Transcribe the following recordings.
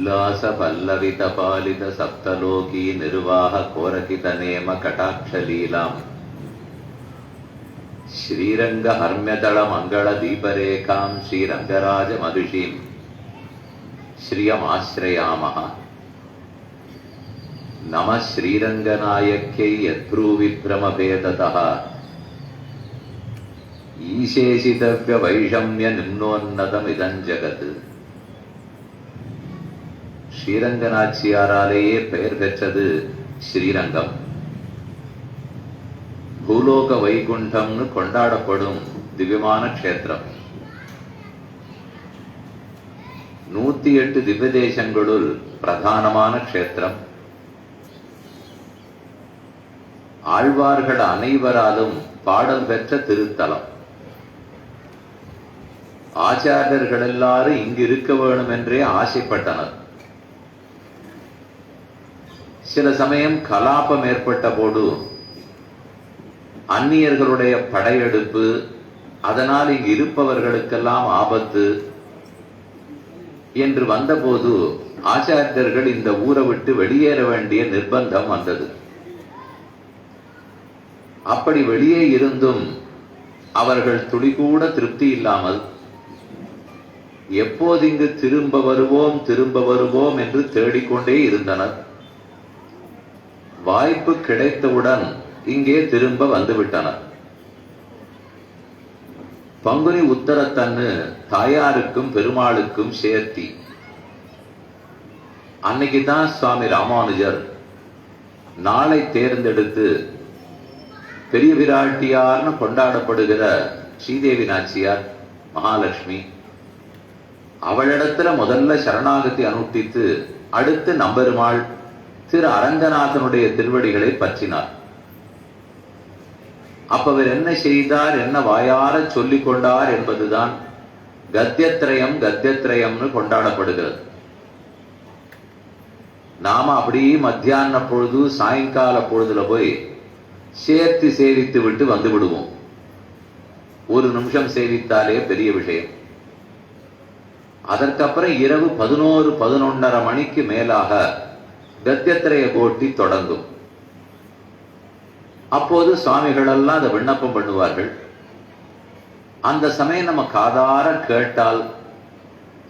उल्लास पल्लवित पालित सप्तलोकी निर्वाह कोरकित नेम कटाक्षलीलाम् श्रीरंग हर्म्यदल मंगल दीपरेखां श्रीरंगराज मधुषीं श्रियमाश्रयामः। नमः श्रीरंगनायक्यै यद्भ्रूविभ्रमभेदतः ईशेषितव्य वैषम्य निम्नोन्नतमिदं जगत्। ஸ்ரீரங்கநாச்சியாராலேயே பெயர் பெற்றது ஸ்ரீரங்கம். பூலோக வைகுண்டம்னு கொண்டாடப்படும் திவ்யமான க்ஷேத்திரம். 108 திவ்ய தேசங்களுள் பிரதானமான க்ஷேத்திரம். ஆழ்வார்கள் அனைவராலும் பாடல் பெற்ற திருத்தலம். ஆச்சாரியர்கள் எல்லாரும் இங்கு இருக்க வேணும் என்றே ஆசைப்பட்டனர். சில சமயம் கலாபம் ஏற்பட்ட போது அந்நியர்களுடைய படையெடுப்பு, அதனால் இங்கு இருப்பவர்களுக்கெல்லாம் ஆபத்து என்று வந்தபோது ஆச்சாரியர்கள் இந்த ஊரை விட்டு வெளியேற வேண்டிய நிர்பந்தம் வந்தது. அப்படி வெளியே இருந்தும் அவர்கள் துளிகூட திருப்தி இல்லாமல் எப்போது இங்கு திரும்ப வருவோம் என்று தேடிக்கொண்டே இருந்தனர். வாய்ப்பு கிடைத்தவுடன் இங்கே திரும்ப வந்துவிட்டனர். பங்குனி உத்தரத்தன்னு தாயாருக்கும் பெருமாளுக்கும் சேர்த்தி அன்னைக்குதான் சுவாமி ராமானுஜர் நாளை தேர்ந்தெடுத்து பெரிய விராட்டியார்னு கொண்டாடப்படுகிற ஸ்ரீதேவி நாச்சியார் மகாலட்சுமி அவளிடத்துல முதல்ல சரணாகதி அனுஷ்டித்து அடுத்து நம்பெருமாள் திரு அரங்கநாதனுடைய திருவடிகளை பற்றினார். அப்ப அவர் என்ன செய்தார், என்ன வாயார சொல்லிக் கொண்டார் என்பதுதான் கத்தியத்ரயம்னு கொண்டாடப்படுகிறது. நாம அப்படியே மத்தியான பொழுது சாயங்கால பொழுதுல போய் சேர்த்து சேவித்து விட்டு வந்து விடுவோம். ஒரு நிமிஷம் சேவித்தாலே பெரிய விஷயம். அதற்கப்புறம் இரவு 11-11:30 மணிக்கு மேலாக கத்தியத்திரைய கோட்டி தொடங்கும். அப்போது சுவாமிகள் எல்லாம் அதை விண்ணப்பம் பண்ணுவார்கள். அந்த சமயம் நம்ம காதார கேட்டால்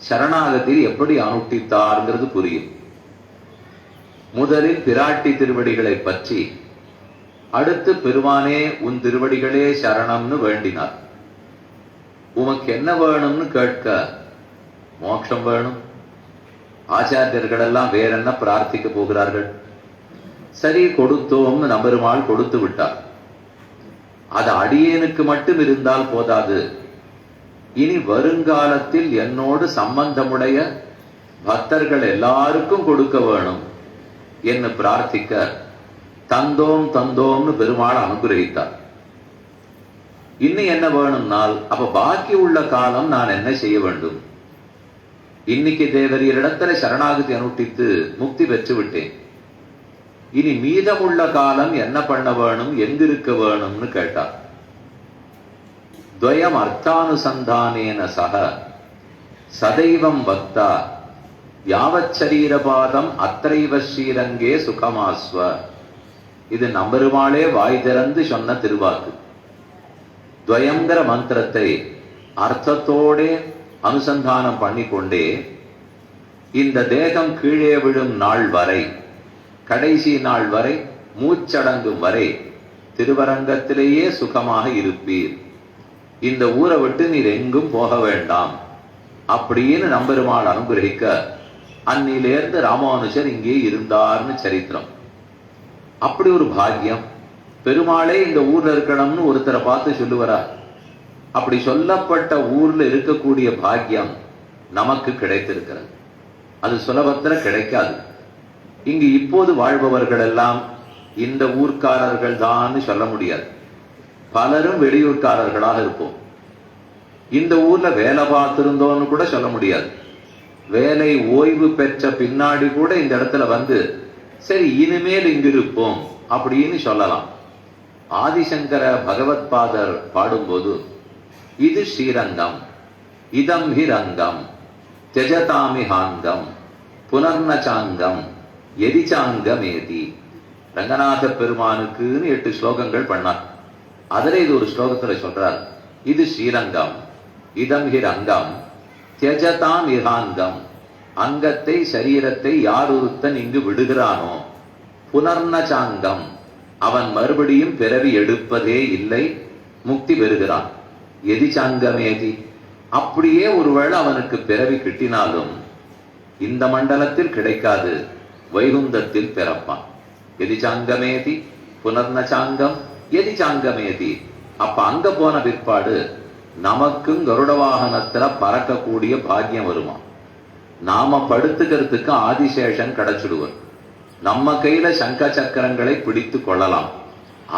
சரணாகதி எப்படி அனுஷ்டித்தார்ங்கிறது புரியும். முதலில் பிராட்டி திருவடிகளை பற்றி, அடுத்து பெருமானே உன் திருவடிகளே சரணம்னு வேண்டினார். உமக்கு என்ன வேணும்னு கேட்க, மோட்சம் வேணும். ஆச்சாரியர்கள் எல்லாம் வேற என்ன பிரார்த்திக்க போகிறார்கள்? சரி கொடுத்தோம்னு நம்பெருமாள் கொடுத்து விட்டார். அது அடியேனுக்கு மட்டும் இருந்தால் போதாது, இனி வருங்காலத்தில் என்னோடு சம்பந்தமுடைய பக்தர்கள் எல்லாருக்கும் கொடுக்க வேணும் என்று பிரார்த்திக்க தந்தோம்னு பெருமாள் அனுகிரகித்தார். இன்னும் என்ன வேணும்னால், அப்ப பாக்கி உள்ள காலம் நான் என்ன செய்ய வேண்டும்? இன்னைக்கு தேவரீரிடத்துல சரணாகதி அனுஷ்டித்து முக்தி பெற்று விட்டேன். இனி மீதமுள்ள காலம் என்ன பண்ண வேணும், எங்கிருக்க வேணும்னு கேட்டார். துவயம் அர்த்தானுசந்தானேன சக சதைவம் பக்தா யாவச் சரீரபாதம் அத்தைவ ஸ்ரீரங்கே சுகமாஸ்வ. இது நம்பெருமாளே வாய் திறந்து சொன்ன திருவாக்கு. துவயங்கிற மந்திரத்தை அர்த்தத்தோட அனுசந்தானம் பண்ணிக்கொண்டே இந்த தேகம் கீழே விழும் நாள் வரை, கடைசி நாள் வரை, மூச்சடங்கும் வரை திருவரங்கத்திலேயே சுகமாக இருப்பீர். இந்த ஊரை விட்டு நீர் எங்கும் போக வேண்டாம் அப்படின்னு நம்பெருமாள் அனுகிரகிக்க அன்னிலேருந்து ராமானுஜர் இங்கே இருந்தார்னு சரித்திரம். அப்படி ஒரு பாக்கியம் பெருமாளே இந்த ஊர்ல இருக்கணும்னு ஒருத்தரை பார்த்து சொல்லுவார். அப்படி சொல்லப்பட்ட ஊர்ல இருக்கக்கூடிய பாக்கியம் நமக்கு கிடைத்திருக்கிறது. அது சுலபத்துல கிடைக்காது. இங்கு இப்போது வாழ்பவர்கள் எல்லாம் இந்த ஊர்க்காரர்கள் தான் சொல்ல முடியாது. பலரும் வெளியூர்காரர்களாக இருப்போம். இந்த ஊர்ல வேலை பார்த்திருந்தோன்னு கூட சொல்ல முடியாது. வேலை ஓய்வு பெற்ற பின்னாடி கூட இந்த இடத்துல வந்து சரி இனிமேல் இங்கு இருப்போம் அப்படின்னு சொல்லலாம். ஆதிசங்கர பகவத் பாதர் பாடும்போது இது ஸ்ரீரங்கம், இதம் ஹி ரங்கம், தெஜதாமிஹாங்கம், புனர்ணச்சாங்கம், எதிச்சாங்கமேதி. ரங்கநாத பெருமானுக்குன்னு 8 ஸ்லோகங்கள் பண்ணார். அதில் இது ஒரு ஸ்லோகத்துல சொல்றார், இது ஸ்ரீரங்கம், இதம் ஹி ரங்கம், தியஜதாம் இஹாங்கம். அங்கத்தை சரீரத்தை யார் ஒருத்தன் இங்கு விடுகிறானோ, புனர்ணச்சாங்கம், அவன் மறுபடியும் பிறவி எடுப்பதே இல்லை, முக்தி பெறுகிறான். எதிச்சாங்கமேதி, அப்படியே ஒருவேளை அவனுக்கு பிறவி கிட்டினாலும் இந்த மண்டலத்தில் கிடைக்காது, வைகுந்தத்தில் பிறப்பான். எதிச்சாங்கமேதி புனர்ணச்சாங்கம் எதிச்சாங்கமேதி. அப்ப அங்க போன பிற்பாடு நமக்கும் கருட வாகனத்துல பறக்கக்கூடிய பாக்கியம் வருமா. நாம படுத்துக்கிறதுக்கு ஆதிசேஷன் கிடைச்சிடுவர். நம்ம கையில சங்க சக்கரங்களை பிடித்து கொள்ளலாம்.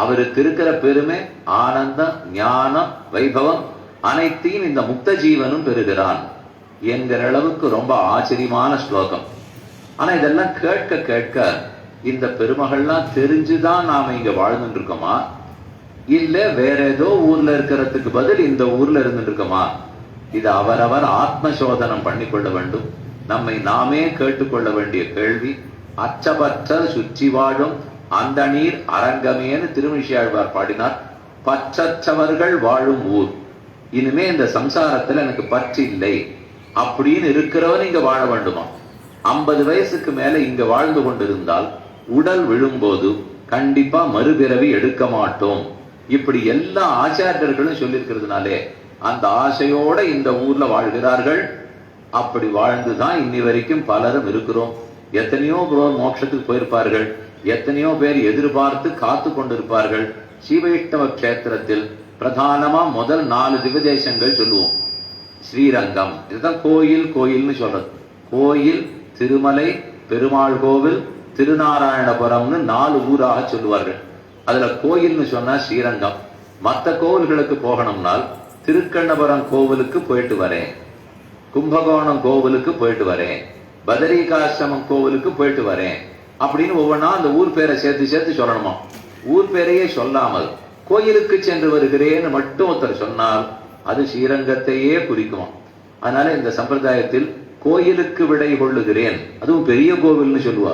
அவருக்கு இருக்கிற பெருமை, ஆனந்தம், ஞானம், வைபவம் அனைத்தையும் இந்த முக்த ஜீவனும் பெறுகிறான் என்கிற அளவுக்கு ரொம்ப ஆச்சரியமான ஸ்லோகம். ஆனா இதெல்லாம் கேட்க கேட்க இந்த பெருமகள்லாம் தெரிஞ்சுதான் நாம இங்க வாழ்ந்துட்டு இருக்கோமா, இல்ல வேற ஏதோ ஊர்ல இருக்கிறதுக்கு பதில் இந்த ஊர்ல இருந்துட்டு இருக்கோமா? இது அவரவர் ஆத்ம சோதனம் பண்ணிக்கொள்ள வேண்டும். நம்மை நாமே கேட்டுக்கொள்ள வேண்டிய கேள்வி. அச்சபற்ற சுற்றி வாழும் அந்த நீர் அரங்கமேன்னு திருமிழியாழ்வார் பாடினார். பற்றற்றவர்கள் வாழும் ஊர். இனிமே இந்த சம்சாரத்துல எனக்கு பற்று இல்லை அப்படின்னு இருக்கிறவன் இங்க வாழ வேண்டுமா? 50 வயசுக்கு மேல இங்க வாழ்ந்து கொண்டிருந்தால் உடல் விழும்போது கண்டிப்பா மறுபிறவி எடுக்க மாட்டோம். இப்படி எல்லா ஆச்சாரியர்களும் சொல்லியிருக்கிறதுனாலே அந்த ஆசையோட இந்த ஊர்ல வாழ்கிறார்கள். அப்படி வாழ்ந்துதான் இன்னி வரைக்கும் பலரும் இருக்கிறோம். எத்தனையோ பேர் மோட்சத்துக்கு போயிருப்பார்கள், எத்தனையோ பேர் எதிர்பார்த்து காத்து கொண்டிருப்பார்கள். ஸ்ரீவைஷ்ணவ கஷேத்திரத்தில் பிரதானமா முதல் 4 திவதேசங்கள் சொல்லுவோம். ஸ்ரீரங்கம், இதுதான் கோயில், கோயில்னு சொல்றது. கோயில், திருமலை, பெருமாள் கோவில், திருநாராயணபுரம்னு 4 ஊராக சொல்லுவார்கள். அதுல கோயில்னு சொன்னா ஸ்ரீரங்கம். மற்ற கோவில்களுக்கு போகணும்னால் திருக்கண்ணபுரம் கோவிலுக்கு போயிட்டு வரேன், கும்பகோணம் கோவிலுக்கு போயிட்டு வரேன், பதரிகாசிரமம் கோவிலுக்கு போயிட்டு வரேன் அப்படின்னு ஒவ்வொன்றா அந்த ஊர் பேரை சேர்த்து சேர்த்து சொல்லணுமா. ஊர் பேரையே சொல்லாமல் கோயிலுக்கு சென்று வருகிறேன்னு மட்டும் ஒருத்தர் சொன்னால் அது ஸ்ரீரங்கத்தையே குறிக்குமா. அதனால இந்த சம்பிரதாயத்தில் கோயிலுக்கு விடை கொள்ளுகிறேன், அதுவும் பெரிய கோவில்னு சொல்லுவா.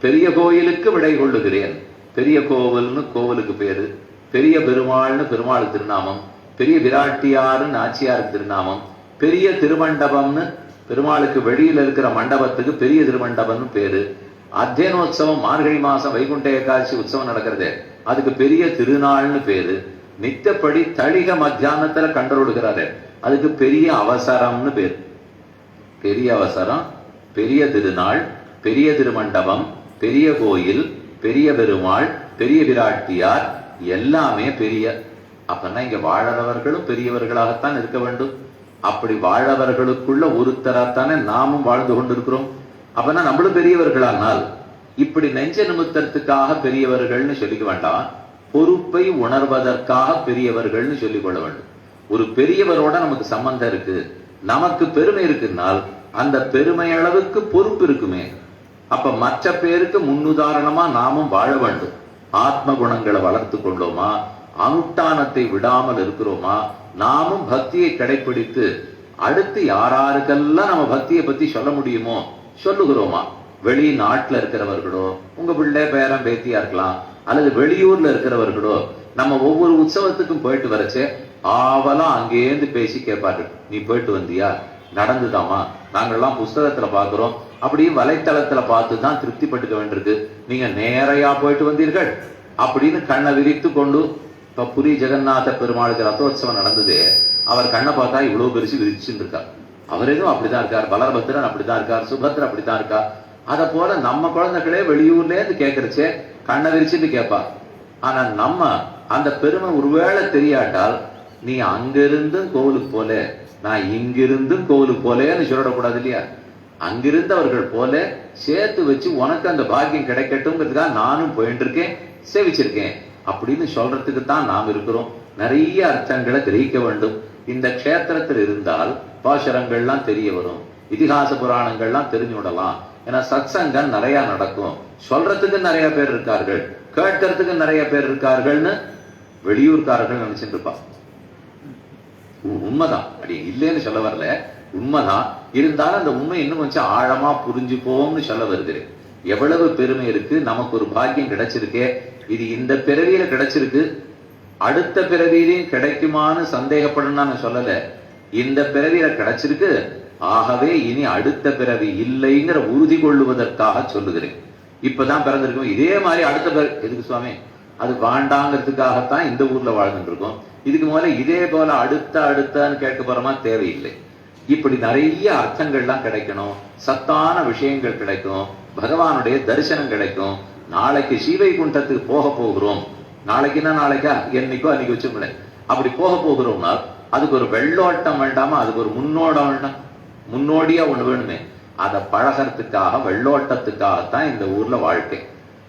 பெரிய கோயிலுக்கு விடை கொள்ளுகிறேன். பெரிய கோவில்னு கோவிலுக்கு பேரு, பெரிய பெருமாள்னு பெருமாள் திருநாமம், பெரிய விராட்டியாருன்னு நாச்சியார் திருநாமம், பெரிய திருமண்டபம்னு பெருமாளுக்கு வெளியில இருக்கிற மண்டபத்துக்கு பெரிய திருமண்டபம்னு பேரு. அத்தியனோத்சவம் மார்கழி மாசம் வைகுண்ட ஏகாதசி உற்சவம் நடக்கிறது, அதுக்கு பெரிய திருநாள்னு பேரு. நித்தப்படி தளிக மத்தியானத்துல கண்டறிடுகிறாரு, அதுக்கு பெரிய அவசரம்னு பேரு. பெரிய அவசரம், பெரிய திருநாள், பெரிய திருமண்டபம், பெரிய கோயில், பெரிய பெருமாள், பெரிய விராட்டியார், எல்லாமே பெரிய. அப்பன்னா இங்க வாழறவர்களும் பெரியவர்களாகத்தான் இருக்க வேண்டும். அப்படி வாழவர்களுக்குள்ள ஒருத்தராத்தானே நாமும் வாழ்ந்து கொண்டிருக்கிறோம். அப்பனா நம்மளும் பெரியவர்களானால் இப்படி நெஞ்ச நிமித்தத்துக்காக பெரியவர்கள்னு சொல்லிக்க வேண்டாம், பொறுப்பை உணர்வதற்காக பெரியவர்கள்னு சொல்லிக் கொள்ள வேண்டும். ஒரு பெரியவரோட நமக்கு சம்பந்தம் இருக்கு, நமக்கு பெருமை இருக்குன்னால் அந்த பெருமை அளவுக்கு பொறுப்பு இருக்குமே. அப்ப மற்ற பேருக்கு முன்னுதாரணமா நாமும் வாழ வேண்டும். ஆத்ம குணங்களை வளர்த்து கொண்டோமா, அனுஷ்டானத்தை விடாமல் இருக்கிறோமா, நாமும் பக்தியை கடைபிடித்து அடுத்து யாராருக்கெல்லாம் நம்ம பக்தியை பத்தி சொல்ல முடியுமோ சொல்லுகிறோமா? வெளிநாட்டுல இருக்கிறவர்களோ, உங்க பிள்ளை பேரன் பேத்தியா இருக்கலாம், அல்லது வெளியூர்ல இருக்கிறவர்களோ நம்ம ஒவ்வொரு உற்சவத்துக்கும் போயிட்டு வரச்சே ஆவலாம் அங்கேருந்து பேசி கேட்பார்கள். நீ போயிட்டு வந்தியா? நடந்துதாமா? நாங்கள்லாம் புஸ்தகத்துல பாக்குறோம், அப்படியே வலைத்தளத்துல பார்த்துதான் திருப்தி பட்டுக்க வேண்டியிருக்கு. நீங்க நேரையா போயிட்டு வந்தீர்கள் அப்படின்னு கண்ணை விரித்து கொண்டு, இப்ப புரி ஜெகநாத பெருமாளுக்கு ரத்தோத்சவம் நடந்தது. அவர் கண்ணை பார்த்தா இவ்வளவு பெருசு விரிச்சுன்னு இருக்கார். அவர் எதுவும் அப்படிதான் இருக்கார், பலரபத்திரன் அப்படிதான் இருக்கார், சுபத்ரன் அப்படிதான் இருக்கா. அத போல நம்ம குழந்தைகளே வெளியூர்ல இருந்து கேட்கறச்சே கண்ணை விரிச்சுட்டு கேட்பா. ஆனா நம்ம அந்த பெருமை ஒருவேளை தெரியாட்டால், நீ அங்கிருந்தும் கோவிலுக்கு போல, நான் இங்கிருந்தும் கோவிலுக்கு போலேன்னு சொல்லிடக்கூடாது இல்லையா? அங்கிருந்தவர்கள் போல சேர்த்து வச்சு உனக்கு அந்த பாக்கியம் கிடைக்கட்டும்ங்கிறதுக்காக நானும் போயிட்டு இருக்கேன், சேவிச்சிருக்கேன் அப்படின்னு சொல்றதுக்கு தான் நாம் இருக்கிறோம். நிறைய அர்த்தங்களை கிரகிக்க வேண்டும். இந்த க்ஷேத்திரத்தில் இருந்தால் பாசுரங்கள்லாம் தெரிய வரும், இதிகாச புராணங்கள்லாம் தெரிஞ்சு விடலாம். ஏன்னா சத்சங்கம் நிறைய நடக்கும், சொல்றதுக்கு நிறைய பேர் இருக்கார்கள், கேட்கறதுக்கு நிறைய பேர் இருக்கார்கள்னு வெளியூர்காரர்கள் நினைச்சிட்டு இருப்பா. உண்மைதான், அப்படி இல்லைன்னு சொல்ல வரல, உண்மைதான். இருந்தாலும் அந்த உண்மை இன்னும் கொஞ்சம் ஆழமா புரிஞ்சுப்போம்னு சொல்ல வருகிறேன். எவ்வளவு பெருமை இருக்கு, நமக்கு ஒரு பாக்கியம் கிடைச்சிருக்கே. இது இந்த பிறவியில கிடைச்சிருக்கு, அடுத்த பிறவியிலையும் கிடைக்குமான்னு சந்தேகப்படும் நான் சொல்லல. இந்த பிறவியில கிடைச்சிருக்கு, ஆகவே இனி அடுத்த பிறவி இல்லைங்கிற உறுதி கொள்ளுவதற்காக சொல்லுகிறேன். இப்பதான் பிறந்திருக்கோம், இதே மாதிரி அடுத்த பிறவி எதுக்கு சுவாமி? அது வாண்டாங்கிறதுக்காகத்தான் இந்த ஊர்ல வாழ்ந்துட்டு இருக்கோம். இதுக்கு முதல்ல இதே போல அடுத்தன்னு கேட்க போறோமா? தேவையில்லை. இப்படி நிறைய அர்த்தங்கள்லாம் கிடைக்கணும், சத்தான விஷயங்கள் கிடைக்கும், பகவானுடைய தரிசனம் கிடைக்கும். நாளைக்கு ஸ்ரீவைகுண்டத்துக்கு போக போகிறோம், நாளைக்குன்னா நாளைக்கா என்னைக்கோ அன்னைக்கு வச்சுக்கல, அப்படி போக போகிறோம்னா அதுக்கு ஒரு வெள்ளோட்டம் வேண்டாமா? அதுக்கு ஒரு முன்னோட்டம் வேண்டாம், முன்னோடியா ஒண்ணு வேணுமே. அதை பழகிறதுக்காக, வெள்ளோட்டத்துக்காகத்தான் இந்த ஊர்ல வாழ்க்கை.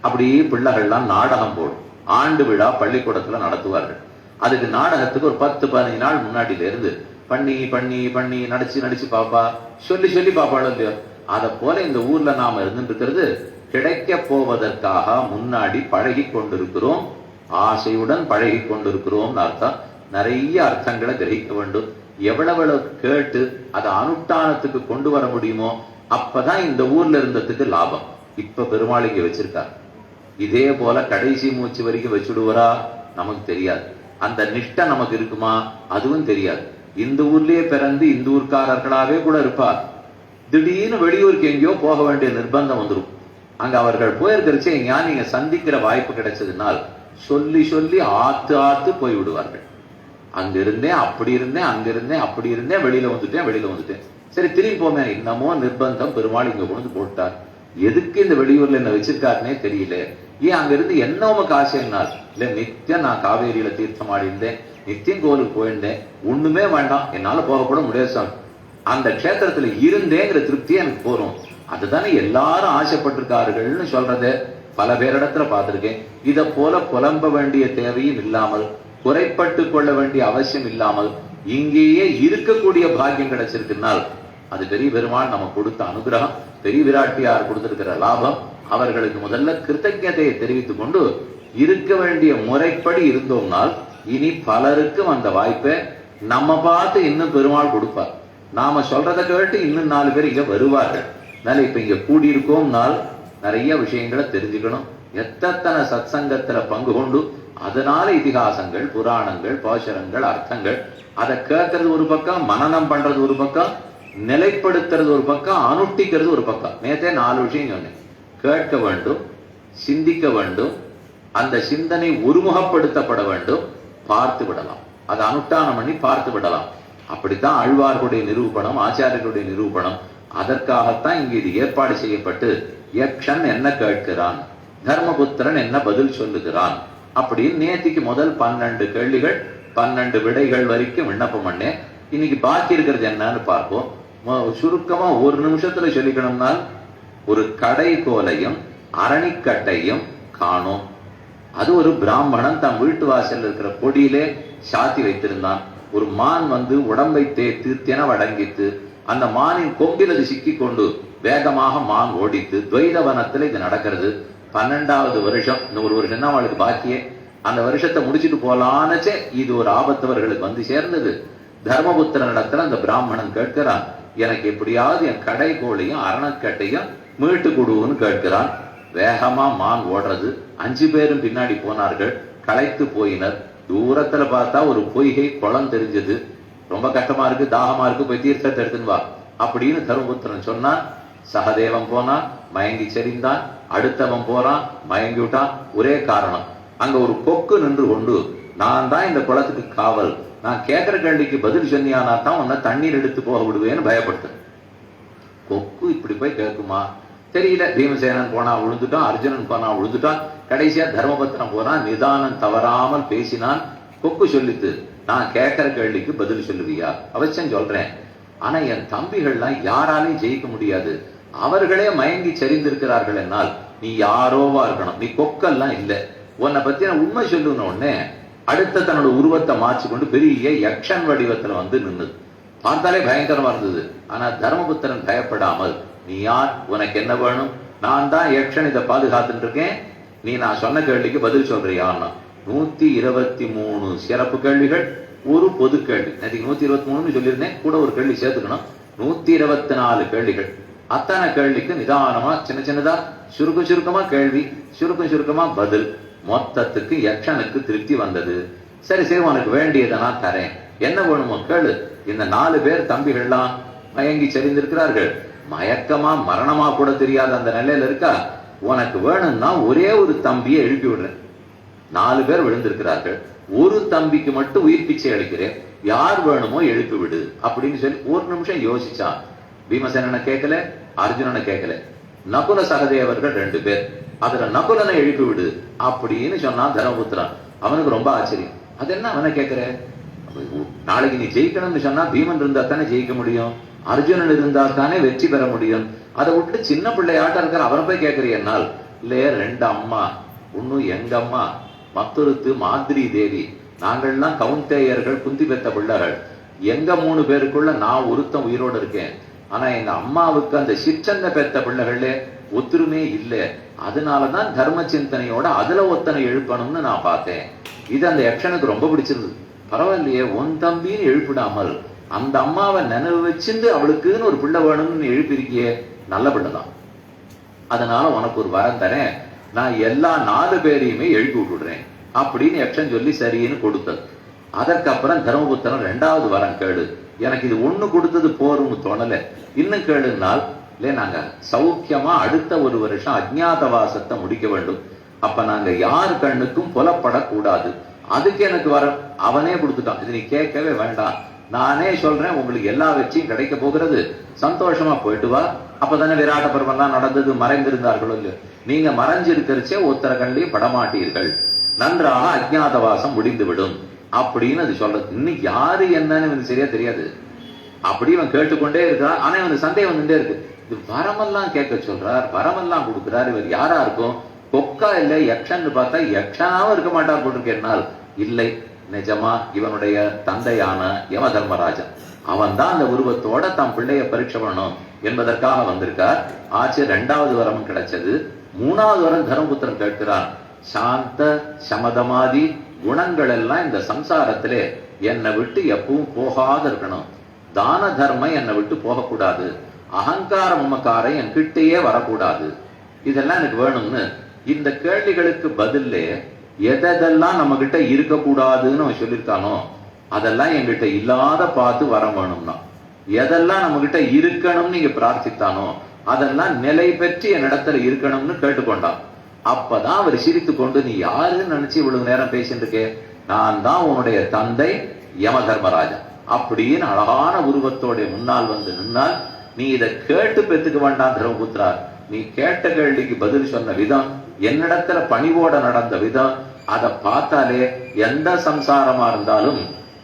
அப்படியே பிள்ளைகள்லாம் நாடகம் போடும், ஆண்டு விழா பள்ளிக்கூடத்துல நடத்துவார்கள். அதுக்கு நாடகத்துக்கு ஒரு 10-15 நாள் முன்னாடில இருந்து பண்ணி பண்ணி பண்ணி நடிச்சு பாப்பா, சொல்லி பாப்பாளோ இல்லையோ. அதை போல இந்த ஊர்ல நாம இருந்துட்டு இருக்கிறது கிடைக்க போவதற்காக முன்னாடி பழகி கொண்டிருக்கிறோம், ஆசையுடன் பழகி கொண்டிருக்கிறோம் அர்த்தம். நிறைய அர்த்தங்களை கிரகிக்க வேண்டும். எவ்வளவு கேட்டு அதை அனுஷ்டானத்துக்கு கொண்டு வர முடியுமோ அப்பதான் இந்த ஊர்ல இருந்ததுக்கு லாபம். இப்ப பெருமாள் இங்க வச்சிருக்கார், இதே போல கடைசி மூச்சு வரைக்கும் வச்சுடுவரா நமக்கு தெரியாது. அந்த நிஷ்டை நமக்கு இருக்குமா அதுவும் தெரியாது. இந்த ஊர்லயே பிறந்து இந்த ஊர்க்காரர்களாவே கூட இருப்பார், திடீர்னு வெளியூருக்கு எங்கேயோ போக வேண்டிய நிர்பந்தம் வந்துடும். அங்க அவர்கள் போயிருக்கிறச்சே எங்கேயா நீங்க சந்திக்கிற வாய்ப்பு கிடைச்சதுனால் சொல்லி ஆத்து போய் விடுவார்கள். அங்க இருந்தேன் அப்படி இருந்தேன், அங்க இருந்தேன் அப்படி இருந்தேன், வெளியில வந்துட்டேன், சரி திரும்பி போமே. இன்னமோ நிர்பந்தம் பெருமாள் இங்க கொண்டு போட்டார். எதுக்கு இந்த வெளியூர்ல என்ன வச்சிருக்காருன்னே தெரியல. ஏன் அங்க இருந்து என்ன உமக்கு ஆசைனால்? இல்ல நித்தியம் நான் காவேரியில தீர்த்தம் ஆடி இருந்தேன், நித்தியம் கோவிலுக்கு போயிருந்தேன், ஒண்ணுமே வேண்டாம், என்னால போகக்கூட முடியாது சாமி, அந்த க்ஷேத்திரத்துல இருந்தேங்கிற திருப்தியே எனக்கு போறோம். அதுதானே எல்லாரும் ஆசைப்பட்டிருக்கார்கள்னு சொல்றத பல பேரிடத்துல பார்த்திருக்கேன். இத போல புலம்ப வேண்டிய தேவையும் இல்லாமல், குறைப்பட்டு கொள்ள வேண்டிய அவசியம் இல்லாமல் இங்கேயே இருக்கக்கூடிய பாக்கியம் கிடைச்சிருக்குனால் அது பெரிய பெருமாள் நம்ம கொடுத்த அனுகிரகம், பெரிய விராட்டியார் கொடுத்திருக்கிற லாபம். அவர்களுக்கு முதல்ல கிருத்தஜதையை தெரிவித்துக் கொண்டு இருக்க வேண்டிய முறைப்படி இருந்தோம்னால் இனி பலருக்கும் அந்த வாய்ப்பை நம்ம பார்த்து இன்னும் பெருமாள் கொடுப்பார். நாம சொல்றதை கேட்டு இன்னும் 4 பேர் இங்க வருவார்கள். அதனால இப்ப இங்க கூடியிருக்கோம்னால் நிறைய விஷயங்களை தெரிஞ்சுக்கணும். எத்தனை சத்சங்கத்துல பங்கு கொண்டு அதனால இதிகாசங்கள், புராணங்கள், பாசுரங்கள், அர்த்தங்கள் அதை கேட்கறது ஒரு பக்கம், மனனம் பண்றது ஒரு பக்கம், நிலைப்படுத்துறது ஒரு பக்கம், அனுஷ்டிக்கிறது ஒரு பக்கம். நேத்தே 4 விஷயம் சொன்னேன். கேட்க வேண்டும், சிந்திக்க வேண்டும், அந்த சிந்தனை ஒருமுகப்படுத்தப்பட வேண்டும், பார்த்து விடலாம், அதை அனுஷ்டானம் பண்ணி பார்த்து விடலாம். அப்படித்தான் ஆழ்வார்களுடைய நிரூபணம், ஆச்சாரியர்களுடைய நிரூபணம். அதற்காகத்தான் இங்கு இது ஏற்பாடு செய்யப்பட்டு யக்ஷன் என்ன கேட்கிறான், தர்மபுத்திரன் என்ன பதில் சொல்லுகிறான் அப்படின்னு நேத்திக்கு முதல் 12 கேள்விகள் 12 விடைகள் வரைக்கும் விண்ணப்பம் பண்ணேன். இன்னைக்கு பாக்கி இருக்கிறது என்னன்னு பார்ப்போம். சுருக்கமா ஒரு நிமிஷத்துல சொல்லிக்கணும்னால், ஒரு கடை கோலையும் அரணிக்கட்டையும் காணோம். அது ஒரு பிராமணன் தன் வீட்டு வாசல் இருக்கிற கொடியிலே சாத்தி வைத்திருந்தான். ஒரு மான் வந்து உடம்பை தேய்த்து தினவடங்கித்து, அந்த மானின் கொம்பில் அது சிக்கி கொண்டு வேகமாக மான் ஓடித்து. துவைதவனத்துல இது நடக்கிறது. 12வது வருஷம், இந்த ஒரு வருஷம் தான் அவளுக்கு பாக்கியே. அந்த வருஷத்தை முடிச்சுட்டு போலானச்சே இது ஒரு ஆபத்தவர்களுக்கு வந்து சேர்ந்தது. தர்மபுத்திரனிடத்துல அந்த பிராமணன் கேட்கிறான், எனக்கு எப்படியாவது என் கடை கோழியும் அரணக்கட்டையும் மீட்டு கொடுன்னு கேட்கிறான். வேகமா மான் ஓடுறது. 5 பேரும் பின்னாடி போனார்கள். களைத்து போயினர். தூரத்துல பார்த்தா ஒரு பொய்கை குளம் தெரிஞ்சது. ரொம்ப கஷ்டமா இருக்கு, தாகமா இருக்கு, போய் தீர்த்தத்தை எடுத்துன்னு வா அப்படின்னு தர்மபுத்திரன் சொன்னான். சகதேவன் போனான், மயங்கி செறிந்தான். அடுத்தவன் போறான், மயங்கி விட்டான். ஒரே காரணம், அங்க ஒரு கொக்கு நின்று கொண்டு, நான் தான் இந்த குளத்துக்கு காவல், நான் கேட்கிற கேள்விக்கு பதில் சொன்னியானா தான் உன்னை தண்ணீர் எடுத்து போக விடுவேன்னு பயப்படுத்த. கொக்கு இப்படி போய் கேட்குமா தெரியல. பீமசேனன் போனா விழுந்துட்டான், அர்ஜுனன் போனா விழுந்துட்டான். கடைசியா தர்மபத்திரன் போனான், நிதானம் தவறாமல் பேசினான். கொக்கு சொல்லித்து, நான் கேட்கிற கேள்விக்கு பதில் சொல்லுவியா? அவசியம் சொல்றேன். ஆனா என் தம்பிகள்லாம் யாராலையும் ஜெயிக்க முடியாது, அவர்களே மயங்கி சரிந்திருக்கிறார்கள். என்னால் நீ யாரோவா இருக்கணும், நீ கொக்கெல்லாம் இல்ல, உன்னை பத்தி நான் உண்மை சொல்லுன உடனே அடுத்த தன்னோட உருவத்தை மாற்றிக்கொண்டு பெரிய யக்ஷன் வடிவத்துல வந்து நின்னுது. பார்த்தாலே பயங்கரமா இருந்தது. ஆனா தர்மபுத்திரன் பயப்படாமல், நீ யார், உனக்கு என்ன வேணும், நான் தான் யக்ஷன், இதை பாதுகாத்துட்டு இருக்கேன், நீ நான் சொன்ன கேள்விக்கு பதில் சொல்றியான்னா. 123 சிறப்பு கேள்விகள், ஒரு பொது கேள்வி. நேற்று 123 சொல்லியிருந்தேன், கூட ஒரு கேள்வி சேர்த்துக்கணும். 124 கேள்விகள். அத்தனை கேள்விக்கு நிதானமா சின்ன சின்னதா சுருக்கமா கேள்வி, சுருக்கமா பதில். மொத்தத்துக்கு யக்ஷனுக்கு திருப்தி வந்தது. சரி சரி, உனக்கு வேண்டியதை நான் தரேன், என்ன வேணுமோ கேளு. இந்த 4 பேர் தம்பிகள்லாம் மயங்கி செறிந்திருக்கிறார்கள். மயக்கமா மரணமா கூட தெரியாத அந்த நிலையில இருக்கா. உனக்கு வேணும்னா ஒரே ஒரு தம்பியை எழுப்பி விடுறேன். 4 பேர் விழுந்திருக்கிறார்கள், ஒரு தம்பிக்கு மட்டும் உயிர் பிச்சை அளிக்கிறேன், யார் வேணுமோ எழுப்பி விடு அப்படின்னு சொல்லி ஒரு நிமிஷம் யோசிச்சான். பீமசேனனை கேட்கல, அர்ஜுனனை கேட்கல, நகுல சகதேவர்கள் 2 பேர். அதுல நகுலனை எழுப்பி விடு அப்படின்னு சொன்னான் தர்மபுத்திரன். அவனுக்கு ரொம்ப ஆச்சரியம். அது என்ன அவனை கேட்கிற, நாளைக்கு நீ ஜெயிக்கணும்னு சொன்னா பீமன் இருந்தா தானே ஜெயிக்க முடியும், அர்ஜுனன் இருந்தா தானே வெற்றி பெற முடியும். அதை விட்டு சின்ன பிள்ளையாட்ட இருக்கிற அவனை போய் கேட்கறியனால் இல்லையே. 2 அம்மா, ஒன்னும் எங்க அம்மா, மற்றொருத்து மாதிரி தேவி, நாங்கள்லாம் கவுந்தேயர்கள், குந்தி பெத்த பிள்ளைகள். எங்க 3 பேருக்குள்ள நான் ஒருத்தன் உயிரோடு இருக்கேன். ஆனா எங்க அம்மாவுக்கு அந்த சிற்றந்த பெத்த பிள்ளைகளே ஒத்துருமே இல்லை. அதனாலதான் தர்ம சிந்தனையோட அதுல ஒத்தனை எழுப்பணும்னு நான் பார்த்தேன். இது அந்த யக்ஷனுக்கு ரொம்ப பிடிச்சிருந்தது. பரவாயில்லையே, உன் தம்பின்னு எழுப்பிடாமல் அந்த அம்மாவை நினைவு வச்சிருந்து அவளுக்குன்னு ஒரு பிள்ளை வேணும்னு எழுப்பியிருக்கியே, நல்ல பிள்ளைதான். அதனால உனக்கு ஒரு வரம் தரேன், நான் எல்லா 4 பேரையுமே எழுப்பி விட்டுடுறேன் அப்படின்னு யக்ஷன் சொல்லி சரின்னு கொடுத்தது. அதற்கப்புறம் தர்மபுத்திரன் 2வது வரம் கேளு, எனக்கு இது 1 கொடுத்தது போரும்னு தோணல, இன்னும் கேளுனால் இல்ல, நாங்க சௌக்கியமா அடுத்த 1 வருஷம் அஜ்ஞாதவாசத்தை முடிக்க வேண்டும். அப்ப நாங்க யார் கண்ணுக்கும் புலப்படக்கூடாது, அதுக்கு எனக்கு வரம். அவனே கொடுத்துட்டான். இது நீ கேட்கவே வேண்டாம், நானே சொல்றேன், உங்களுக்கு எல்லா வெற்றியும் கிடைக்க போகிறது, சந்தோஷமா போயிட்டு வா. அப்பதானே விராட்ட பருவம்லாம் நடந்தது, மறைந்திருந்தார்களோ இல்லையோ, நீங்க மறைஞ்சிருக்கிறச்சே ஒருத்தர கண்ணிலேயே படமாட்டீர்கள், நன்றாக அஜ்ஞாதவாசம் முடிந்துவிடும் அப்படின்னு அது சொல்றது. இன்னும் யாரு என்னன்னு எனக்கு சரியா தெரியாது. அப்படி இவன் கேட்டுக்கொண்டே இருக்கிறான். ஆனா இவனுக்கு சந்தேகம் வந்துட்டே இருக்கு. இது வரமெல்லாம் கேட்க சொல்றார், வரமெல்லாம் கொடுக்கிறார், இவர் யாரா இருக்கும், கொக்கா இல்ல யக்ஷன்னு பார்த்தா யக்ஷனாவும் இருக்க மாட்டார் போட்டிருக்கேன்னால் இல்லை, நிஜமா இவனுடைய தந்தையான யம தர்மராஜன், அவன் தான் அந்த உருவத்தோட தம் பிள்ளைய பரீட்சை பண்ணணும் என்பதற்காக வந்திருக்கார். ஆச்சு, 2வது வரம் கிடைச்சது. 3வது வரம் தர்மபுத்திரன் கேட்கிறான், சாந்த சமதமாதி குணங்கள் எல்லாம் இந்த சம்சாரத்திலே என்னை விட்டு எப்பவும் போகாத இருக்கணும், தான தர்மம் என்னை விட்டு போகக்கூடாது, அகங்கார மமக்காரை என் கிட்டேயே வரக்கூடாது, இதெல்லாம் எனக்கு வேணும்னு இந்த கேள்விகளுக்கு பதிலே எதெல்லாம் நம்ம கிட்ட இருக்கக்கூடாதுன்னு அவன் சொல்லியிருக்கானோ அதெல்லாம் என்கிட்ட இல்லாத பார்த்து வர வேணும்னா, எதெல்லாம் நம்ம கிட்ட இருக்கணும்னு நீங்க பிரார்த்தித்தானோ அதெல்லாம் நிலை பெற்று என் இடத்துல இருக்கணும்னு கேட்டுக்கொண்டான். அப்பதான் அவர் சிரித்து கொண்டு, நீ யாருன்னு நினைச்சு இவ்வளவு நேரம் பேசிட்டு இருக்கே, நான் தான் உன்னுடைய தந்தை யம தர்மராஜன் அப்படின்னு அழகான உருவத்தோட முன்னால் வந்து நின்னால், நீ இதை கேட்டு பெற்றுக்க வேண்டாம் தர்மபுத்திரா, நீ கேட்ட கேள்விக்கு பதில் சொன்ன விதம், என்னிடத்துல பணிவோட நடந்த விதம், அதை பார்த்தாலே எந்த சம்சாரமா இருந்தாலும்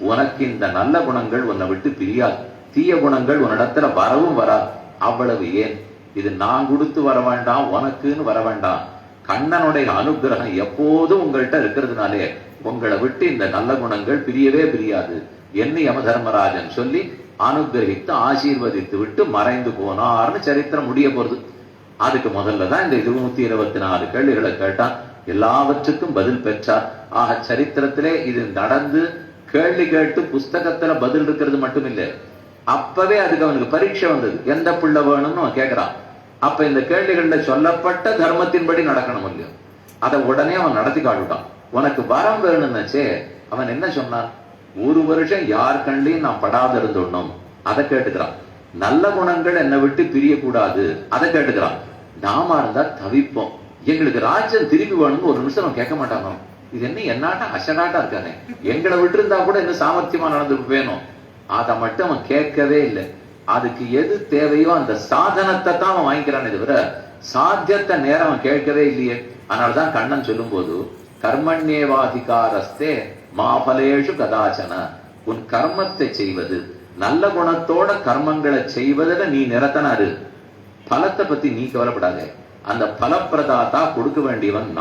உனக்கு இந்த நல்ல குணங்கள் உன்னை விட்டு பிரியாது, தீய குணங்கள் உன்னிடத்துல வரவும் வராது. அவ்வளவு ஏன், இது நான் கொடுத்து வர வேண்டாம், உனக்குன்னு வர வேண்டாம், கண்ணனுடைய அனுகிரகம் எப்போதும் உங்கள்கிட்ட இருக்கிறதுனாலே உங்களை விட்டு இந்த நல்ல குணங்கள் பிரியவே பிரியாது என்று யம தர்மராஜன் சொல்லி அனுகிரகித்து ஆசீர்வதித்து விட்டு மறைந்து போனார்னு சரித்திரம் முடிய போறது. அதுக்கு முதல்ல தான் இந்த 224 கேள்விகளை கேட்டான். எல்லாவற்றுக்கும் பதில் பெற்றார். ஆக சரித்திரத்திலே இது நடந்து கேள்வி கேட்டு புஸ்தகத்துல பதில் இருக்கிறது மட்டும் இல்லை, அப்பவே அதுக்கு அவனுக்கு பரீட்சை வந்தது, எந்த பிள்ளை வேணும்னு அவன் கேட்கிறான். அப்ப இந்த கேள்விகள்ல சொல்லப்பட்ட தர்மத்தின்படி நடக்கணும் இல்லையோ, அதை உடனே அவன் நடத்தி காட்டுட்டான். உனக்கு வரம் வேணும்னுச்சே, அவன் என்ன சொன்னான்? 1 வருஷம் யார் கண்டையும் நான் படாத இருந்துடணும், அதை கேட்டுக்கிறான். நல்ல குணங்கள் என்னை விட்டு பிரியக்கூடாது, அதை கேட்டுக்கிறான். நாம இருந்தா தவிப்போம், எங்களுக்கு ராஜ்யம் திருப்பி வேணும்னு ஒரு நிமிஷம் அவன் கேட்க மாட்டானோ. இது என்ன என்னாட்டம் அசடாட்டா இருக்கானே, எங்களை விட்டு இருந்தா கூட என்ன சாமர்த்தியமா நடந்து வேணும், அதை மட்டும் அவன் கேட்கவே இல்லை. அதுக்கு எது தேவையோ அந்த சாதனத்தை தான் அவன் வாங்கிக்கிறானே தவிர சாத்தியத்தை நேரம் அவன் கேட்கவே இல்லையே. அதனாலதான் கண்ணன் சொல்லும் போது கர்மண்யேவாதிகாரஸ்தே மாபலேஷு கதாச்சன, உன் கர்மத்தை செய்வது, நல்ல குணத்தோட கர்மங்களை செய்வதில் நீ நிரத்தனாரு, பலத்தை பத்தி நீ கவலைப்படாத. அந்த பலப்பிரதாத்தா கொடுக்க வேண்டியவன்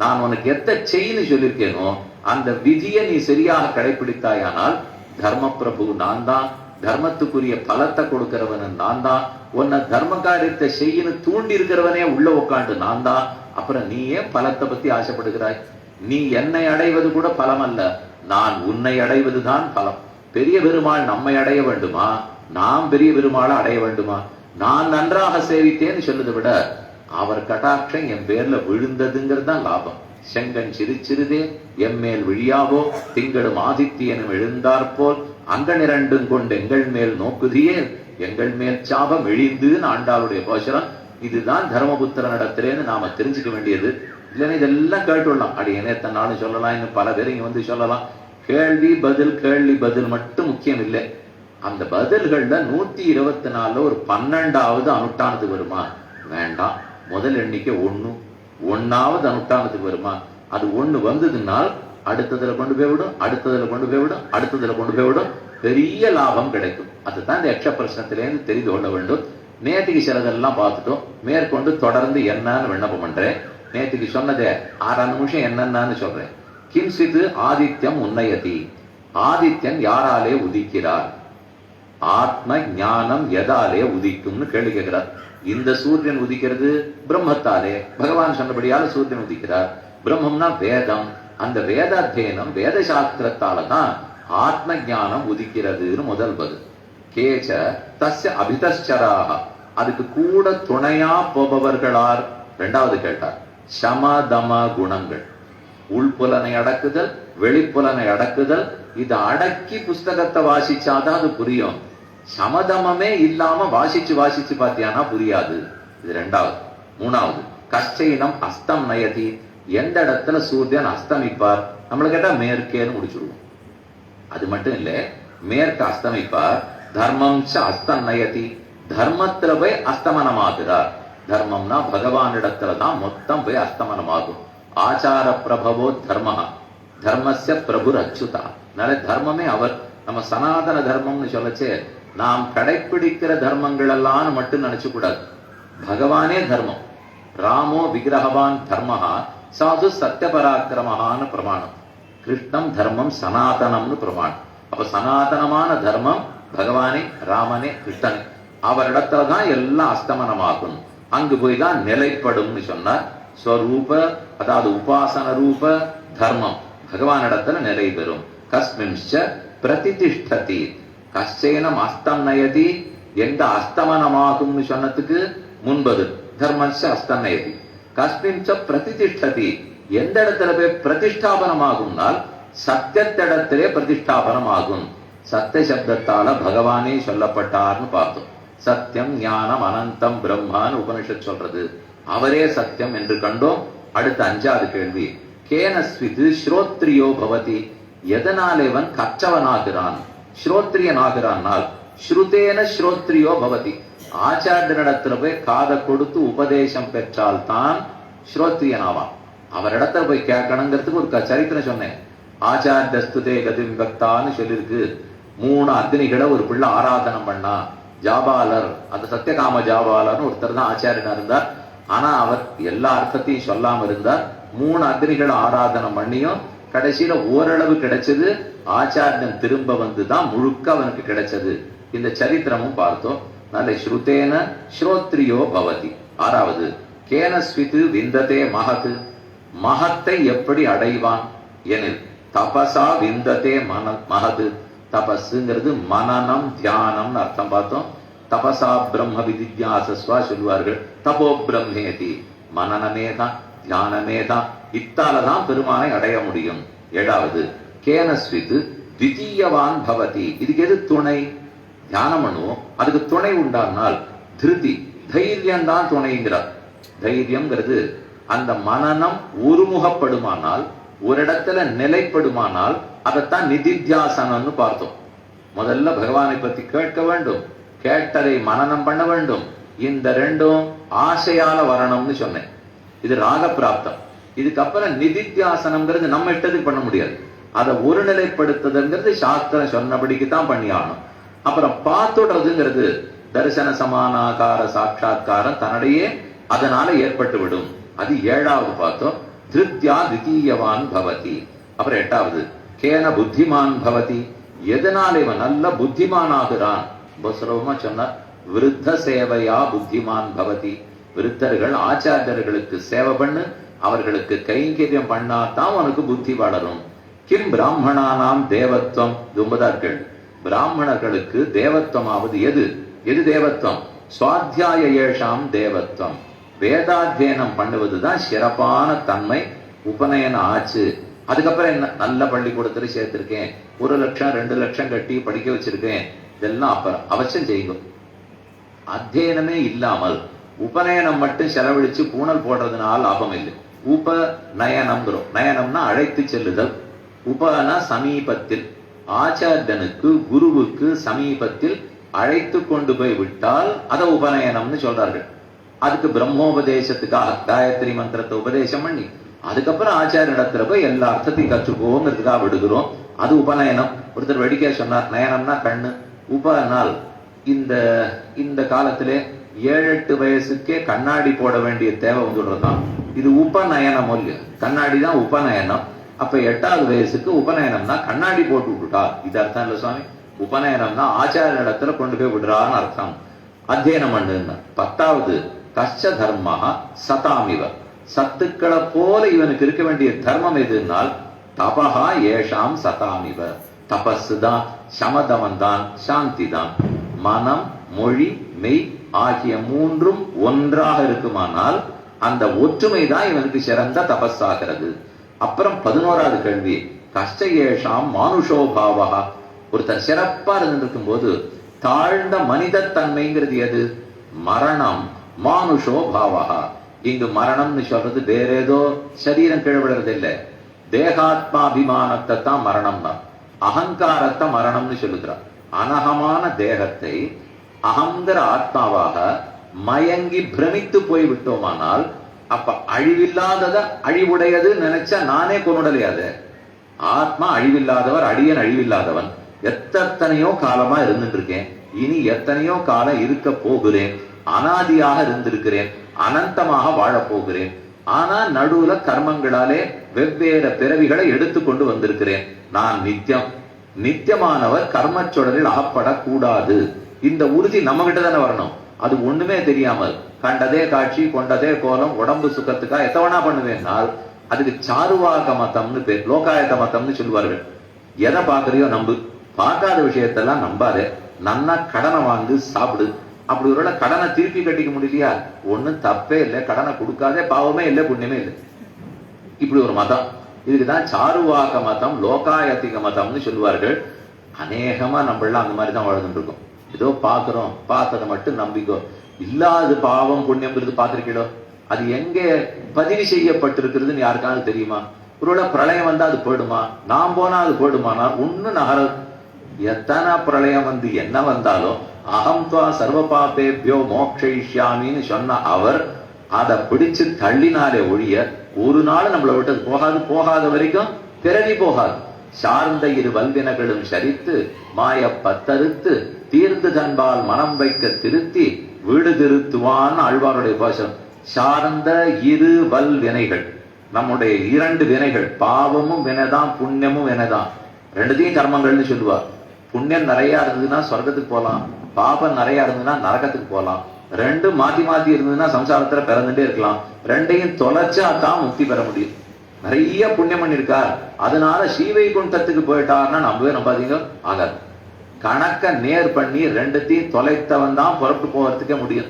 நான் உனக்கு எத்த செய்யு சொல்லியிருக்கேனோ அந்த விதியை நீ சரியாக கடைபிடித்தாயானால் தர்ம பிரபு நான் தான், தர்மத்துக்குரிய பலத்தை கொடுக்கிறவன் நான் தான், உன்னை தர்ம காரியத்தை செய்யு தூண்டி இருக்கிறவனே உள்ள உட்காந்து நான் தான். அப்புறம் நீ ஏன் பலத்தை பத்தி ஆசைப்படுகிறாய்? நீ என்னை அடைவது கூட பலம் அல்ல, நான் உன்னை அடைவதுதான் பலம். பெரிய பெருமாள் நம்மை அடைய வேண்டுமா, நாம் பெரிய பெருமாளை அடைய வேண்டுமா? நான் நன்றாக சேவித்தேன்னு சொல்லுதை விட அவர் கட்டாட்சம் என் பேர்ல விழுந்ததுங்கிறது தான் லாபம். செங்கன் சிறுதே எம்மேல் விழியாவோ, திங்களும் ஆதித்யனும் எழுந்தாற்போல் அங்கனிரண்டும் கொண்டு எங்கள் மேல் நோக்குதியே, எங்கள் மேல் சாபம் எழிந்துன்னு ஆண்டாளுடைய கோஷரம். இதுதான் தர்மபுத்திர நடத்திலேன்னு நாம தெரிஞ்சுக்க வேண்டியது. இல்லைன்னா இதெல்லாம் கேட்டுடலாம், அடி என்னத்தனாலும் சொல்லலாம், இன்னும் பல பேர் இங்க வந்து சொல்லலாம். கேள்வி பதில் மட்டும் முக்கியம் இல்லை. அந்த பதில்கள்ல 124 ஒரு 12வது அனுஷ்டானத்துக்கு வருமா? வேண்டாம். முதல் எண்ணிக்கை 1வது அனுஷ்டானத்துக்கு வருமா? அது 1 வந்ததுனால் அடுத்ததுல கொண்டு போய் விடும், அடுத்ததுல கொண்டு போய் விடும், பெரிய லாபம் கிடைக்கும். அதுதான் இந்த யக்ஷ பிரச்சனத்திலேருந்து தெரிந்து கொள்ள வேண்டும். நேற்றுக்கு சிலதெல்லாம் பார்த்துட்டோம், மேற்கொண்டு தொடர்ந்து என்னன்னு விண்ணப்பம் பண்றேன். நேற்றுக்கு சொன்னதே 6 நிமிஷம் என்னன்னு சொல்றேன். கிம்சித்து ஆதித்யம் உன்னயதி, ஆதித்யன் யாராலே உதிக்கிறார்? ஆத்ம ஞானம் எதாலே உதிக்கும்னு கேள்வி கேட்கிறார். இந்த சூரியன் உதிக்கிறது பிரம்மத்தாலே, பகவான் சொன்னபடியால சூரியன் உதிக்கிறார். பிரம்மம்னா வேதம், அந்த வேதாத்தியனம் வேத சாஸ்திரத்தால தான் ஆத்ம ஞானம் உதிக்கிறதுன்னு முதல் பதில். கேச்ச தஸ்ய அபிதச்சராக, அதுக்கு கூட துணையா போபவர்களார்? 2வது கேட்டார். சமதம குணங்கள், உள்புலனை அடக்குதல், வெளிப்புலனை அடக்குதல், இதை அடக்கி புஸ்தகத்தை வாசிச்சாதான் அது புரியும். சமதமே இல்லாம வாசிச்சு பார்த்தியானா புரியாது. இது 2வது. 3வது கஷ்டயினம் அஸ்தம் நயதி, எந்த இடத்துல சூரியன் அஸ்தமிப்பார்? நம்மளை கேட்டா மேற்கேன்னு முடிச்சுடுவோம். அது மட்டும் இல்ல, மேற்கு அஸ்தமிப்பார். தர்மம் அஸ்தம் நயதி, தர்மத்துல போய் அஸ்தமனமாகிறார். தர்மம்னா பகவானிடத்துலதான் மொத்தம் போய் அஸ்தமனமாகும். ஆச்சார பிரபவோ தர்ம, தர்மஸ்ய பிரபுர் அச்சுதா. அதனால தர்மமே அவர். நம்ம சனாதன தர்மம்னு சொல்லச்சே நாம் கடைப்பிடிக்கிற தர்மங்கள் எல்லாம் மட்டும் நினைச்சு கூடாது. பகவானே தர்மம். ராமோ விக்கிரகவான் தர்மஹா சாது சத்தியபராக்கிரமஹான்னு பிரமாணம். கிருஷ்ணம் தர்மம் சனாதனம்னு பிரமாணம். அப்ப சனாதனமான தர்மம் பகவானே, ராமனே, கிருஷ்ணனே. அவரிடத்துலதான் எல்லாம் அஸ்தமனமாகும். அங்கு போய் தான் நிலைப்படும்னு சொன்னார். ஸ்வரூப, அதாவது உபாசன ரூப தர்மம் பகவானிடத்துல நிலை பெறும். கஸ்மின்ச்ச பிரதிதிஷ்டதி, கஷ்டேனம் அஸ்தம் நயதி, எந்த அஸ்தமனமாகும்னு சொன்னதுக்கு முன்பது தர்மச்ச அஸ்தம் நயதி. கஸ்மின்ச்ச பிரதிதிஷ்டதி, எந்த இடத்துல போய் பிரதிஷ்டாபனமாகும்னால் சத்தியத்திடத்திலே பிரதிஷ்டாபனமாகும். சத்திய சப்தத்தால பகவானே சொல்லப்பட்டார்னு பார்த்தோம். சத்தியம் ஞானம் அனந்தம் பிரம்மான்னு உபனிஷத் சொல்றது. அவரே சத்தியம் என்று கண்டோம். அடுத்த 5வது கேள்வி, கேனஸ்விது ஸ்ரோத்ரியோ பவதி, எதனாலேவன் கற்றவனாகிறான், ஸ்ரோத்ரியனாகிறான்னால் ஸ்ருதேன ஸ்ரோத்ரியோ பவதி, ஆச்சாரியனிடத்துல போய் காதை கொடுத்து உபதேசம் பெற்றால் தான் ஸ்ரோத்ரியனாவான். அவரிடத்துல போய் கேட்கணுங்கிறதுக்கு ஒரு சரித்திரம் சொன்னேன். ஆச்சாரியஸ்துதே கதிம் பக்தான்னு சொல்லியிருக்கு. 3 அக்னிகளை ஒரு பிள்ளை ஆராதனம் பண்ணா. ஜாபாலர், அந்த சத்தியகாம ஜாபாலர்னு ஒருத்தர் தான் ஆச்சாரியனா இருந்தார். ஆனா அவர் எல்லா அர்த்தத்தையும் சொல்லாம இருந்தார். 3 அக்னிகளை ஆராதனம் பண்ணியும் கடைசியில ஓரளவு கிடைச்சது. ஆச்சாரியன் திரும்ப வந்துதான் முழுக்க அவனுக்கு கிடைச்சது. இந்த சரித்திரமும் பார்த்தோம். நல்ல ஸ்ருதேன ஸ்ரோத்ரியோ பவதி. 6வது கேனஸ்விது விந்ததே மகத், மகத்தை எப்படி அடைவான் எனில் தபசா விந்ததே மகத், தபஸுங்கிறது மனனம் தியானம்னு அர்த்தம் பார்த்தோம். தபசா பிரம்ம விதித்யாசஸ்வா சொல்லுவார்கள். தபோ பிரம்மேதி, மனனமே தான், தியானமே தான். இத்தாலதான் பெருமானை அடைய முடியும். 7வது கேனஸ்வித் திதீயவான் பவதி. இதுக்கு எது துணை? தியானம் பண்ணுவோம், அதுக்கு துணை உண்டானால் திருதி தைரியம் தான் துணைங்கிறார். தைரியம்ங்கிறது அந்த மனனம் ஒருமுகப்படுமானால், ஒரு இடத்துல நிலைப்படுமானால் அதைத்தான் நிதித்தியாசனம்னு பார்த்தோம். முதல்ல பகவானை பத்தி கேட்க வேண்டும், கேட்டதை மனனம் பண்ண வேண்டும். இந்த ரெண்டும் ஆசையால வரணும்னு சொன்னேன். இது ராகப்பிராப்தம். இதுக்கப்புறம் நிதித்தியாசனம்ங்கிறது நம்ம இஷ்டத்துக்கு பண்ண முடியாது. அதை ஒருநிலைப்படுத்துதுங்கிறது சாஸ்திரம் சொன்னபடிக்கு தான் பண்ணி ஆகணும். அப்புறம் பார்த்துடுறதுங்கிறது தரிசன சமானாகார சாட்சா்காரம் தன்னிடையே அதனால ஏற்பட்டு விடும். அது 7வது பார்த்தோம். திருத்யா திதீயவான் பவதி. அப்புறம் 8வது கேன புத்திமான் பவதி. எதனால இவன் நல்ல புத்திமான் ஆகிறான்? சுலபமா சொன்னார், விருத்த சேவையா புத்திமான் பவதி. விருத்தர்கள் ஆச்சாரியர்களுக்கு சேவை பண்ணு, அவர்களுக்கு கைங்கரியம் பண்ணாதான் உனக்கு புத்தி வளரும். கிம் பிராமணானாம் தேவத்வம். 9வது பிராமணர்களுக்கு தேவத்வமாவது எது? எது தேவத்வம்? சுவாத்தியாய ஏஷாம் தேவத்வம். வேதாத்தியனம் பண்ணுவதுதான் சிறப்பான தன்மை. உபநயனம் ஆச்சு, அதுக்கப்புறம் என்ன? நல்ல பள்ளிக்கூடத்துல சேர்த்திருக்கேன், 1 லட்சம் 2 லட்சம் கட்டி படிக்க வச்சிருக்கேன், இதெல்லாம் அப்புறம் அவசியம் செய்யும். அத்தியனமே இல்லாமல் உபநயனம் மட்டும் செலவழிச்சு பூணல் போடுறதுனால லாபம் இல்லை. உபநயனம்ங்கிறோம். நயனம்னா அழைத்து செல்லுதல். உபனா சமீபத்தில், ஆச்சாரியனுக்கு குருவுக்கு சமீபத்தில் அழைத்து கொண்டு போய் விட்டால் அதை உபநயனம்னு சொல்றார்கள். அதுக்கு பிரம்மோபதேசத்துக்காக காயத்ரி மந்திரத்தை உபதேசம் பண்ணி அதுக்கப்புறம் ஆச்சாரியனிடத்துல போய் எல்லா அர்த்தத்தையும் கற்றுக்கோங்கிறதுக்காக விடுகிறோம். அது உபநயனம். ஒருத்தர் வெடிக்க சொன்னார், நயனம்னா கண்ணு. உபனால் இந்த காலத்திலே 7-8 வயசுக்கே கண்ணாடி போட வேண்டிய தேவை வந்துடுறதுதான். இது உபநயனம் இல்ல, கண்ணாடி தான் உபநயனம். அப்ப 8வது வயசுக்கு உபநயனம்னா கண்ணாடி போட்டு விட்டுட்டா, இது அர்த்தம் இல்ல சுவாமி. உபநயனம்னா ஆச்சாரிய இடத்துல கொண்டு போய் விடுறான்னு அர்த்தம். அத்தியனம் பண்ணுங்க. 10வது கஷ்ட தர்மஹா சதாமிவ. சத்துக்களை போல இவனுக்கு இருக்க வேண்டிய தர்மம் எதுனால் தபஹா ஏஷாம் சதாமிவ. தபஸ் தான், சமதமன் தான், சாந்தி தான். மனம், மொழி, மெய் ஆகிய 3ம் ஒன்றாக இருக்குமானால் அந்த ஒற்றுமை தான் இவனுக்கு சிறந்த தபஸ் ஆகிறது. அப்புறம் 11வது கேள்வி, கஷ்ட ஏஷாம் மானுஷோபாவா. ஒருத்தர் சிறப்பா இருந்திருக்கும் போது தாழ்ந்த மனித தன்மைங்கிறது எது? மரணம் மானுஷோபாவா. இங்கு மரணம்னு சொல்றது வேற ஏதோ சரீரம் கீழ்விடுறது இல்லை, தேகாத்மாபிமானத்தை தான் மரணம் தான். அகங்காரத்தை மரணம்னு சொல்லுகிறார். அனகமான தேகத்தை அகங்கிற ஆத்மாவாக மயங்கி பிரமித்து போய் விட்டோமானால் அப்ப அழிவில்லாதத அழிவுடையது நினைச்சா நானே கொண்டுடலையாது. ஆத்மா அழிவில்லாதவர், அடியன் அழிவில்லாதவன். எத்தனையோ காலமா இருந்துட்டு இருக்கேன், இனி எத்தனையோ காலம் இருக்க போகிறேன், அனாதியாக இருந்திருக்கிறேன், அனந்தமாக வாழப் போகிறேன். ஆனா நடுவுல கர்மங்களாலே வெவ்வேறு பிறவிகளை எடுத்துக்கொண்டு வந்திருக்கிறேன். நான் நித்தியம், நித்தியமானவர் கர்மச்சொடரில் அகப்படக்கூடாது. இந்த உறுதி நம்ம கிட்ட தானே வரணும். அது ஒண்ணுமே தெரியாமல் கண்டதே காட்சி, கொண்டதே கோலம், உடம்பு சுகத்துக்கா எத்தவனா பண்ணுவேன்னால் அதுக்கு சாருவாக மதம்னு பேர், லோகாயத்த மதம்னு சொல்லுவார்கள். எதை பாக்குறியோ நம்பு, பார்க்காத விஷயத்தெல்லாம் நம்பாதே. நன்னா கடனை வாங்கு, சாப்பிடு. அப்படி ஒரு கடனை திருப்பி கட்டிக்க முடியலையா, ஒண்ணும் தப்பே இல்லை, கடனை கொடுக்காதே, பாவமே இல்லை, புண்ணியமே இல்லை. இப்படி ஒரு மதம். இதுக்குதான் சாருவாக மதம், லோகாயத்திக மதம்னு சொல்லுவார்கள். அநேகமா நம்மளாம் அந்த மாதிரி தான் வாழ்ந்துட்டு இருக்கோம். ஏதோ பாக்குறோம், பார்த்ததை மட்டும் நம்பிக்கோ. இல்லாது பாவம் புண்ணியம்ங்கிறது பார்த்திருக்கீங்களோ? அது எங்க பதிவு செய்யப்பட்டிருக்கிறதுன்னு யாருக்காவது தெரியுமா? ஒருவேளை பிரளயம் வந்தா அது போயிடுமா? நாம் போனா அது போயிடுமானா? ஒண்ணு நகர. எத்தனை பிரளயம் வந்து என்ன வந்தாலும் அகம் துவா சர்வ பாபேபியோ மோக்ஷயிஷ்யாமின்னு சொன்ன அவர் அதை பிடிச்சு தள்ளினாலே ஒழிய ஒரு நாள் நம்மளை விட்டு போகாது. போகாத வரைக்கும் பிறவி போகாது. சார்ந்த இரு வல்வினைகளும் சரித்து மாய பத்தறுத்து தீர்ந்து தன்பால் மனம் வைக்க திருத்தி வீடு திருத்துவான் ஆழ்வாருடைய பாசம். சார்ந்த இரு வல் வினைகள், நம்முடைய 2 வினைகள், பாவமும் வினைதான், புண்ணியமும் வினைதான். 2த்தையும் கர்மங்கள்னு சொல்லுவார். புண்ணியம் நிறைய இருந்ததுன்னா சொர்க்கத்துக்கு போகலாம், பாபம் நிறைய இருந்ததுன்னா நரகத்துக்கு போகலாம். 2 மாத்தி மாத்தி இருந்ததுன்னா சம்சாரத்துல பிறந்துட்டே இருக்கலாம். 2ஐயும் தொலைச்சா தான் முக்தி பெற முடியும். நிறைய புண்ணியம் பண்ணிருக்கார், அதனால ஸ்ரீவைகுண்டத்துக்கு போயிட்டார்னா நம்பாதீங்க, ஆகாது. கணக்க நேர் பண்ணி ரெண்டுத்தையும் தொலைத்தவன் தான் புறப்பட்டு போறதுக்கே முடியும்.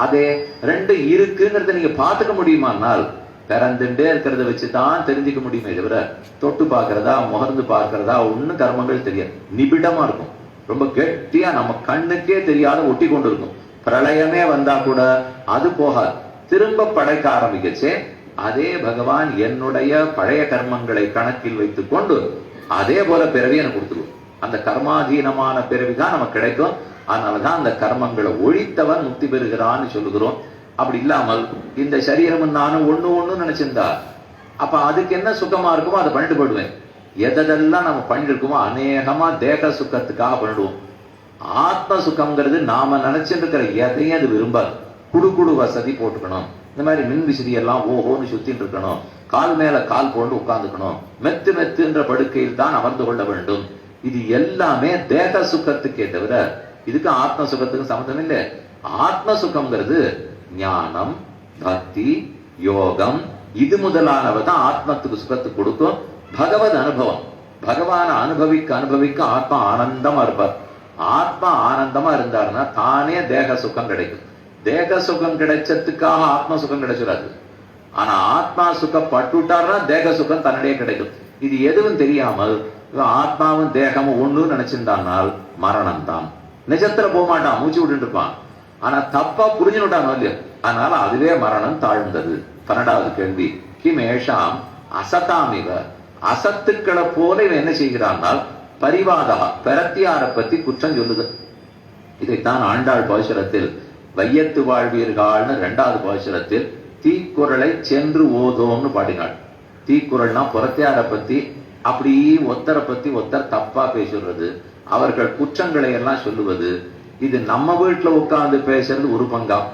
அதே ரெண்டு இருக்குங்கிறத நீங்க பாத்துக்க முடியுமானால் பிறந்துட்டே இருக்கிறத வச்சுதான் தெரிஞ்சுக்க முடியுமே தவிர தொட்டு பார்க்கறதா முகர்ந்து பார்க்கறதா ஒன்னும் கர்மங்கள் தெரியாது. நிபிடமா இருக்கும், ரொம்ப கெட்டியா நம்ம கண்ணுக்கே தெரியாத ஒட்டி கொண்டு இருக்கும். பிரளயமே வந்தா கூட அது போகாது, திரும்ப படைக்க ஆரம்பிக்கச்சே அதே பகவான் என்னுடைய பழைய கர்மங்களை கணக்கில் வைத்துக் கொண்டு அதே போல பிறவி எனக்கு கொடுத்துருவோம். அந்த கர்மாதீனமான பிறவிதான் நமக்கு கிடைக்கும். அதனாலதான் அந்த கர்மங்களை ஒழித்தவன் முக்தி பெறுகிறான்னு சொல்லுகிறோம். அப்படி இல்லாமல் இந்த சரீரம் நானும் ஒண்ணு நினைச்சிருந்தா அப்ப அதுக்கு என்ன சுகமா இருக்குமோ அதை பண்ணிட்டு போயிடுவேன். எதெல்லாம் நம்ம பண்ணிருக்கோமோ அநேகமா தேக சுகத்துக்காக பண்ணிடுவோம். ஆத்ம சுகம்ங்கிறது நாம நினைச்சிட்டு இருக்கிற எதையும் அது விரும்பாது. குடு வசதி போட்டுக்கணும், இந்த மாதிரி மின் விசிறி எல்லாம் ஓஹோன்னு சுத்தின்னு இருக்கணும், கால் மேல கால் போட்டு உட்கார்ந்துக்கணும், மெத்துன்ற படுக்கையில் தான் அமர்ந்து கொள்ள வேண்டும். இது எல்லாமே தேக சுகத்துக்கே தவிர இதுக்கு ஆத்ம சுகத்துக்கு சம்மந்தம் இல்லை. ஆத்ம சுகம்ங்கிறது ஞானம், பக்தி, யோகம் இது முதலானவதான் ஆத்மத்துக்கு சுகத்துக்கு கொடுக்கும். பகவத் அனுபவம், பகவான அனுபவிக்க ஆத்மா ஆனந்தமா இருப்பார். ஆத்மா ஆனந்தமா இருந்தாருன்னா தானே தேக சுகம் கிடைக்கும். தேக சுகம் கிடைச்சதுக்காக ஆத்ம சுகம் கிடைச்சிடாது. ஆனா ஆத்மா சுகப்பட்டுட்டார்னா தேக சுகம் தன்னிடையே கிடைக்கும். இது எதுவும் தெரியாமல் ஆத்மாவும் தேகமும் ஒண்ணு நினைச்சிருந்தானால் மரணம் தான். நிஜத்துல போக மாட்டான், மூச்சு விட்டு இருப்பான். ஆனா தப்பா புரிஞ்சுட்டான் இல்லையா, அதனால அதுவே மரணம் தாழ்ந்தது. 12வது கேள்வி, கிமேஷாம் அசதாமிவ, அசத்துக்களை போல இவன் என்ன செய்கிறான்னால் பரிவாதா, பிரத்தியார பத்தி குற்றம் சொல்லுது. இதைத்தான் ஆண்டாள் பாசுரத்தில் வையத்து வாழ்வீர்கள்னு 2வது பாசுரத்தில் தீக்குறளை சென்று ஓதோம்னு பாடினாள். தீக்குறள்னா புறத்தியார பத்தி அப்படி ஒத்தரை பத்தி ஒத்தர் தப்பா பேசுறது, அவர்கள் குற்றங்களை எல்லாம் சொல்லுவது. இது நம்ம வீட்டுல உட்கார்ந்து பேசுறது ஒரு பங்காம்.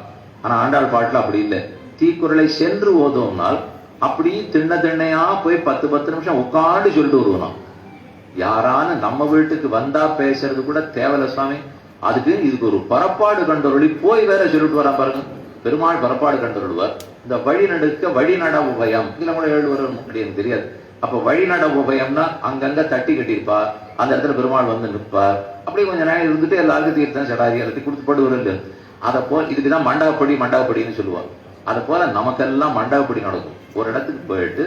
ஆனா ஆண்டாள் பாட்டுல அப்படி இல்லை. தீக்குறளை சென்று ஓதோம்னால் அப்படி திண்ணையா போய் 10 நிமிஷம் உட்காந்து சொல்லிட்டு வருவோம். யாரான நம்ம வீட்டுக்கு வந்தா பேசுறது கூட தேவல சுவாமி, இதுக்கு ஒரு பரப்பாடு கண்டொருளி போய் வேற சொல்லிட்டு வரா பாருங்க. பெருமாள் பரப்பாடு கண்டொருள்வார். இந்த வழிநட உபயம் இல்ல கூட 7 வருடம் அப்படின்னு தெரியாது. அப்ப வழிநட உபயம்னா அங்கங்க தட்டி கட்டியிருப்பார், அந்த இடத்துல பெருமாள் வந்து நிற்பார். அப்படி கொஞ்சம் நேரம் இருந்துட்டு எல்லாருக்கும் தீர்த்தம் சடாரி எல்லாத்தையும் கொடுத்து படுவது. அதை போல் இதுக்குதான் மண்டபப்படின்னு சொல்லுவார். அதை போல நமக்கெல்லாம் மண்டபப்படி நடக்கும். ஒரு இடத்துக்கு போயிட்டு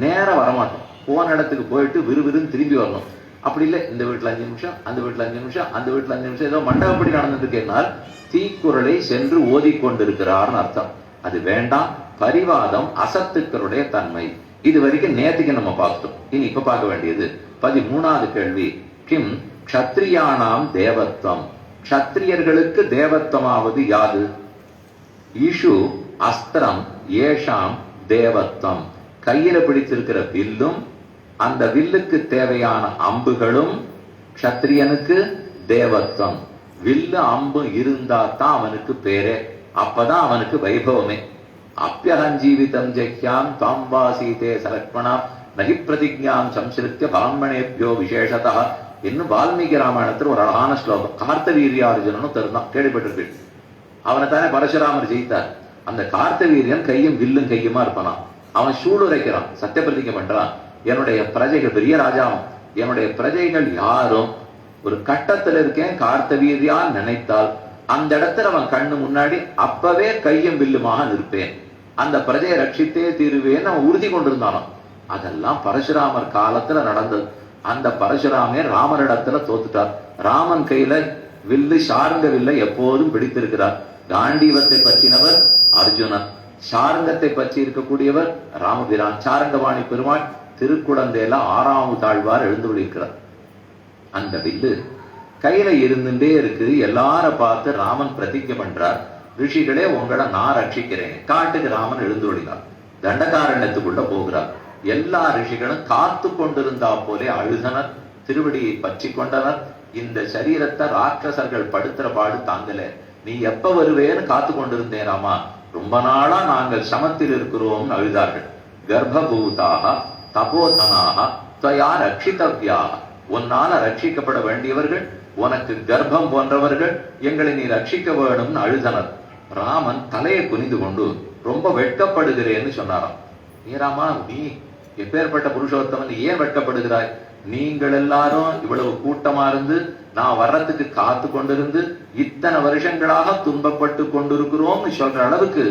நேரம் வரமாட்டோம், போன இடத்துக்கு போயிட்டு விறுவிறுன்னு திரும்பி வரணும். அப்படி இல்லை, இந்த வீட்டுல 5 நிமிஷம், அந்த வீட்டுல 5 நிமிஷம், அந்த வீட்டுல 5 நிமிஷம், ஏதோ மண்டபப்படி நடந்துருக்கேனால் தீக்குறளை சென்று ஓதிக்கொண்டிருக்கிறார்னு அர்த்தம். அது வேண்டாம். பரிவாதம் அசத்துக்களுடைய தன்மை. இது வரைக்கும் நேத்துக்கு நம்ம பார்த்தோம். இனி இப்ப பார்க்க வேண்டியது 13வது கேள்வி, கிம் க்ஷத்ரியானாம் தேவத்வம், க்ஷத்ரியர்களுக்கு தேவத்வமாவது யாது? ஈஷு அஸ்திரம் ஏஷாம் தேவத்வம், கையில பிடித்திருக்கிற வில்லும் அந்த வில்லுக்கு தேவையான அம்புகளும் க்ஷத்ரியனுக்கு தேவத்வம். வில்லு அம்பு இருந்தா தான் அவனுக்கு பேரே, அப்பதான் அவனுக்கு வைபவமே. அப்பியகஞ்சீவிதம் ஜெக்யாம் தாம்பாசீதே சலக்மணாம் நகி பிரதிஜாம் சம்ஸ்ருத்திய பாமணேபியோ விசேஷதா இன்னும் வால்மீகி ராமாயணத்துல ஒரு அழகான ஸ்லோகம். கார்த்தவீரியார்ஜுனனும் தருந்தான், கேள்விப்பட்டிருக்கு. அவனை தானே பரசுராமர் ஜெயித்தார். அந்த கார்த்தவீரியன் கையும் வில்லும் கையுமா இருப்பானான். அவன் சூளுரைக்கிறான், சத்தியப்பிரதிஜை பண்றான். என்னுடைய பிரஜைகள் பெரிய ராஜாவும், என்னுடைய பிரஜைகள் யாரும் ஒரு கட்டத்துல இருக்கேன் கார்த்தவீரியா நினைத்தால் அந்த இடத்துல அவன் கண்ணு முன்னாடி அப்பவே கையும் வில்லுமாக நிற்பேன், அந்த பிரஜையை ரட்சித்தே தீருவேன்னு அவன் உறுதி கொண்டிருந்தானோ. அதெல்லாம் பரசுராமர் காலத்துல நடந்தது. அந்த பரசுராமே ராமரிடத்துல தோத்துட்டார். ராமன் கையில வில்லு சார்ந்த வில்லை எப்போதும் பிடித்திருக்கிறார். காண்டீவத்தை பற்றினவர் அர்ஜுனன், சாரங்கத்தை பற்றி இருக்கக்கூடியவர் ராமபிரான். சாரங்கவாணி பெருமாள் திருக்குழந்தையில 6வது தாழ்வார் எழுந்துள்ளிருக்கிறார். அந்த வில்லு கையில இருந்துட்டே இருக்கு. எல்லார பார்த்து ராமன் பிரதிஜை பண்றார், ரிஷிகளே உங்களை நான் ரட்சிக்கிறேன். காட்டுக்கு ராமன் எழுந்துள்ளார். தண்டகாரண்யத்துக்குள்ள போகிறார். எல்லா ரிஷிகளும் காத்து கொண்டிருந்தா போலே அழுதனர், திருவடியை பற்றி கொண்டனர். இந்த சரீரத்தை ராட்சசர்கள் படுத்துற பாடு தாங்கல, நீ எப்ப வருவேன்னு காத்து கொண்டிருந்தேன் ராமா, ரொம்ப நாளா நாங்கள் சமத்தில் இருக்கிறோம் அழுதார்கள். கர்ப்பபூதாக தபோதனாக துவயா ரட்சிதவ்யாக, உன்னால ரட்சிக்கப்பட வேண்டியவர்கள், உனக்கு கர்ப்பம் போன்றவர்கள், எங்களை நீ ரட்சிக்க வேணும்னு அழுதனர். ராமன் தலையை குனிந்து கொண்டு ரொம்ப வெட்கப்படுகிறேன்னு சொன்னாராம். ஏ ராமா, நீ எப்பேற்பட்ட புருஷோத்தமன் ஏன் வெட்கப்படுகிறாய்? நீங்கள் எல்லாரும் இவ்வளவு கூட்டமா இருந்து நான் வர்றதுக்கு காத்து கொண்டிருந்து இத்தனை வருஷங்களாக துன்பப்பட்டு கொண்டிருக்கிறோம்னு சொல்ற அளவுக்கு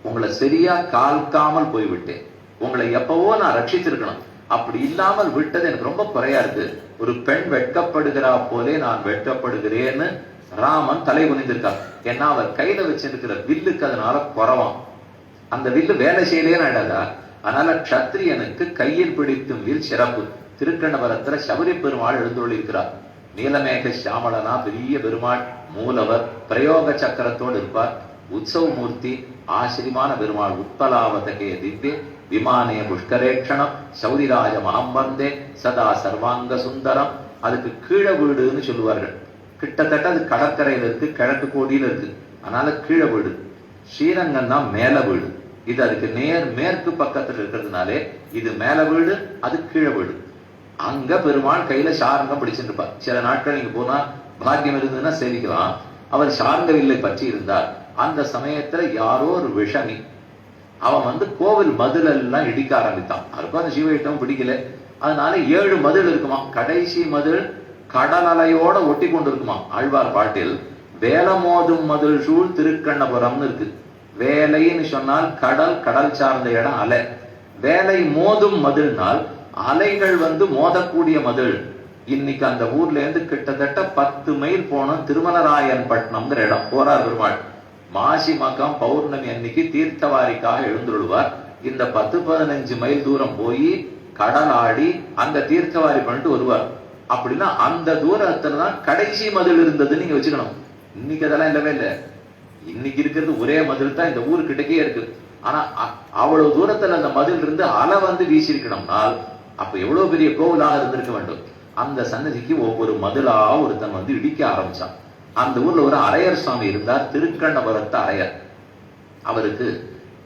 உங்களை சரியா கால்காமல் போய்விட்டேன். உங்களை எப்பவோ நான் ரட்சிச்சிருக்கணும். அப்படி இல்லாமல் விட்டது எனக்கு ரொம்ப குறையா இருக்கு. ஒரு பெண் வெட்கப்படுகிறா போலே நான் வெட்கப்படுகிறேன்னு ராமன் தலை குனிந்திருக்கார். ஏன்னா அவர் கையில வச்சிருக்கிற வில்லுக்கு அதனால குறவாம். அந்த வில்லு வேலை செய்யலே நடந்தா. அதனால க்ஷத்திரியனுக்கு கையில் பிடித்தும் வில் சிறப்பு. திருக்கண்ணபுரத்துல சபரி பெருமாள் எழுந்தொழி இருக்கிறார். நீலமேக சியாமலனா பெரிய பெருமாள், மூலவர், பிரயோக சக்கரத்தோடு இருப்பார். உற்சவ மூர்த்தி ஆச்சரியமான பெருமாள். உத்பலாவதகே திவ்ய விமானே புஷ்கரேக்ஷணம் சௌரிராஜ மகம்பந்தே சதா சர்வாங்க சுந்தரம். அதுக்கு கீழே வீடுன்னு சொல்லுவார்கள். கிட்டத்தட்ட அது கடற்கரையில இருக்கு, கிழக்கு கோடியில இருக்கு. அதனால கீழே வீடு. ஸ்ரீரங்கம் தான் மேல வீடு. இது அதுக்கு நேர் மேற்கு பக்கத்துல இருக்கிறதுனாலே இது மேல வீடு, அது கீழே வீடு. அங்க பெருமாள் கையில சாரங்கம் பிடிச்சிட்டு இருப்பார். சில நாட்கள் நீங்க போனா பாக்கியம் இருந்ததுன்னா சேவிக்கலாம். அவர் சார்ந்த வில்லை பற்றி இருந்தார். அந்த சமயத்துல யாரோ ஒரு விஷமி அவன் கோவில் மதில் எல்லாம் இடிக்க ஆரம்பித்தான். அவருக்கும் அந்த சிவயிட்டம் பிடிக்கல. அதனால 7 மதில் இருக்குமா. கடைசி மதில் கடல் அலையோட ஒட்டி கொண்டு இருக்குமா. ஆழ்வார் பாட்டில் வேலமோதும் மதில் சூழ் திருக்கண்ணபுரம்னு இருக்கு. வேலைன்னு சொன்னால் கடல், கடல் சார்ந்த இடம் அலை. வேலை மோதும் மதில்னால் அலைகள் மோதக்கூடிய மதில். இன்னைக்கு அந்த ஊர்ல இருந்து கிட்டத்தட்ட 10 மைல் போனோம் திருமலராயன் பட்டினம்ங்கிற இடம். போறார் பெருமாள். மாசி மகம் பௌர்ணமி அன்னைக்கு தீர்த்தவாரிக்காக எழுந்துள்ளுவார். இந்த 10-15 மைல் தூரம் போய் கடல் ஆடி அங்க தீர்த்தவாரி பண்ணிட்டு வருவார். அப்படின்னா அந்த தூரத்துலதான் கடைசி மதில் இருந்தது நீங்க வச்சுக்கணும். இன்னைக்கு அதெல்லாம் இல்லவே இல்லை. இன்னைக்கு இருக்கிறது ஒரே மதில் தான் இந்த ஊருக்கிட்டக்கே இருக்கு. ஆனா அவ்வளவு தூரத்துல அந்த மதில் இருந்து அலை வீசி இருக்கணும்னால் அப்ப எவ்வளவு பெரிய கோவிலாக இருந்திருக்க வேண்டும். அந்த சன்னதிக்கு ஒவ்வொரு மதிலா ஒருத்தன் இடிக்க ஆரம்பிச்சான். அந்த ஊர்ல ஒரு அரையர் சுவாமி இருந்தார், திருக்கண்ணபுரத்து அரையர். அவருக்கு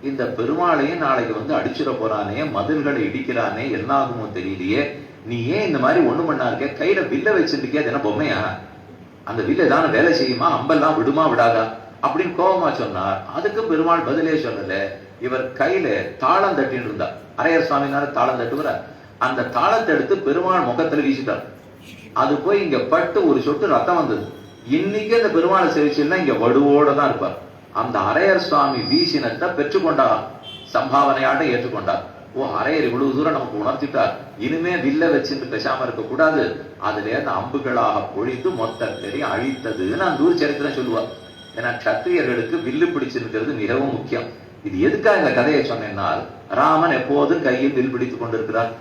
இந்த பெருமாளையும் நாளைக்கு அடிச்சிட போறானே, மதில்களை இடிக்கிறானே, என்ன ஆகுமோ தெரியலையே, நீ ஏன் இந்த மாதிரி ஒண்ணு பண்ணா இருக்க, கையில வில்ல வச்சிருக்கே, அது என்ன பொம்மையா, அந்த வில்ல ஏதாவது வேலை செய்யுமா, அம்பெல்லாம் விடுமா விடாதா அப்படின்னு கோபமா சொன்னார். அதுக்கும் பெருமாள் பதிலே சொல்லல. இவர் கையில தாளம் தட்டின்னு இருந்தார். அரையர் சுவாமினால தாளம் தட்டுவார். அந்த தாளத்தை எடுத்து பெருமாள் முகத்துல வீசிட்டார். அது போய் இங்க பட்டு ஒரு சொட்டு ரத்தம் வந்தது. இன்னைக்கு அந்த பெருமாளை சேவிச்சுன்னா இங்க வடுவோட தான் இருப்பார். அந்த அரையர் சுவாமி வீசினத்தை பெற்றுக்கொண்டார், சம்பாவனையாட்ட ஏற்றுக்கொண்டார். ஓ, அரையர் இவ்வளவு தூரம் நமக்கு உணர்த்திட்டார், இனிமே வில்ல வச்சுட்டு பேசாம இருக்க கூடாது, அதுல இருந்து அம்புகளாக பொழித்து மொத்த தெரியும் அழித்ததுன்னு அந்த ஊர் சரித்திரம் சொல்லுவார். ஏன்னா கத்திரியர்களுக்கு வில்லு பிடிச்சிருக்கிறது மிகவும் முக்கியம். இது எதுக்காக இந்த கதையை சொன்னால், ராமன் எப்போதும் கையில் வில் பிடித்துக் கொண்டிருக்கிறார்.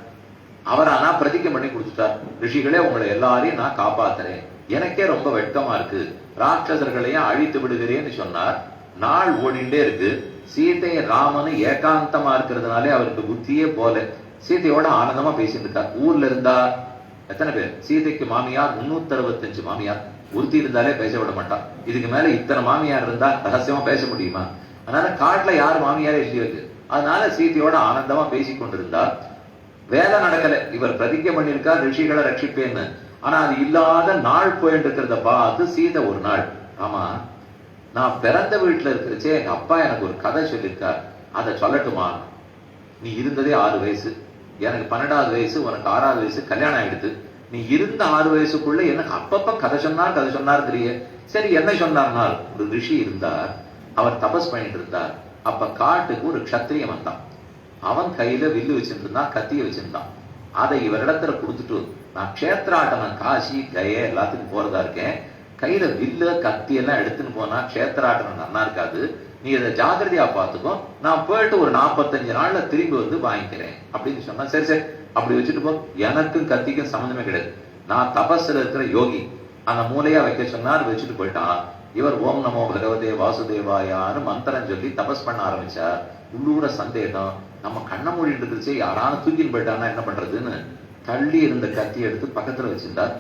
அவர் ஆனா பிரதிஜை பண்ணி கொடுத்துட்டார், ரிஷிகளே உங்களை எல்லாரையும் நான் காப்பாத்துறேன், எனக்கே ரொம்ப வெட்கமா இருக்கு, ராட்சசர்களையும் அழித்து விடுகிறேன்னு சொன்னார். நாள் ஓடிண்டே இருக்கு. சீதை ராமனு ஏகாந்தமா இருக்கிறதுனாலே அவருக்கு புத்தியே போல. சீதையோட ஆனந்தமா பேசிட்டு இருக்கார். ஊர்ல இருந்தா எத்தனை பேர், சீதைக்கு மாமியார் 365 மாமியார், ஒருத்தி இருந்தாலே பேச விட மாட்டான். இதுக்கு மேல இத்தனை மாமியார் இருந்தா ரகசியமா பேச முடியுமா? அதனால காட்டுல யாரு மாமியாரே இல்லையிருக்கு. அதனால சீதையோட ஆனந்தமா பேசி கொண்டிருந்தார். வேலை நடக்கல. இவர் பிரதிஜை பண்ணிருக்கார் ரிஷிகளை ரட்சிப்பேன்னு. ஆனா அது இல்லாத நாள் போயிட்டு இருக்கிறத பார்த்து சீதை ஒரு நாள், ஆமா நான் பிறந்த வீட்டுல இருக்கிறச்சே எங்க அப்பா எனக்கு ஒரு கதை சொல்லியிருக்கார், அதை சொல்லட்டுமா? நீ இருந்ததே 6 வயசு, எனக்கு 12வது வயசு, உனக்கு 6வது வயசு, கல்யாணம் ஆயிடுது. நீ இருந்த 6 வயசுக்குள்ள எனக்கு அப்பப்ப கதை சொன்னார் தெரிய. சரி, என்ன சொன்னார்னால், ஒரு ரிஷி இருந்தார், அவர் தபஸ் பண்ணிட்டு இருந்தார். அப்ப காட்டுக்கு ஒரு க்ஷத்திரியன் வந்தான். அவன் கையில வில்லு வச்சிருந்தான், கத்திய வச்சிருந்தான். அதை இவரிடத்துல கொடுத்துட்டு, நான் க்ஷேத்ராட்டம் காசி கய எல்லாத்துக்கும் போறதா இருக்கேன், கையில வில்ல கத்தி எல்லாம் எடுத்துன்னு போனா க்ஷேத்ராட்டம் நல்லா இருக்காது, நீ இதை ஜாகிரதையா பார்த்துக்கோ, நான் போயிட்டு ஒரு 45 நாள்ல திரும்பி வாங்கிக்கிறேன் அப்படின்னு சொன்னா. சரி சரி, அப்படி வச்சுட்டு போ, எனக்கும் கத்திக்கும் சம்மந்தமே கிடையாது, நான் தபஸ்ல இருக்கிற யோகி, அந்த மூலையா வைக்க சொன்னார், வச்சுட்டு போயிட்டான். இவர் ஓம் நமோ பகவதே வாசுதேவாயான்னு மந்திரம் சொல்லி தபஸ் பண்ண ஆரம்பிச்சார். உள்ளூர சந்தேகம், நம்ம கண்ண மூடிட்டு இருந்துச்சு, யாரான தூக்கின்னு போயிட்டான்னா என்ன பண்றதுன்னு தள்ளி இருந்த கத்தி எடுத்து பக்கத்துல வச்சிருந்தார்.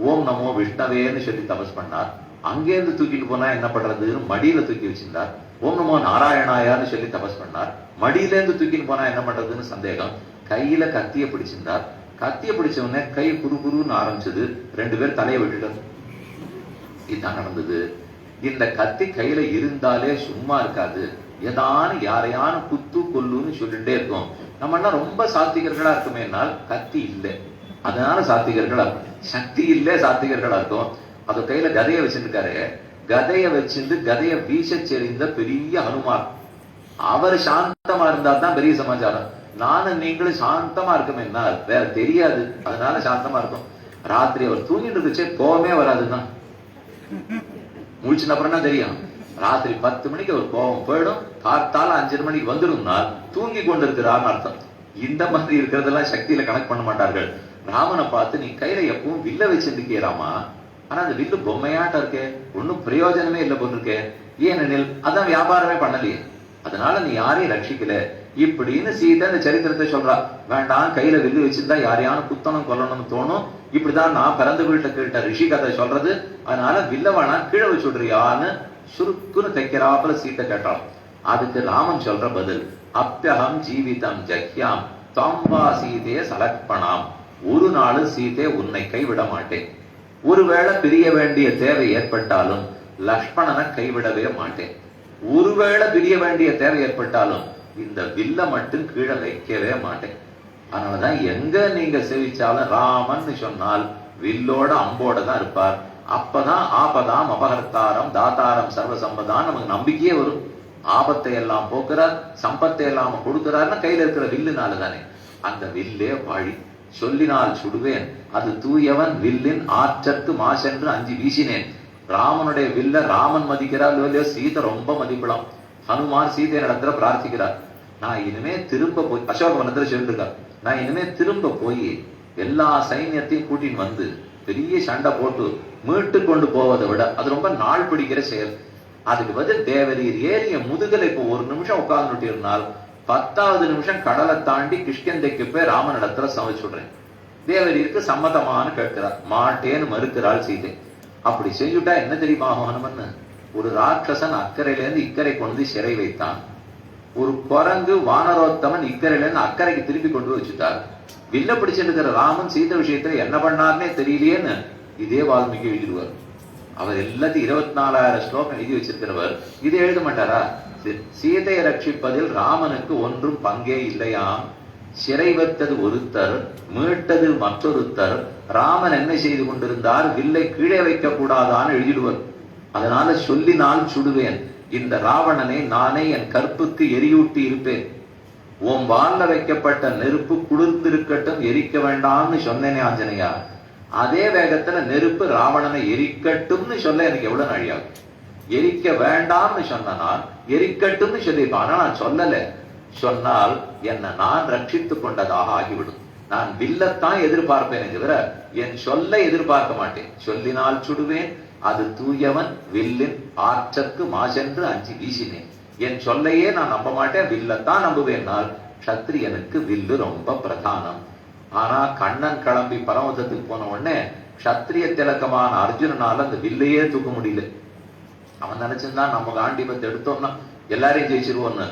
ஓம் நமோ விஷ்ணவேன்னு சொல்லி தபஸ் பண்ணார். அங்கேருந்து தூக்கிட்டு போனா என்ன பண்றதுன்னு மடியில தூக்கி வச்சிருந்தார். ஓம் நமோ நாராயணாயான்னு சொல்லி தபஸ் பண்ணார். மடியில இருந்து தூக்கிட்டு போனா என்ன பண்றதுன்னு சந்தேகம். கையில கத்திய பிடிச்சிருந்தார். கத்திய பிடிச்ச உடனே கை குறுன்னு ஆரம்பிச்சது. 2 பேர் தலையை விட்டுட்டார். இதுதான் நடந்தது. இந்த கத்தி கையில இருந்தாலே சும்மா இருக்காது, ஏதானு யாரையான குத்து கொல்லுன்னு சொல்லிட்டே இருக்கும். நம்ம என்ன ரொம்ப சாத்திகர்களா இருக்குமேனால் கத்தி இல்லை, அதனால சாத்திகர்களா இருக்கும். சக்தி இல்லை, சாத்திகர்களா இருக்கும். அது கையில கதையை வச்சிருக்காரு. கதையை வச்சிருந்து கதையை வீச செறிந்த பெரிய ஹனுமான். அவர் சாந்தமா இருந்தா தான் பெரிய சமாச்சாரம். நானும் நீங்களும் சாந்தமா இருக்குமேனா வேற தெரியாது, அதனால சாந்தமா இருக்கும். ராத்திரி அவர் தூங்கிட்டு இருந்துச்சு, கோபமே வராதுதான். முழிச்சுன அப்புறம் தான் தெரியும். ராத்திரி 10 மணிக்கு ஒரு கோபம் போயிடும், காத்தால 5 மணிக்கு வந்துடும்னா தூங்கி கொண்டு இருக்கிறான்னு அர்த்தம். இந்த மாதிரி இருக்கிறதெல்லாம் சக்தியில கணக்கு பண்ண மாட்டார்கள். ராமனை பார்த்து, நீ கையில எப்பவும் வில்ல வச்சிருக்கேராமா, ஆனா அந்த வில்லு பொம்மையாட்டம் இருக்கே, ஒன்னும் பிரயோஜனமே இல்லை போல் இருக்கே. ஏனெனில் அதான் வியாபாரமே பண்ணலையே, அதனால நீ யாரையும் ரட்சிக்கல இப்படின்னு சீதை அந்த சரித்திரத்தை சொல்றா. வேண்டாம், கையில வில்லு வச்சிருந்தா யாரையான குத்தணும் கொல்லணும்னு தோணும். இப்படிதான் நான் பிறந்த வீட்டை கேட்ட ரிஷி கதை சொல்றது. அதனால வில்ல வேணா கீழே வச்சு விடுறியான்னு சுருக்குன்னு தைக்கிறாப்புல சீத்தை கேட்டான். அதுக்கு ராமன் சொல்ற பதில், அப்பியகம் ஜீவிதம் ஜக்யாம் தாம்பா சீதே சலக்பணாம். ஒரு நாள் சீதே உன்னை கைவிட மாட்டேன். ஒருவேளை பிரிய வேண்டிய தேவை ஏற்பட்டாலும் லக்ஷ்மணனை கைவிடவே மாட்டேன். ஒருவேளை பிரிய வேண்டிய தேவை ஏற்பட்டாலும் இந்த வில்ல மட்டும் கீழே வைக்கவே மாட்டேன். அதனாலதான் எங்க நீங்க சேவிச்சாலும் ராமன் சொன்னால் வில்லோட அம்போட தான் இருப்பார். அப்பதான் ஆபதாம் அபகர்த்தாரம் தாத்தாரம் சர்வசம்பதான் நமக்கு நம்பிக்கையே வரும். ஆபத்தை எல்லாம் போக்குறார், சம்பத்தை எல்லாம் கொடுக்கிறார்னா கையில இருக்கிற வில்லுனால தானே. அந்த வில்லே வாழி. சொல்லினால் சுடுவேன், அது தூயவன் வில்லின் ஆற்றற்கு மாசென்று 5 வீசினேன். ராமனுடைய வில்ல ராமன் மதிக்கிறார் இல்லையோ, சீதை ரொம்ப மதிப்பிடலாம். ஹனுமான் சீதை இடத்துல பிரார்த்திக்கிறார், நான் இனிமே திரும்ப போய், அசோகவனத்துல சொல்லிருக்கார், நான் இனிமே திரும்ப போய் எல்லா சைன்யத்தையும் கூட்டின்னு வந்து பெரிய சண்டை போட்டு மீட்டு கொண்டு போவதை விட அது ரொம்ப நாள் பிடிக்கிற செயல். அதுக்கு பதில் தேவரீர் ஏறிய முதுகலை இப்போ 1 நிமிஷம் உட்கார்ந்துட்டு இருந்தால் 10வது நிமிஷம் கடலை தாண்டி கிஷ்கிந்தைக்கு போய் ராமன் இடத்துல சமைச்சுடுறேன். தேவரீருக்கு சம்மதமானு கேட்கிறார். மாட்டேன்னு மறுக்கிறாள் சீதை. அப்படி செஞ்சுட்டா என்ன தெரியுமா ஹனுமன்? ஒரு ராட்சசன் அக்கறையில இருந்து இக்கரை கொண்டு சிறை வைத்தான். ஒரு குரங்கு வானரோத்தமன் இக்கரையில இருந்து அக்கறைக்கு திருப்பி கொண்டு வச்சுட்டார். வில்ல பிடிச்சிருக்கிற ராமன் சீதை விஷயத்துல என்ன பண்ணார்னே தெரியலையேன்னு இதே வால்மீகி எழுதிடுவார். அவர் எல்லாத்தையும் 24,000 ஸ்லோகம் எழுதி வச்சிருக்கிறவர் இதை எழுத மாட்டாரா? சீதையை ரட்சிப்பதில் ராமனுக்கு ஒன்றும் பங்கே இல்லையாம். சிறை வைத்தது ஒருத்தர், மீட்டது மற்றொருத்தர். ராமன் என்ன செய்து கொண்டிருந்தார்? வில்லை கீழே வைக்க கூடாதான்னு எழுதிடுவர். அதனால சொல்லினால் சுடுவேன், இந்த ராவணனை நானே என் கற்புக்கு எரியூட்டி இருப்பேன். உன் வால்ல வைக்கப்பட்ட நெருப்பு குளிர்ந்திருக்கட்டும், எரிக்க வேண்டாம்னு சொன்னேனே ஆஞ்சனையா, அதே வேகத்துல நெருப்பு ராவணனை எரிக்கட்டும்னு சொல்ல எனக்கு எவ்வளவு நாழியாகும். எரிக்க வேண்டாம்னு சொன்னால் எரிக்கட்டும்னு சொல்லியிருப்பான். ஆனா நான் சொல்லல. சொன்னால் என்ன நான் ரட்சித்துக் கொண்டதாக ஆகிவிடும். நான் வில்லத்தான் எதிர்பார்ப்பேனே தவிர என் சொல்ல எதிர்பார்க்க மாட்டேன். சொல்லினால் சுடுவேன், அது தூயவன் வில்லின் ஆற்றற்கு மாசென்று 5 வீசினேன். என் சொல்லையே நான் நம்ப மாட்டேன், வில்லத்தான் நம்புவேனால் க்ஷத்ரியனுக்கு வில்லு ரொம்ப பிரதானம். ஆனா கண்ணன் கிளம்பி பரமதத்துக்கு போன உடனே க்ஷத்ரிய திலக்கமான அர்ஜுனனால அந்த வில்லையே தூக்க முடியல. அவன் நினைச்சிருந்தான் நம்ம காண்டிபத்தை எடுத்தோம்னா எல்லாரையும் ஜெயிச்சிருவோம்னு.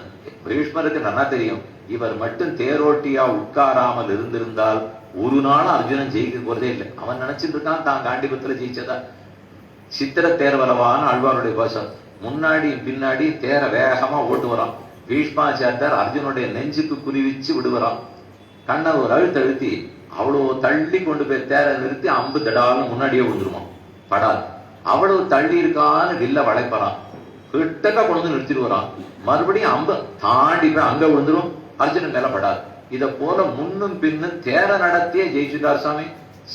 பீஷ்மருக்கு நல்லா தெரியும், இவர் மட்டும் தேரோட்டியா உட்காராமல் இருந்திருந்தால் ஒரு நாள் அர்ஜுனன் ஜெயிக்க போறதே இல்லை. அவன் நினைச்சிட்டு இருக்கான் தான் காண்டிபத்துல ஜெயிச்சதா. சித்திர தேர்வலவான ஆழ்வாருடைய கோஷம், முன்னாடி பின்னாடி தேர வேகமா ஓட்டு வரான். பீஷ்மாச்சாரியார் அர்ஜுனுடைய நெஞ்சுக்கு குறிவிச்சு விடுவரான். கண்ணை ஒரு அழுத்தி அவ்வளவு தள்ளி கொண்டு போய் தேர நிறுத்தி அம்பு தடாலும் முன்னாடியே விழுந்துருமா. படாது. அவ்வளவு தள்ளி இருக்கான்னு வில்ல வளைப்பறான். கிட்டக்க கொண்டு நிறுத்திட்டு வரான். மறுபடியும் அம்பு தாண்டி போய் அங்க விழுந்துரும். அர்ஜுனன் மேல படாது. இத போல முன்னும் பின்னும் தேர நடத்தியே ஜெயிச்சுட்டார் சாமி.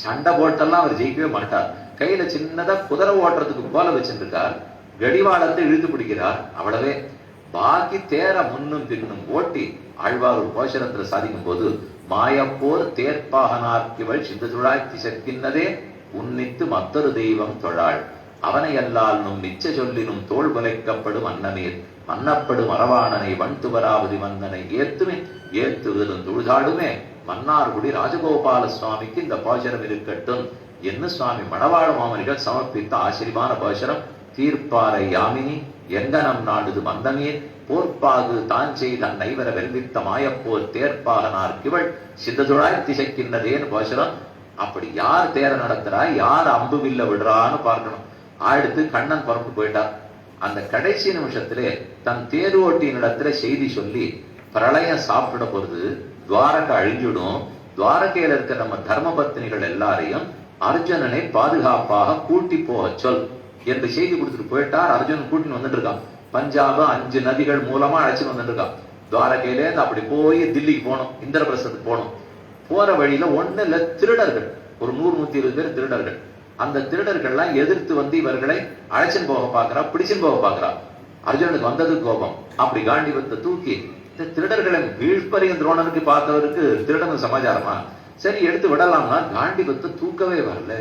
சண்டை போட்டெல்லாம் அவர் ஜெயிக்கவே மாட்டார். கையில சின்னதா குதிரை ஓட்டுறதுக்கு போல வச்சிருக்கார். கடிவாளத்தை இழுத்து பிடிக்கிறார், அவ்வளவே. பாக்கி தேர முன்னும் பின்னும் ஓட்டி ஆழ்வார் ஒரு கோஷரத்துல சாதிக்கும் போது, மாயப்போர் தேர்ப்பாகனார்க்கிவள் சிந்ததுழாய் திசைக்கின்னதே உன்னித்து மற்றொரு தெய்வம் தொழாள். அவனை அல்லால் நும் மிச்ச சொல்லினும் தோல் குலைக்கப்படும் அன்னமேல் மன்னப்படும் அரவாணனை வண்துவராவதி மன்னனை ஏத்துமே ஏத்துவதும் தொழுதாடுமே. மன்னார்குடி ராஜகோபால சுவாமிக்கு இந்த பாசுரம் இருக்கட்டும் என்று சுவாமி மணவாள மாமனிகள் சமர்ப்பித்த ஆச்சரியமான பாசுரம். தீர்ப்பாறை யாமினி எங்கனம் நாடுது மந்தமீர் போர்ப்பாகு தான் செய்த நைவர வெல்வித்த மாயப்போர் தேர்ப்பாகனார்க்கிவள் சிந்ததுழாய் திசைக்கின்னதேன்னு பாசுரம். அப்படி யார் தேர நடத்துறா, யார் அம்பு வில்ல விடுறான்னு பார்க்கணும். அடுத்து கண்ணன் புறப்பட்டு போயிட்டார். அந்த கடைசி நிமிஷத்திலே தன் தேரோட்டியின் இடத்துல செய்தி சொல்லி பிரளயம் சாப்பிட போறது துவாரகை அழிஞ்சிடும். துவாரகையில இருக்க நம்ம தர்ம பத்னிகள் எல்லாரையும் அர்ஜுனனை பாதுகாப்பாக கூட்டி போக சொல் என்று செய்தி கொடுத்துட்டு போயிட்டார். அர்ஜுனன் கூட்டின்னு வந்துட்டு இருக்கான். பஞ்சாப 5 நதிகள் மூலமா அழைச்சிட்டு வந்துட்டு இருக்கான். துவாரகையில இருந்து அப்படி போய் தில்லிக்கு போகணும், இந்திரபிரசத்துக்கு போகணும். போற வழியில ஒண்ணு இல்ல, திருடர்கள், ஒரு 100-120 பேர் திருடர்கள். அந்த திருடர்கள்லாம் எதிர்த்து வந்து இவர்களை அழைச்சின்னு போக பாக்குறா, பிடிச்சின்னு போக பாக்குறா. அர்ஜுனனுக்கு வந்தது கோபம். அப்படி காண்டிபத்தை தூக்கி இந்த திருடர்களை வீழ்பறியும் துரோணனுக்கு பார்த்தவருக்கு திருடனும் சமாச்சாரமா, சரி எடுத்து விடலாம்னா காண்டிபத்தை தூக்கவே வரல,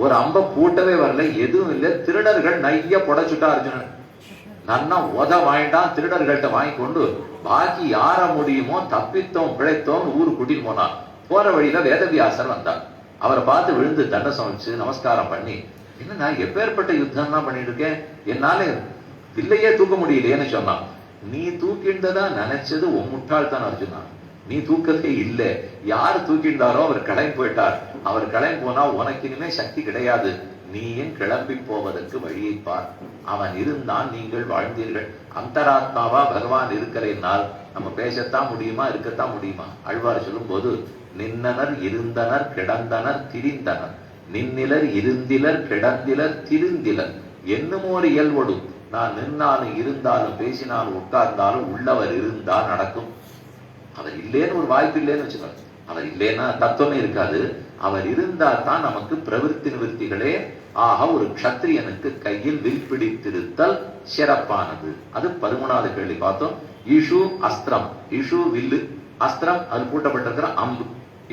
ஒரு அம்ப பூட்டவே வரல, எதுவும் இல்லை. திருடர்கள் நைய புடைச்சுட்டா அர்ஜுனன். நன்னா உத வாங்கிட்டான். திருடர்கள்ட்ட வாங்கி கொண்டு பாக்கி யார முடியுமோ தப்பித்தோம் பிழைத்தோம் ஊரு கூட்டிட்டு போனான். போற வழியில வேதவியாசர் வந்தார். அவரை பார்த்து விழுந்து தண்டை சமைச்சு நமஸ்காரம் பண்ணி, என்ன நான் எப்பேற்பட்ட யுத்தம் தான் பண்ணிட்டு இருக்கேன், என்னால வில்லையே தூக்க முடியலையேன்னு சொன்னான். நீ தூக்கின்றதா நினைச்சது உன் முட்டாள்தான் அர்ஜுனா, நீ தூக்கவே இல்லை. யாரு தூக்கின்றாரோ அவர் கிளம்பி போயிட்டார். அவர் கிளம்பி போனா உனக்கு இனிமே சக்தி கிடையாது. நீயும் கிளம்பி போவதற்கு வழியை பார். அவன் இருந்தான், நீங்கள் வாழ்ந்தீர்கள். அந்தராத்மாவா பகவான் இருக்கிறேனால் நம்ம பேசத்தான் முடியுமா, இருக்கத்தான் முடியுமா? ஆழ்வார் சொல்லும் போது, நின்னனர் இருந்தனர் கிடந்தனர் திரிந்தனர், நின்னிலர் இருந்திலர் கிடந்திலர் திருந்திலர் என்னுமோர் இயல்பொடும். நான் நின்னாலும் இருந்தாலும் பேசினாலும் உட்கார்ந்தாலும் உள்ளவர் இருந்தா நடக்கும். அவர் இல்லேன்னு ஒரு வாய்ப்பு இல்லைன்னு வச்சுக்கோங்க. அவர் இல்லைன்னா தத்துவமே இருக்காது. அவர் இருந்தா தான் நமக்கு பிரவிற்த்தி நிவர்த்திகளே. ஆக ஒரு க்ஷத்ரியனுக்கு கையில் வில் பிடித்திருத்தல் சிறப்பானது. அது 13வது கேள்வி பார்த்தோம். ஈஷு அஸ்திரம், ஈஷு வில்லு, அஸ்திரம் அது பூட்டப்பட்டிருக்கிற அம்பு.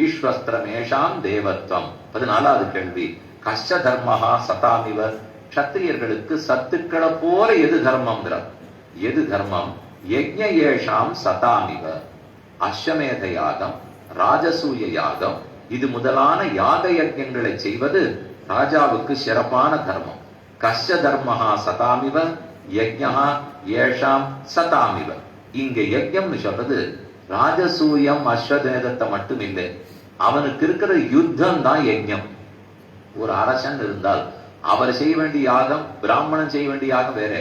ஈஸ்வஸ்திரம் ஏஷாம் தேவத்வம். 14வது கேள்வி, கஷ்ட தர்மஹா சதாமிவர். க்ஷத்திரியர்களுக்கு சத்துக்களை போல எது தர்மம்ங்கிறார். எது தர்மம்? யஜ்ஞ ஏஷாம் சதாமிவ. அஸ்வமேத யாகம், ராஜசூய யாகம், இது முதலான யாக யஜ்ஞங்களை செய்வது ராஜாவுக்கு சிறப்பான தர்மம். கஷ்ட தர்மஹா சதாமிவ யஜ்ஞா ஏஷாம் சதாமிவ. இங்க யஜ்ஞம்னு சொல்றது ராஜசூயம் அஸ்வமேதத்தை மட்டும் இல்லை, அவனுக்கு இருக்கிற யுத்தம் தான் யஜ்ஞம். ஒரு அரசன் இருந்தால் அவர் செய்ய வேண்டிய யாகம், பிராமணன் செய்ய வேண்டிய யாகம் வேற,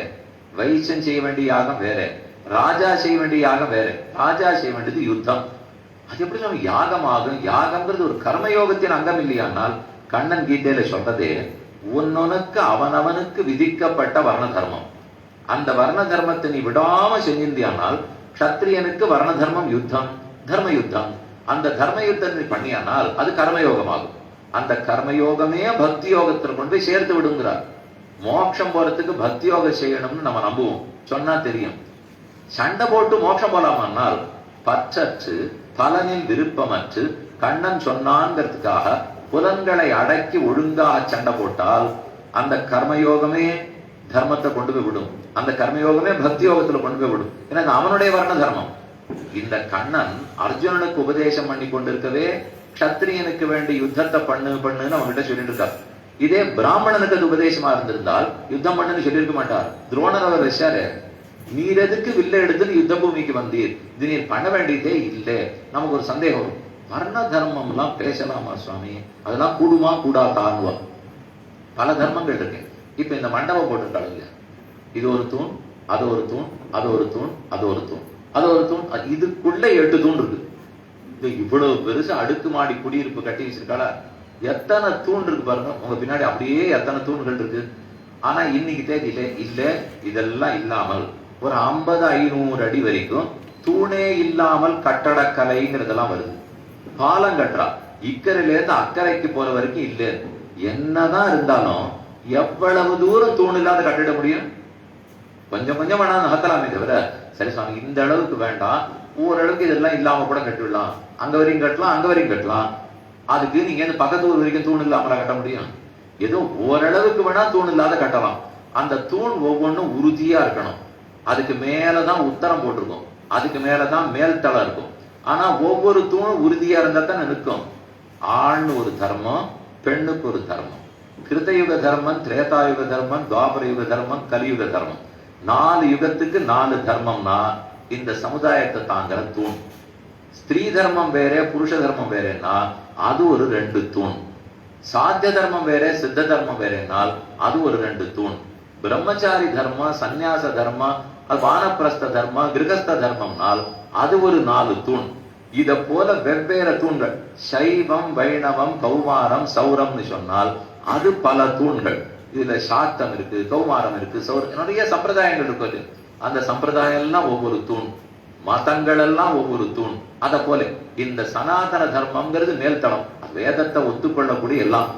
வைசன் செய்ய வேண்டிய யாகம் வேற, ராஜா செய்ய வேண்டிய யாகம் வேற. ராஜா செய்ய வேண்டியது யுத்தம். அது எப்படி நம்ம யாகம் ஆகும்? யாகம்ங்கிறது ஒரு கர்மயோகத்தின் அங்கம் இல்லையானால் கண்ணன் கீதையில சொல்றதே உன்னொனுக்கு அவனவனுக்கு விதிக்கப்பட்ட வர்ண தர்மம். அந்த வர்ண தர்மத்தை நீ விடாம செஞ்சிருந்தியானால் க்ஷத்ரியனுக்கு வர்ண தர்மம் யுத்தம், தர்ம யுத்தம். அந்த தர்ம யுத்தத்தை பண்ணியானால் அது கர்மயோகமாகும். அந்த கர்மயோகமே பக்தி யோகத்தில் கொண்டு போய் சேர்த்து விடுங்கிறார். மோட்சம் போறதுக்கு பக்தி யோகம் செய்யணும்னு நம்ம நம்புவோம், சொன்னா தெரியும். சண்டை போட்டு மோட்சம் போலாமானால் பற்றற்று பலனில் விருப்பமற்று கண்ணன் சொன்னான்ங்கிறதுக்காக புலன்களை அடக்கி ஒழுங்காக சண்டை போட்டால் அந்த கர்மயோகமே தர்மத்தை கொண்டு போய் விடும். அந்த கர்மயோகமே பக்தி யோகத்துல கொண்டு போய் விடும். ஏன்னா அவனுடைய வர்ண தர்மம். இந்த கண்ணன் அர்ஜுனனுக்கு உபதேசம் பண்ணி கொண்டிருக்கவே க்ஷத்ரியனுக்கு வேண்டிய யுத்தத்தை பண்ணுன்னு அவன்கிட்ட சொல்லிட்டு இருக்கார். இதே பிராமணனுக்கு அது உபதேசமா இருந்திருந்தால் யுத்தம் பண்ணுன்னு சொல்லியிருக்க மாட்டார். துரோணர் அவர் வச்சாரு, நீர் எதுக்கு வில்ல எடுத்து யுத்த பூமிக்கு வந்தீர், இது நீர் பண்ண வேண்டியதே இல்லை. நமக்கு ஒரு சந்தேகம் வரும், வர்ண தர்மம் எல்லாம் பேசலாமா சுவாமி, அதெல்லாம் கூடுமா கூடாதான்வா? பல தர்மங்கள் இருக்கு. இப்ப இந்த மண்டபம் போட்டிருக்காங்க இல்லையா, இது ஒரு தூண், அது ஒரு தூண், அது ஒரு தூண், அது ஒரு தூண், அது ஒரு தூண், இதுக்குள்ள 8 தூண் இருக்கு. இது இவ்வளவு பெருசு அடுக்குமாடி குடியிருப்பு கட்டி வச்சிருக்காள, எத்தனை தூண் இருக்கு பாருங்க. உங்க பின்னாடி அப்படியே எத்தனை தூண்கள் இருக்கு. ஆனா இன்னைக்கு தேதியில இல்ல, இதெல்லாம் இல்லாமல் ஒரு 50-500 அடி வரைக்கும் தூணே இல்லாமல் கட்டடக்கலைங்கிறதெல்லாம் வருது. பாலம் கட்டுறா, இக்கரையில இருந்து அக்கறைக்கு போற வரைக்கும் இல்ல. என்னதான் இருந்தாலும் எவ்வளவு தூரம் தூண் இல்லாத கட்டிட முடியும்? கொஞ்சம் கொஞ்சம் வேணா நகர்த்தலாமே தவிர, சரி சுவாமி இந்த அளவுக்கு வேண்டாம், ஓரளவுக்கு இதெல்லாம் இல்லாம கூட கட்டிவிடலாம், அங்க வரையும் கட்டலாம், அங்க வரையும் கட்டலாம். அதுக்கு நீங்க இந்த பக்கத்து ஊர் வரைக்கும் தூண் இல்லாமல கட்ட முடியும்? ஏதோ ஓரளவுக்கு வேணா தூண் இல்லாத கட்டலாம். அந்த தூண் ஒவ்வொன்றும் உறுதியா இருக்கணும். அதுக்கு மேலதான் உத்தரம் போட்டிருக்கும், அதுக்கு மேலதான் மேல் தளம் இருக்கும். ஆனா ஒவ்வொரு தூணும் உறுதியா இருந்தா தான் நிற்கும். ஆண் ஒரு தர்மம், பெண்ணுக்கு ஒரு தர்மம். கிருத்தயுக தர்மம், திரேதாயுக தர்மம், துவாபர யுக தர்மம், கலியுக தர்மம். 4 யுகத்துக்கு 4 தர்மம்னா இந்த சமுதாயத்தை தாங்கிற தூண். ஸ்திரீ தர்மம் வேற, புருஷ தர்மம் வேறன்னா அது ஒரு 2 தூண். சாத்திய தர்மம் வேற, சித்த தர்மம் வேறனால் அது ஒரு 2 தூண். பிரம்மச்சாரி தர்மம், சந்நியாச தர்மம், வானப்பிரஸ்த தர்மம், கிரகஸ்த தர்மம்னால் அது ஒரு 4 தூண். இத போல வெவ்வேறு தூண்கள் சைவம், வைணவம், கௌமாரம், சௌரம்னு சொன்னால் அது பல தூண்கள். இதுல சாக்தம் இருக்கு, கௌமாரம் இருக்கு, சௌரம், நிறைய சம்பிரதாயங்கள் இருக்கு. அந்த சம்பிரதாயம் எல்லாம் ஒவ்வொரு தூண், மதங்கள் எல்லாம் ஒவ்வொரு தூண். அத போல இந்த சனாதன தர்மம்ங்கிறது மேல்தளம், வேதத்தை ஒத்துக்கொள்ளக்கூடிய எல்லாம்.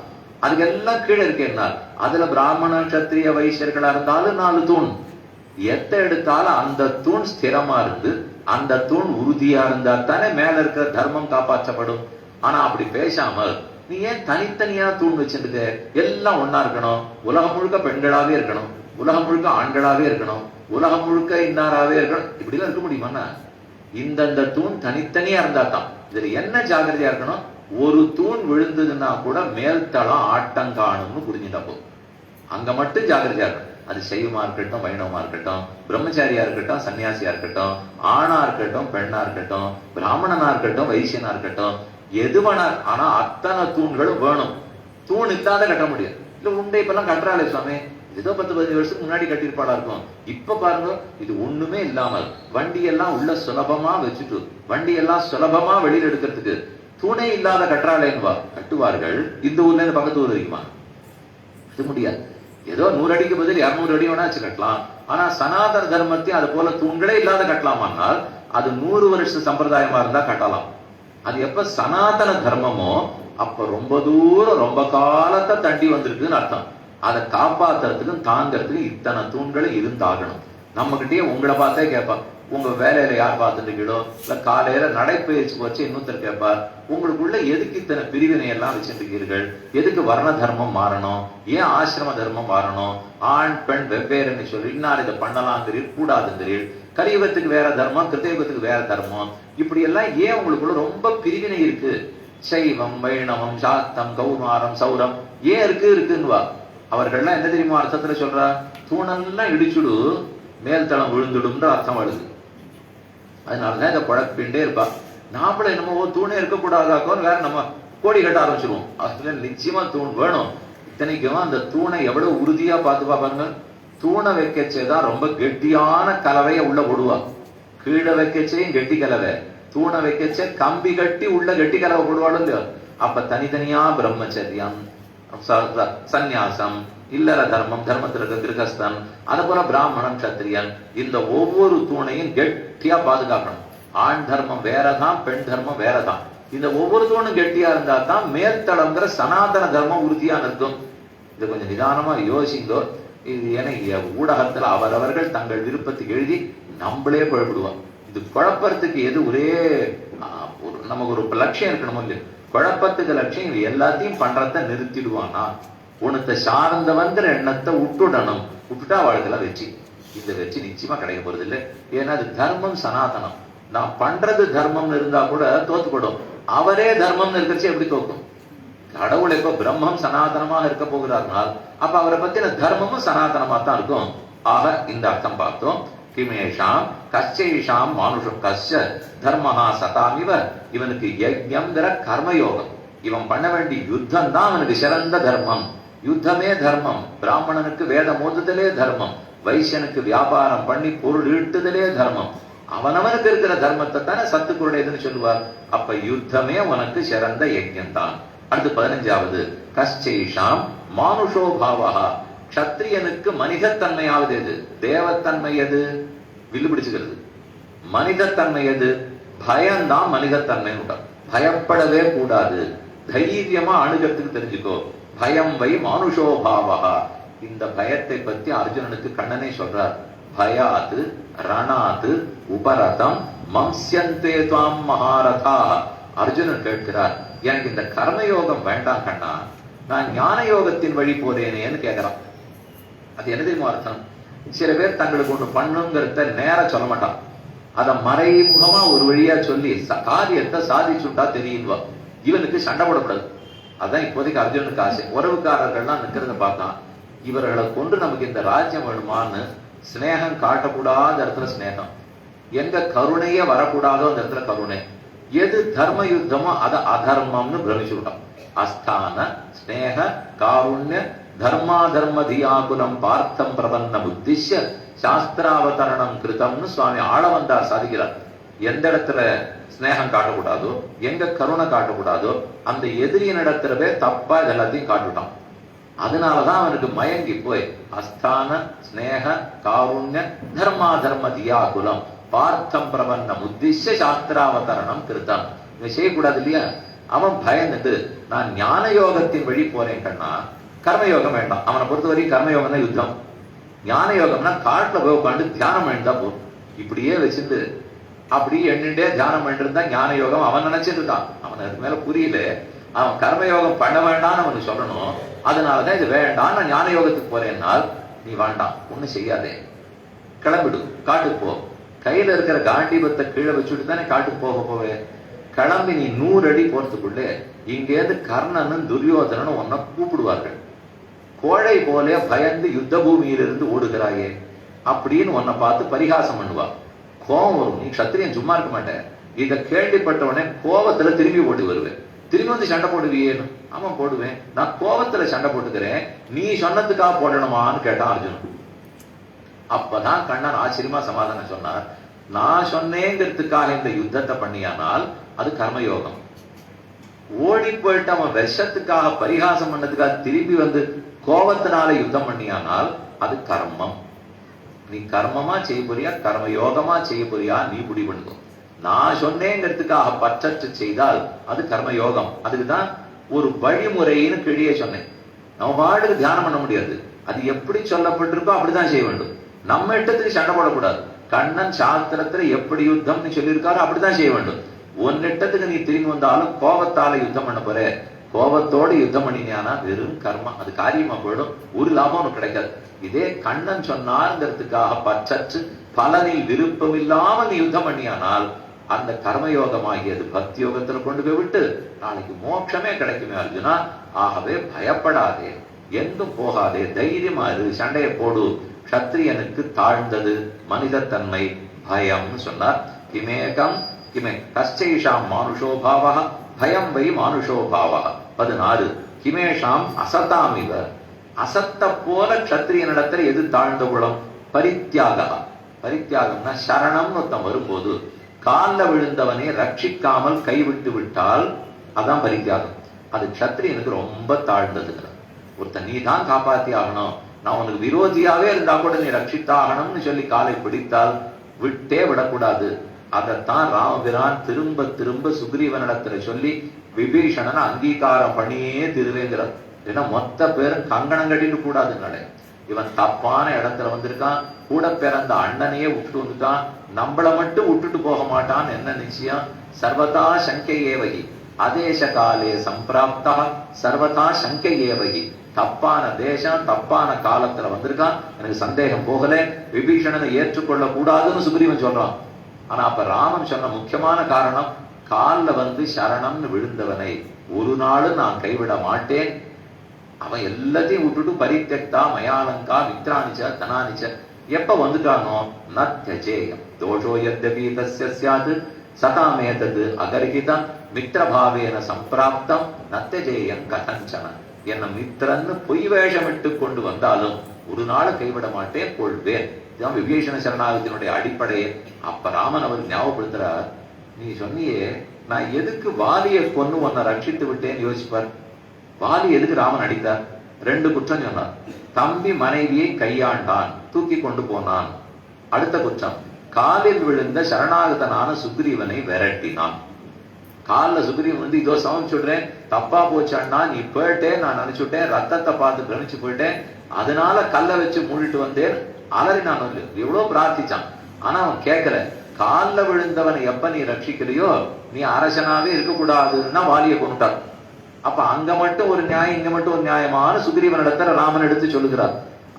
அதுக்கு எல்லாம் கீழே இருக்கேன்னா அதுல பிராமண, கத்திரிய, வைசியர்களா இருந்தாலும் 4 தூண். எத்த எடுத்தாலும் அந்த தூண் ஸ்திரமா இருந்து அந்த தூண் உறுதியா இருந்தா தானே மேல இருக்கிற தர்மம் காப்பாற்றப்படும். ஆனா அப்படி பேசாமல் நீ ஏன் தனித்தனியா தூண் வச்சிருக்க? எல்லாம் ஒன்னா இருக்கணும், உலகம் முழுக்க பெண்களாவே இருக்கணும், உலகம் முழுக்க ஆண்களாவே இருக்கணும், உலகம் முழுக்க இன்னாராவே இருக்கணும், இப்படி எல்லாம் இருக்க முடியுமா? இந்த தூண் தனித்தனியா இருந்தா தான். இதுல என்ன ஜாகிரதையா இருக்கணும்? ஒரு தூண் விழுந்ததுன்னா கூட மேல்தளம் ஆட்டங்காணும்னு புரிஞ்சுட்டா போதும். அங்க மட்டும் ஜாகிரதையா இருக்கணும். அது சைவமா இருக்கட்டும், வைணவமா இருக்கட்டும், பிரம்மச்சாரியா இருக்கட்டும், சன்னியாசியா இருக்கட்டும், ஆணா இருக்கட்டும், பெண்ணா இருக்கட்டும், பிராமணனா இருக்கட்டும், வைசியனா இருக்கட்டும், எதுவனா. ஆனா அத்தனை தூண்களும் வேணும். தூண் இல்லாத கட்ட முடியும். இல்ல உண்டை இப்பெல்லாம் கட்டுறாளே சுவாமி, ஏதோ 10-15 வருஷத்துக்கு முன்னாடி கட்டிருப்பாளா இருக்கும். இப்ப பாருங்க, இது ஒண்ணுமே இல்லாமல் வண்டி எல்லாம் உள்ள சுலபமா வச்சுட்டு வண்டி எல்லாம் சுலபமா வெளியில எடுக்கிறதுக்கு தூணே இல்லாத கட்டுறாளேன்னுவா. கட்டுவார்கள். இந்த ஊர்ல இருந்து பக்கத்து ஊர் இருக்குமா? இது முடியாது. ஏதோ 100 அடிக்கு பதில் 200 அடி வேணா வச்சு கட்டலாம். ஆனா சனாதன தர்மத்தையும் அது போல தூண்களே இல்லாத கட்டலாமானால் அது 100 வருஷ சம்பிரதாயமா இருந்தா கட்டலாம். அது எப்ப சனாதன தர்மமோ அப்ப ரொம்ப தூரம் ரொம்ப காலத்தை தண்டி வந்திருக்குன்னு அர்த்தம். அதை காப்பாத்துறதுக்கும் தாங்கிறதுக்கு இத்தனை தூண்களை இருந்தாகணும். நம்ம கிட்டே உங்களை பார்த்தே கேட்பான், உங்க வேலையில யார் பார்த்துட்டீங்களோ, இல்ல காலையில நடைப்பயிற்சி வச்சு இன்னொருத்தர் கேட்பார், உங்களுக்குள்ள எதுக்கு இத்தனை பிரிவினை எல்லாம் வச்சிருக்கீர்கள்? எதுக்கு வர்ண தர்மம் மாறணும்? ஏன் ஆசிரம தர்மம் மாறணும்? ஆண் பெண் வெவ்வேறுன்னு சொல்லி இன்னார் இதை பண்ணலாம் தெரியும், கூடாதுன்னு தெரியும். கலியுகத்துக்கு வேற தர்மம், கிருத்தயுகத்துக்கு வேற தர்மம், இப்படி எல்லாம் ஏன் உங்களுக்குள்ள ரொம்ப பிரிவினை இருக்கு? சைவம், வைணவம், சாக்தம், கௌமாரம், சௌரம் ஏன் இருக்குன்னுவா. அவர்கள்லாம் என்ன தெரியுமா அர்த்தத்துல சொல்றா? தூணெல்லாம் இடிச்சுடு, மேல்தளம் விழுந்துடும்ன்ற அர்த்தம் வருது. அதனாலதான் இதை குழப்பிண்டே இருப்பா. நாமளும் என்னமோ தூணே இருக்கக்கூடாதாக்கோன்னு வேற நம்ம கோடி கட்ட ஆரம்பிச்சிருவோம். அதுல நிச்சயமா தூண் வேணும். இத்தனைக்கும் அந்த தூணை எவ்வளவு உறுதியா பார்த்து பாப்பாங்க. தூணை வைக்கச்சேதான் ரொம்ப கெட்டியான கலவைய உள்ள போடுவா. கீழே வைக்கச்சேயும் கெட்டி கலவை, தூணை வைக்கச்சே கம்பி கட்டி உள்ள கெட்டி கலவை போடுவாடும் இல்லையோ. அப்ப தனித்தனியா பிரம்மச்சரியம், சந்நியாசம், இல்லற தர்மம், தர்மத்துல இருக்க கிரகஸ்தன், அது போல பிராமணன், கத்திரியன், இந்த ஒவ்வொரு தூணையும் கெட்டியா பாதுகாக்கணும். ஆண் தர்மம் வேறதான், பெண் தர்மம் வேறதான். இந்த ஒவ்வொரு தூணும் கெட்டியா இருந்தா தான் மேல்தளங்கிற சனாதன தர்மம் உறுதியா நிற்கும். இது கொஞ்சம் நிதானமா யோசிங்கோ. இது ஏன்னா ஊடகத்துல அவரவர்கள் தங்கள் விருப்பத்துக்கு எழுதி நம்மளே குழப்பிடுவோம். இது குழப்பறதுக்கு எது ஒரே நமக்கு ஒரு லட்சியம் இருக்கணும் இல்லையா? குழப்பத்துக்கு லட்சியம் எல்லாத்தையும் பண்றத நிறுத்திடுவானா? உனத்தை சார்ந்தவங்கிற எண்ணத்தை விட்டுடணும். விட்டுட்டா வாழ்க்கையில வெற்றி. இந்த வெற்றி நிச்சயமா கிடைக்க போறது இல்லை. ஏன்னா அது தர்மம் சனாதனம். நான் பண்றது தர்மம்னு இருந்தா கூட தோத்துப்படும். அவரே தர்மம்னு இருக்கிறச்சு எப்படி தோக்கும்? கடவுள் எப்ப பிரம்மம் சனாதனமாக இருக்க போகிறார்னால் அப்ப அவரை பத்தின தர்மமும் சனாதனமா தான் இருக்கும். ஆக இந்த அர்த்தம் பார்த்தோம். கிமேஷாம் கச்சேஷாம் மானுஷம் கஷ்ட தர்மஹா சதாமிவ. இவனுக்கு யஜ்ஞம்ங்கிற கர்மயோகம், இவன் பண்ண வேண்டிய யுத்தம் தான் அவனுக்கு சிறந்த தர்மம். யுத்தமே தர்மம். பிராமணனுக்கு வேதம் ஓதுதலே தர்மம், வைசியனுக்கு வியாபாரம் பண்ணி பொருள் ஈட்டுதலே தர்மம். அவனவனுக்கு இருக்கிற தர்மத்தை தானே சத்துக்குருடையதுன்னு சொல்லுவார். அப்ப யுத்தமே உனக்கு சிறந்த யஜ்ஞம் தான். அடுத்து 15வது கஷ்டேஷாம் மானுஷோ பாவஹா. க்ஷத்ரியனுக்கு மனிதத்தன்மையாவது எது? தேவத்தன்மை எது? வில்லு பிடிச்சுக்கிறது. மனிதத்தன்மை எது? பயம்தான் மனிதத்தன்மை. பயப்படவே கூடாது. தைரியமா அணுகிறதுக்கு தெரிஞ்சுக்கோ. பயம் வை மானுஷோ பாவஹா. இந்த பயத்தை பத்தி அர்ஜுனனுக்கு கண்ணனே சொல்றார். பயாது ரணாது உபரதம் மம்ஸ்யந்தே துவாம் மகாரதா. அர்ஜுனன் கேட்கிறார், எனக்கு இந்த கர்மயோகம் வேண்டாம் கண்ணா, நான் ஞான யோகத்தின் வழி போறேனேன்னு கேட்கிறான். அது என்ன தெரியுமா அர்த்தம்? சில பேர் தங்களுக்கு ஒண்ணு பண்ணுங்கிறத நேர சொல்ல மாட்டான். அத மறைமுகமா ஒரு வழியா சொல்லி காரியத்தை சாதிச்சுட்டா தெரியுவா. இவனுக்கு சண்டை போடக்கூடாது. அதான் இப்போதைக்கு அர்ஜுனனுக்கு ஆசை. உறவுக்காரர்கள்லாம் நிக்கிறத பார்த்தான். இவர்களை கொண்டு நமக்கு இந்த ராஜ்யம் வேணுமான்னு ஸ்நேகம் காட்டக்கூடாத இடத்துல ஸ்நேகம், எங்க கருணையே வரக்கூடாதோ அந்த இடத்துல கருணை. எது தர்ம யுத்தமோ அதை அதர்மம்னு பிரமிச்சு விட்டான். அஸ்தான ஸ்நேக காருண்ய தர்மாதர்ம தியாகுலம் பார்த்தம் பிரபன்ன புத்திஷ்ய சாஸ்திராவதரணம் கிருதம்னு சுவாமி ஆளவந்தார் சாதிக்கிறார். எந்த இடத்துல ஸ்நேகம் காட்டக்கூடாதோ, எங்க கருணை காட்டக்கூடாதோ, அந்த எதிரியின் இடத்துலவே தப்பா இது எல்லாத்தையும் காட்டுட்டான். அதனாலதான் அவனுக்கு மயங்கி போய் அஸ்தான ஸ்நேக காருண்ய தர்மா தர்ம தியாகுலம் பார்த்தம் பிரபன்னம் உத்திஷ்ய சாஸ்திராவதரணம் கிருத்தம். இதை செய்யக்கூடாது இல்லையா? அவன் பயந்துட்டு நான் ஞான யோகத்தின் வழி போறேன் கண்ணா, கர்மயோகம் வேண்டாம். அவனை பொறுத்தவரைக்கும் கர்மயோகம் தான் யுத்தம். ஞான யோகம்னா காட்டுல போய் உட்காந்து தியானம் பண்ணிட்டா போதும். இப்படியே வச்சுட்டு அப்படி எண்ணிட்டே தியானம் பண்ணிட்டு இருந்தா ஞான யோகம் அவன் நினைச்சிட்டு இருக்கான். அவன் அதுக்கு மேல புரியல. அவன் கர்மயோகம் பண்ண வேண்டாம்னு அவனுக்கு சொல்லணும். அதனாலதான் இது வேண்டாம், நான் ஞான யோகத்துக்கு போறேன்னால் நீ வேண்டாம், ஒண்ணு செய்யாதே, கிளம்பிடு, காட்டுக்கு போ. கையில இருக்கிற காண்டிபத்தை கீழே வச்சுட்டு தானே காட்டுக்கு போவே. கிளம்பி நீ 100 அடி போறதுக்குள்ளே இங்கேருந்து கர்ணனும் துரியோதனனும் உன்னை கூப்பிடுவார்கள். கோழை போலே பயந்து யுத்த பூமியிலிருந்து ஓடுகிறாயே அப்படின்னு உன்னை பார்த்து பரிகாசம் பண்ணுவா. கோபம் வரும். நீ சத்திரியன் சும்மா இருக்க மாட்டேன். இதை கேள்விப்பட்டவனே கோபத்துல திரும்பி ஓடி வருவேன். திரும்பி வந்து சண்டை போடுவியேன்னு. ஆமா போடுவேன், நான் கோபத்துல சண்டை போட்டுக்கிறேன், நீ சொன்னதுக்காக போடணுமான்னு கேட்டான் அர்ஜுனன். அப்பதான் கண்ணன் ஆச்சரியமா சமாதானம் சொன்னார். நான் சொன்னேங்கிறதுக்காக இந்த யுத்தத்தை பண்ணியானால் அது கர்மயோகம். ஓடி போயிட்டு அவன் விஷத்துக்காக பரிகாசம் பண்ணதுக்காக திரும்பி வந்து கோபத்தினால யுத்தம் பண்ணியானால் அது கர்மம். நீ கர்மமா செய்ய போறியா கர்மயோகமா செய்ய போறியா நீ முடிவு பண்ணுங்க. நான் சொன்னேங்கிறதுக்காக பற்றற்று செய்தால் அது கர்மயோகம். அதுக்குதான் ஒரு வழிமுறைன்னு கிழியே சொன்னேன். நம்ம பாட்டுக்கு தியானம் பண்ண முடியாது. அது எப்படி சொல்லப்பட்டிருக்கோ அப்படிதான் செய்ய வேண்டும். நம்ம இட்டத்துக்கு சண்டை போடக்கூடாது. கண்ணன் சாஸ்திரத்துல எப்படி யுத்தம்னு சொல்லியிருக்காரோ அப்படிதான் செய்ய வேண்டும். ஒன்னிட்டத்துக்கு நீ திரும்பி வந்தாலும் கோபத்தால யுத்தம் பண்ண போற, கோபத்தோடு யுத்தம் பண்ணினியானா வெறும் கர்மம், அது காரியமா போயிடும், ஒரு லாபம் உனக்கு கிடைக்காது. இதே கண்ணன் சொன்னார்ங்கிறதுக்காக பற்றற்று பலனில் விருப்பம் இல்லாம நீ யுத்தம் பண்ணியானால் அந்த கர்மயோகமாகியது பக்தி யோகத்துல கொண்டு போய் விட்டு நாளைக்கு மோட்சமே கிடைக்குமே அர்ஜுனா. ஆகவே பயப்படாதே, எங்கும் போகாதே, தைரியமா இரு, சண்டையை போடு. சத்திரியனுக்கு தாழ்ந்தது மனிதத்தன்மை பயம்னு சொன்னார். கிமேகம் கிமே கஷ்டேஷாம் மானுஷோ பாவா பயம் வை மானுஷோ பாவா. 16 கிமேஷாம் அசதாமிவ. அசத்த போல கத்திரியனிடத்துல எது தாழ்ந்த குணம்? பரித்தியாக. பரித்தியாகம்னா சரணம்னு ஒருத்தன் வரும்போது கால்ல விழுந்தவனை ரட்சிக்காமல் கைவிட்டு விட்டால் அதான் பரித்தியாகம். அது கத்திரியனுக்கு ரொம்ப தாழ்ந்ததுங்க. ஒருத்தன் நீ தான் காப்பாத்தி ஆகணும், நான் உனக்கு விரோதியாவே இருந்தா கூட நீ ரட்சித்தாகணும்னு சொல்லி காலை பிடித்தால் விட்டே விடக்கூடாது. அதைத்தான் ராமபிரான் திரும்ப திரும்ப சுக்ரீவனிடத்துல சொல்லி விபீஷணனை அங்கீகாரம் பண்ணியே திருவேங்கிறார். ஏன்னா மொத்த பேரும் கங்கணம் கட்டிட்டு கூடாதுன்னாலே இவன் தப்பான இடத்துல வந்திருக்கான், கூட பிறந்த அண்ணனையே விட்டுட்டு வந்துட்டான், நம்மள மட்டும் விட்டுட்டு போக மாட்டான்னு என்ன நிச்சயம்? சர்வதா சங்கையேவகி அதேச காலே சம்பிராப்தா சர்வதா சங்கையேவகி. தப்பான தேசம் தப்பான காலத்துல வந்திருக்கான், எனக்கு சந்தேகம் போகல, விபீஷணனை ஏற்றுக்கொள்ள கூடாதுன்னு சுக்ரீவன் சொல்றான். ஆனா அப்ப ராமன் சொன்ன முக்கியமான காரணம், கால்ல வந்து சரணம்னு விழுந்தவனை ஒரு நாளும் நான் கைவிட மாட்டேன். அவன் எல்லாத்தையும் விட்டுட்டு பரித்தெக்தா மயாலங்கா மித்ராணிச்ச தனானிச்ச எப்ப வந்துட்டானோ நத்யஜேயம் தோஷோ யத்யபி தஸ்ய ஸ்யாத் சதாமேதது அகர்ஹிதம் மித்ரபாவேன சம்பிராப்தம் நத்யஜேயம் கதஞ்சன. என்ன மித்திரன்னு பொய் வேஷமிட்டு கொண்டு வந்தாலும் ஒரு நாள் கைவிட மாட்டேன், கொள்வேன். இதுதான் விபீஷண சரணாகத்தினுடைய அடிப்படையே. அப்ப ராமன் அவர் ஞாபகப்படுத்துறார், நீ சொன்னியே நான் எதுக்கு வாலியை கொன்னு உன்னை ரட்சித்து விட்டேன்னு யோசிப்பார். வாலி எதுக்கு ராமன் அடித்தார்? 2 குற்றம் சொன்னார். தம்பி மனைவியை கையாண்டான், தூக்கி கொண்டு போனான். அடுத்த குற்றம், காலில் விழுந்த சரணாகதனான சுக்ரீவனை விரட்டினான். காலில் சுக்ரீவன் வந்து இதோ சமம் சொல்றேன், தப்பா போச்சான்னா நீ போயிட்டேன், நான் நினைச்சுட்டேன், ரத்தத்தை பார்த்து பிரமிச்சு போயிட்டேன், அதனால கல்லை வச்சு மூடிட்டு வந்தேன் அலறி நான் வந்து எவ்வளவு பிரார்த்திச்சான். ஆனா அவன் கேட்கல. காலில் விழுந்தவனை எப்ப நீ ரட்சிக்கலையோ நீ அரசனாவே இருக்கக்கூடாதுன்னா வாலியை கொண்டுட்டார். அப்ப அங்க மட்டும் ஒரு நியாயம், இங்க மட்டும் ஒரு நியாயமான சுக்ரீவன் இடத்துல ராமன் எடுத்து சொல்லுகிறார்.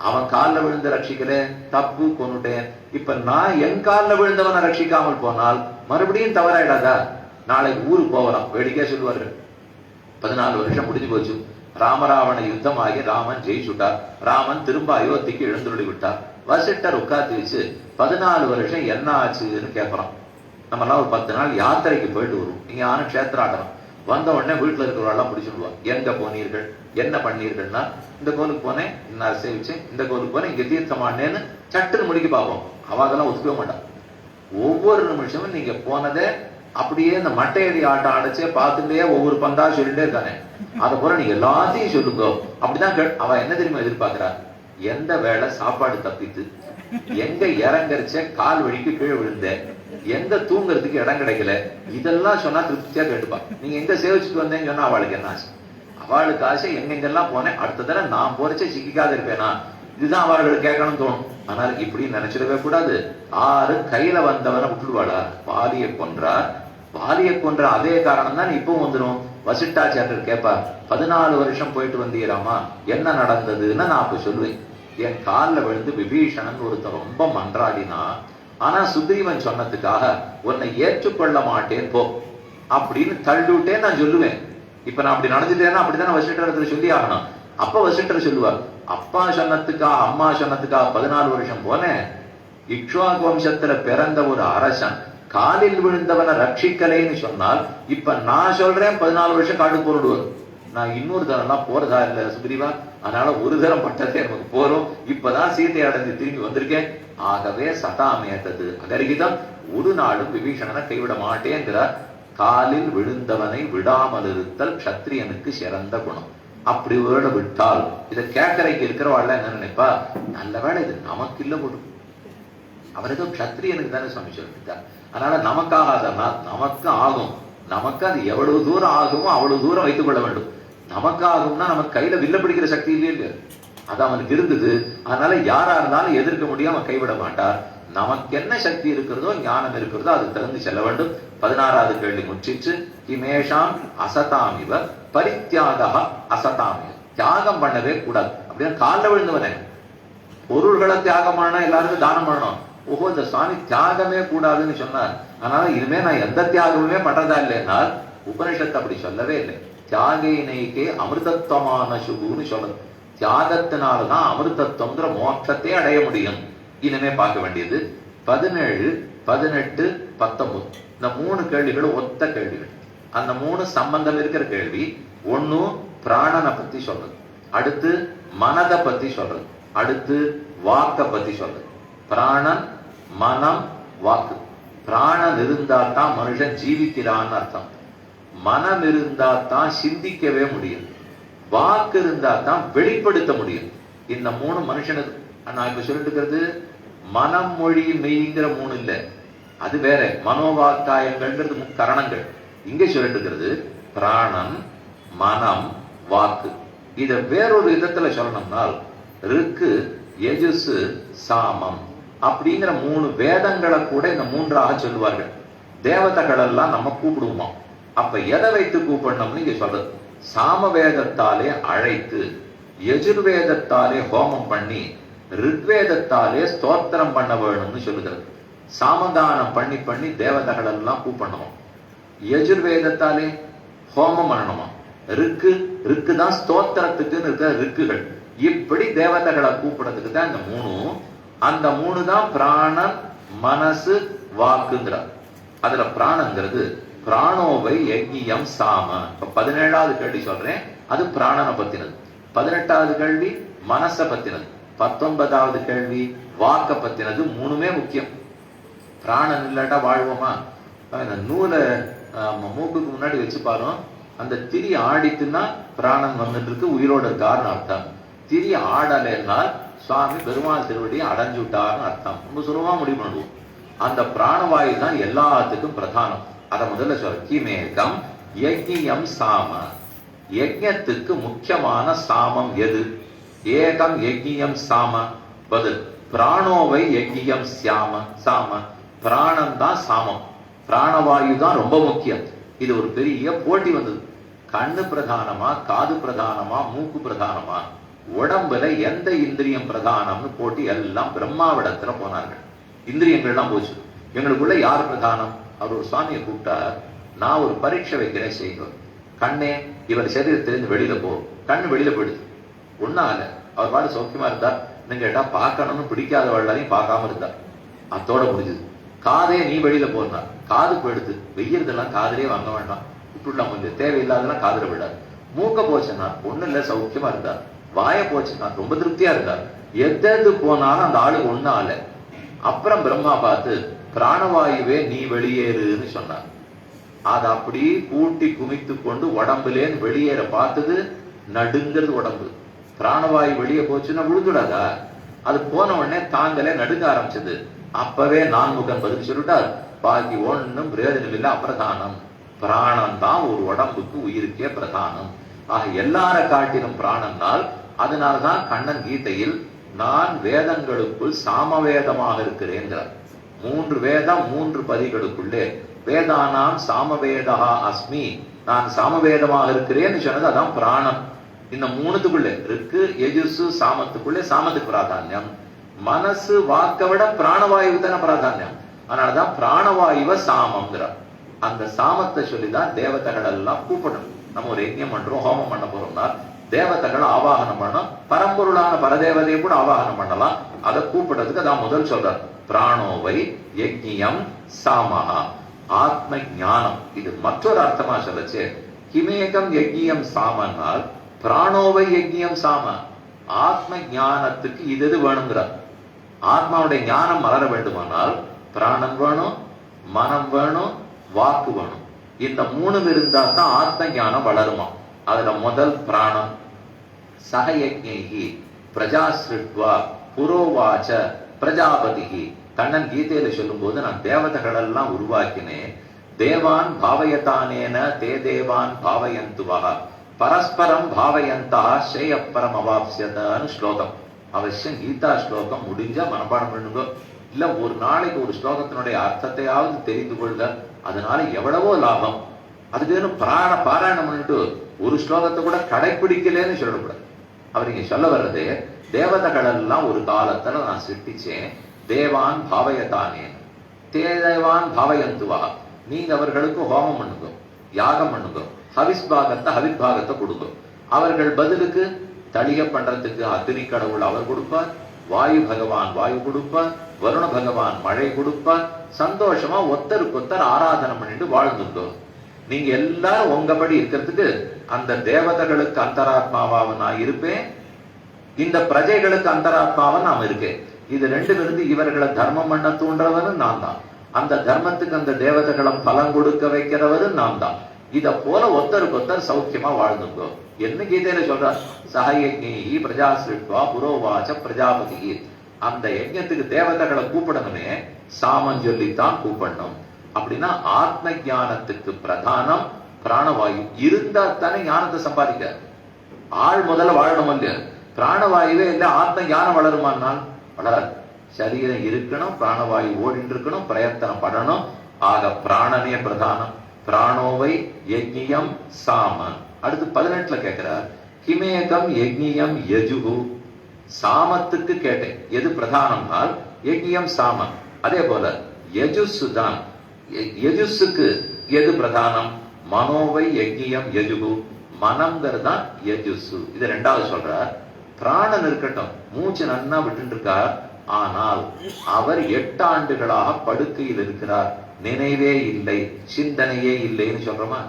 அவன் காலில் விழுந்த ரட்சிக்கல, தப்பு, கொண்டுட்டேன். இப்ப நான் என் காலில் விழுந்தவனை ரட்சிக்காமல் போனால் மறுபடியும் தவறாயிடாதா? நாளைக்கு ஊருக்கு போகலாம், வேடிக்கையா சொல்லுவார்கள். 14 வருஷம் முடிஞ்சு போச்சு. ராமராவண யுத்தம் ஆகி ராமன் ஜெயிச்சுட்டார். ராமன் திரும்ப அயோத்திக்கு எழுந்துள்ளி விட்டார். வசிட்டர் உட்காந்து வச்சு 14 வருஷம் என்ன ஆச்சுன்னு கேட்கறோம். நம்ம எல்லாம் ஒரு 10 நாள் யாத்திரைக்கு போயிட்டு வருவோம். இங்க ஆன கஷேத்திராட்டம் வந்த உடனே வீட்டுல இருக்கிறவெல்லாம் பிடிச்சிடுவான். எங்க போனீர்கள், என்ன பண்ணீர்கள்னா, இந்த கோலுக்கு போனேன், இன்னும் சேவிச்சேன், இந்த கோலுக்கு போனேன், இங்க தீர்த்தமானேன்னு சட்டுன்னு முடிக்க பார்ப்போம். அவாதெல்லாம் ஒத்துக்கவே மாட்டான். ஒவ்வொரு நிமிஷமும் நீங்க போனதை அப்படியே இந்த மட்டையடி ஆட்டம் அடைச்சே பார்த்துட்டே ஒவ்வொரு பந்தா சொல்லிட்டே இருக்கானே, அதை போல நீங்க எல்லாத்தையும் சொல்லுங்க. அப்படிதான் அவ என்ன தெரியுமா எதிர்பார்க்கிறா? எந்த வேளை சாப்பாடு தப்பித்து, எங்க இறங்கரிச்ச கால் வழிக்கு கீழே விழுந்த, எங்க தூங்குறதுக்கு இடம் கிடைக்கல, இதெல்லாம் சொன்னா திருப்தியா கேட்டுப்பா. நீங்க எங்க சேவிச்சுட்டு வந்தேன்னு சொன்னா அவளுக்கு என்ன ஆசை? அவளுக்கு ஆசை எங்கெங்கெல்லாம் போனேன், அடுத்த தடவை நான் போறச்சே சிக்கிக்காத இருப்பேனா, இதுதான் அவர்களுக்கு கேட்கணும் தோணும். ஆனால் இப்படி நினைச்சிடவே கூடாது. ஆறு கையில வந்தவனை விட்டுடுவாளா? பாலியை கொன்றார். பாலியை கொன்ற அதே காரணம் தான் இப்பவும் வந்துடும். வசிட்டாச்சாரியர் கேட்பார், 14 வருஷம் போயிட்டு வந்தீராமா, என்ன நடந்ததுன்னு நான் அப்ப சொல்லுவேன். என் காலில் விழுந்து விபீஷணன் ஒருத்தர் ரொம்ப மன்றாடினா, ஆனா சுக்ரீவன் சொன்னதுக்காக உன்னை ஏற்றுக்கொள்ள மாட்டேன் போ அப்படின்னு தள்ளிவிட்டே நான் சொல்லுவேன். இப்ப நான் அப்படி நடந்துட்டேன்னா அப்படித்தானே வசிட்டர் சொல்லி ஆகணும். அப்ப வசிட்டர் சொல்லுவார், அப்பா சொன்னதுக்கா அம்மா சொன்னதுக்கா 14 வருஷம் போனேன். இக்ஷ்வாகு வம்சத்துல பிறந்த ஒரு அரசன் காலில் விழுந்தவனை ரட்சிக்கலைன்னு சொன்னால், இப்ப நான் சொல்றேன் 14 வருஷம் காட்டு போடுவார். நான் இன்னொரு தரம்லாம் போறதா இல்ல சுக்ரீவா, அதனால ஒரு தரம் பட்டதே நமக்கு போறோம். இப்பதான் சீத்தை அடைஞ்சு திரும்பி வந்திருக்கேன். ஆகவே சதாமேத்தது அகர்கிதம், ஒரு நாளும் விபீஷணனை கைவிட மாட்டேங்கிறார். காலில் விழுந்தவனை விடாமல் இருத்தல் க்ஷத்ரியனுக்கு சிறந்த குணம். அப்படி ஒரு விட்டால் இதை கேட்கறைக்கு இருக்கிறவாள் என்ன நினைப்பா, நல்ல வேலை இது நமக்கு இல்ல போடும், அவருக்கு க்ஷத்ரியனுக்கு தானே சுவாமி சொல்லிட்டார். அதனால நமக்காகாதனா நமக்கு ஆகும். நமக்கு அது எவ்வளவு தூரம் ஆகுமோ அவ்வளவு தூரம் வைத்துக் கொள்ள வேண்டும். நமக்கு ஆகும்னா நமக்கு கையில வில்ல பிடிக்கிற சக்தி இல்லையே இல்லையா, அது அவனுக்கு இருந்தது. அதனால யாரா இருந்தாலும் எதிர்க்க முடியாம கைவிட மாட்டார். நமக்கு என்ன சக்தி இருக்கிறதோ ஞானம் இருக்கிறதோ அது திறந்து செல்ல வேண்டும். 16வது கேள்வி முற்றிச்சு. கிமேஷாம் அசதாமிவ பரித்தியாக அசதாமிவ, தியாகம் பண்ணவே கூடாது. அப்படின்னா காலில் விழுந்தவனே பொருள்களை தியாகம் பண்ணா எல்லாருக்கும் தானம் பண்ணணும். ஓஹோ, இந்த சுவாமி தியாகமே கூடாதுன்னு சொன்னார். அதனால இனிமே நான் எந்த தியாகமுமே பண்றதா இல்லைன்னால் உபனிஷத்து அப்படி சொல்லவே இல்லை. தியாகினைக்கே அமிர்தத்துவமான சுகுன்னு சொல்லணும். தியாகத்தினால்தான் அமிர்தத்துவங்கிற மோட்சத்தை அடைய முடியும். இனிமே பார்க்க வேண்டியது 17, 18, 19 இந்த 3 கேள்விகளும் ஒத்த கேள்விகள். அந்த 3 சம்பந்தம் இருக்கிற கேள்வி. ஒண்ணு பிராணனை பத்தி சொல்றது, அடுத்து மனதை பத்தி சொல்றது, அடுத்து வாக்க பத்தி சொல்றது. பிராணன், மனம், வாக்கு. பிராணன் இருந்தாத்தான் மனுஷன் ஜீவிக்கிறான்னு அர்த்தம். மனம் இருந்தாத்தான் சிந்திக்கவே முடியும். வாக்கு இருந்தாத்தான் வெளிப்படுத்த முடியும். இந்த 3 மனுஷனுக்கு நான் இப்ப சொல்லிட்டு இருக்கிறது மனம், மொழி, மெய்ங்கிற 3 இல்ல, அது வேற. மனோவாக்காயங்கள்ங்கிறது கரணங்கள். இங்க சொல்லிட்டு இருக்கிறது பிராணன், மனம், வாக்கு. இத வேறொரு விதத்துல சொல்லணும்னால் ருக்கு, யஜுசு, சாமம் அப்படிங்கிற 3 வேதங்களை கூட இந்த 3ஆக சொல்லுவார்கள். தேவதைகள் எல்லாம் நம்ம கூப்பிடுவோமா, அப்ப எதை வைத்து கூப்பிடணும்னு இங்க சொல்றது. சாம வேதத்தாலே அழைத்து, யஜுர்வேதத்தாலே ஹோமம் பண்ணி, ரிக்வேதத்தாலே ஸ்தோத்திரம் பண்ண வேணும்னு சொல்லுகிறது. சாமதானம் பண்ணி பண்ணி தேவதைகள் எல்லாம் கூப்பிடணுமா, யஜுர்வேதத்தாலே ஹோமம் பண்ணணுமா, ருக்கு தான் ஸ்தோத்திரத்துக்குன்னு இருக்கிற ரிக்குகள். இப்படி தேவதைகளை கூப்பிடறதுக்கு தான் இந்த 3. அந்த 3 தான் பிராணன், மனசு, வாக்குங்கிறார். அதுல பிராணங்கிறது பிராணோவை யஜ்ஞியம் சாம. இப்ப 17வது கேள்வி சொல்றேன், அது பிராணனை பத்தினது. 18வது கேள்வி மனசை பத்தினது. 19வது கேள்வி வாக்க பத்தினது. 3மே முக்கியம். பிராணன் இல்லாட்டா வாழ்வோமா? இந்த நூலை மூக்குக்கு முன்னாடி வச்சு பாரு, அந்த திரி ஆடித்துன்னா பிராணன் வந்துட்டு இருக்கு, உயிரோட இருக்காருன்னு அர்த்தம். திரி ஆடலைன்னால் சுவாமி பெருமாள் திருவடியை அடைஞ்சு விட்டார்னு அர்த்தம். ரொம்ப சுலபமா முடிவு பண்ணுவோம். அந்த பிராணவாயு தான் எல்லாத்துக்கும் பிரதானம். அதை முதல்ல சொல்ற. கிமேகம் யஜ்ஞியம் சாம, யஜ்ஞத்துக்கு முக்கியமான சாமம் எது? ஏகம் யஜ்ஞியம் சாம. பதில் பிராணோவை யஜ்ஞியம் சாம. சாம பிராணம் தான் சாமம். பிராணவாயு தான் ரொம்ப முக்கியம். இது ஒரு பெரிய போட்டி வந்தது. கண்ணு பிரதானமா, காது பிரதானமா, மூக்கு பிரதானமா, உடம்புல எந்த இந்திரியம் பிரதானம்னு போட்டி எல்லாம் பிரம்மாவிடத்துல போனார்கள். இந்திரியங்கள்லாம் போச்சு. எங்களுக்குள்ள யார் பிரதானம்? அவர் ஒரு சுவாமியை கூப்பிட்டார். நான் ஒரு பரீட்சை வைக்கிறேன் செய்கிறோம். கண்ணே, இவர் சரீரத்திலிருந்து வெளியில போ. கண்ணு வெளியில போயிடுது. ஒன்னால அவர் பாடு சௌக்கியமா இருந்தார். நீங்க கேட்டா பார்க்கணும்னு பிடிக்காத வாழ்லையும் பார்க்காம இருந்தார். அத்தோட முடிஞ்சது. காதே நீ வெளியில போனார். காது போயிடுது. வெய்யறதெல்லாம் காதலே வாங்க வேண்டாம், விட்டுலாம் கொஞ்சம் தேவையில்லாதெல்லாம் காதுல விடாது. மூக்க போச்சுன்னா ஒண்ணு இல்ல, சௌக்கியமா இருந்தார். வாய போச்சுன்னா ரொம்ப திருப்தியா இருந்தார். எது போனாலும் அந்த ஆளு ஒன்னால. அப்புறம் பிரம்மா பார்த்து பிராணவாயுவே நீ வெளியேறுன்னு சொன்னார். அதை அப்படி கூட்டி குமித்து கொண்டு உடம்புலேன்னு வெளியேற பார்த்தது, நடுங்கிறது உடம்பு. பிராணவாயு வெளியே போச்சுன்னா விழுந்துடாதா? அது போன உடனே தாங்களே நடுங்க ஆரம்பிச்சது. அப்பவே நான்முகன் பதில் சொல்லிட்டார், பாக்கி ஒன்னும் பிரயோஜனம் இல்லை, அப்பிரதானம். பிராணம் தான் ஒரு உடம்புக்கு உயிருக்கே பிரதானம். ஆக எல்லார காட்டிலும் பிராணனால். அதனால்தான் கண்ணன் கீதையில் நான் வேதங்களுக்குள் சாமவேதமாக இருக்கிறேங்கிறார். 3 வேதம் 3 பதிகளுக்குள்ளே வேதானாம் சாமவேதா அஸ்மி, நான் சாமவேதமாக இருக்கிறேன்னு சொன்னது அதான் பிராணம். இந்த 3த்துக்குள்ளே இருக்கு. யஜுசு சாமத்துக்குள்ளே சாமத்துக்கு பிராதான்யம். மனசு வாக்க விட பிராணவாயு தானே பிராதான்யம். அதனாலதான் பிராணவாயுவ சாமம்ங்கிறார். அந்த சாமத்தை சொல்லிதான் தேவதைகள் எல்லாம் கூப்பிடணும். நம்ம ஒரு யஜ்ஞம் பண்றோம், ஹோமம் பண்ண போறோம்னா தேவதைகளை ஆவாகனம் பண்ணணும். பரம்பொருளான பரதேவதையை கூட ஆவாகனம் பண்ணலாம். அதை கூப்பிடுறதுக்கு அதான் முதல் சொல்றார், பிராணோவை யஜ்ஞியம் சாமஹா. ஆத்ம ஞானம். இது மற்றொரு அர்த்தமா சொல்லச்சு, கிமேகம் யஜ்ஞியம் சாமனால் பிராணோவை யஜ்ஞியம் சாம. ஆத்ம ஞானத்துக்கு இது வேணுங்கிறார். ஆத்மாவுடைய ஞானம் மலர வேண்டுமானால் பிராணம் வேணும், மனம் வேணும், வாக்கு வேணும். இந்த 3 இருந்தா தான் ஆத்ம ஞானம் வளருமா. அதுல முதல் பிராணம். சகயஜ்ஞைஹி பிரஜாஸ்ருத்வா புரோவாச்ச பிரஜாபதிஹி. கண்ணன் கீதையில சொல்லும் போது, நான் தேவதைகள் எல்லாம் உருவாக்கினேன். தேவான் பாவயத்தானேன தே தேவான் பாவயந்துவா பரஸ்பரம் பாவயந்தா ஸ்ரேயப்பரம் அவாப்ஸ்யதன்னு ஸ்லோகம். அவசியம் கீதா ஸ்லோகம் முடிஞ்சா மனப்பாடம் பண்ணுங்க. இல்ல ஒரு நாளைக்கு ஒரு ஸ்லோகத்தினுடைய அர்த்தத்தையாவது தெரிந்து கொள்க. அதனால எவ்வளவோ லாபம். அதுக்கு பாராயணம் பண்ணிட்டு ஒரு ஸ்லோகத்தை கூட கடைபிடிக்கலன்னு சொல்லக்கூடாது. அவர் இங்க சொல்ல வர்றது, தேவதைகள் எல்லாம் ஒரு காலத்துல நான் சிருஷ்டிச்சேன். தேவான் பாவயத்தானே தேவான் பாவயந்துவா. நீங்க அவர்களுக்கு ஹோமம் பண்ணுங்க, யாகம் பண்ணுங்க, ஹவித் பாகத்தை கொடுங்க. அவர்கள் பதிலுக்கு தளிக பண்றதுக்கு அக்னி கடவுள் அவர் கொடுப்பார், வாயு பகவான் வாயு கொடுப்பார், வருண பகவான் மழை கொடுப்பார். சந்தோஷமா ஒத்தருக்கு ஆராதனை பண்ணிட்டு வாழ்ந்துட்டோ. நீங்க எல்லாரும் உங்கபடி இருக்கிறதுக்கு அந்த தேவதைகளுக்கு அந்தராத்மாவாக நான் இருப்பேன், இந்த பிரஜைகளுக்கு அந்தராத்மாவை நாம் இருக்கேன். இது 2 இருந்து இவர்களை தர்மம் பண்ண தூண்டுறவரும் நான் தான், அந்த தர்மத்துக்கு அந்த தேவதைகளும் பலம் கொடுக்க வைக்கிறவரும் நான் தான். இத போல ஒத்தருக்கு சௌக்கியமா வாழ்ந்துங்கோ. என்ன கீதையில சொல்றார், சகயஜ்ஞி பிரஜாஸ்ருத்வா புரோவாச்ச பிரஜாபதி. அந்த யஜ்ஞத்துக்கு தேவதைகளை கூப்பிடணுமே சாமம் சொல்லித்தான் கூப்பிடணும். அப்படின்னா ஆத்ம ஞானத்துக்கு பிரதானம் பிராணவாயு இருந்தா தானே ஞானத்தை சம்பாதிக்க. ஆள் முதல்ல வாழணும் இல்லையா? பிராணவாயுவே இல்ல ஆத்ம ஞானம் வளருமானால் வளராது. சரீரம் இருக்கணும், பிராணவாயு ஓடிட்டு இருக்கணும், பிரயத்தனம் படணும். ஆக பிராணனே பிரதானம். பிராணோவை யஜ்ஞியம் சாம. அடுத்து 18ல கேட்கிறார், கிமேகம் யஜ்ஞியம் யஜுகு. சாமத்துக்கு கேட்டேன் எது பிரதானம்னால் யஜ்ஞியம் சாம. அதே போல யஜுசு தான். யஜுசுக்கு எது பிரதானம்? மனோவை யஜ்ஞியம் யஜுகு. மனம்ங்கிறதான் யஜுசு. இது 2வது சொல்றார். பிராணன் இருக்கட்டும், மூச்சு நன்னா விட்டு இருக்கார், ஆனால் அவர் 8 ஆண்டுகளாக படுக்கையில் இருக்கிறார், நினைவே இல்லை, சிந்தனையே இல்லைன்னு சொல்றோமா?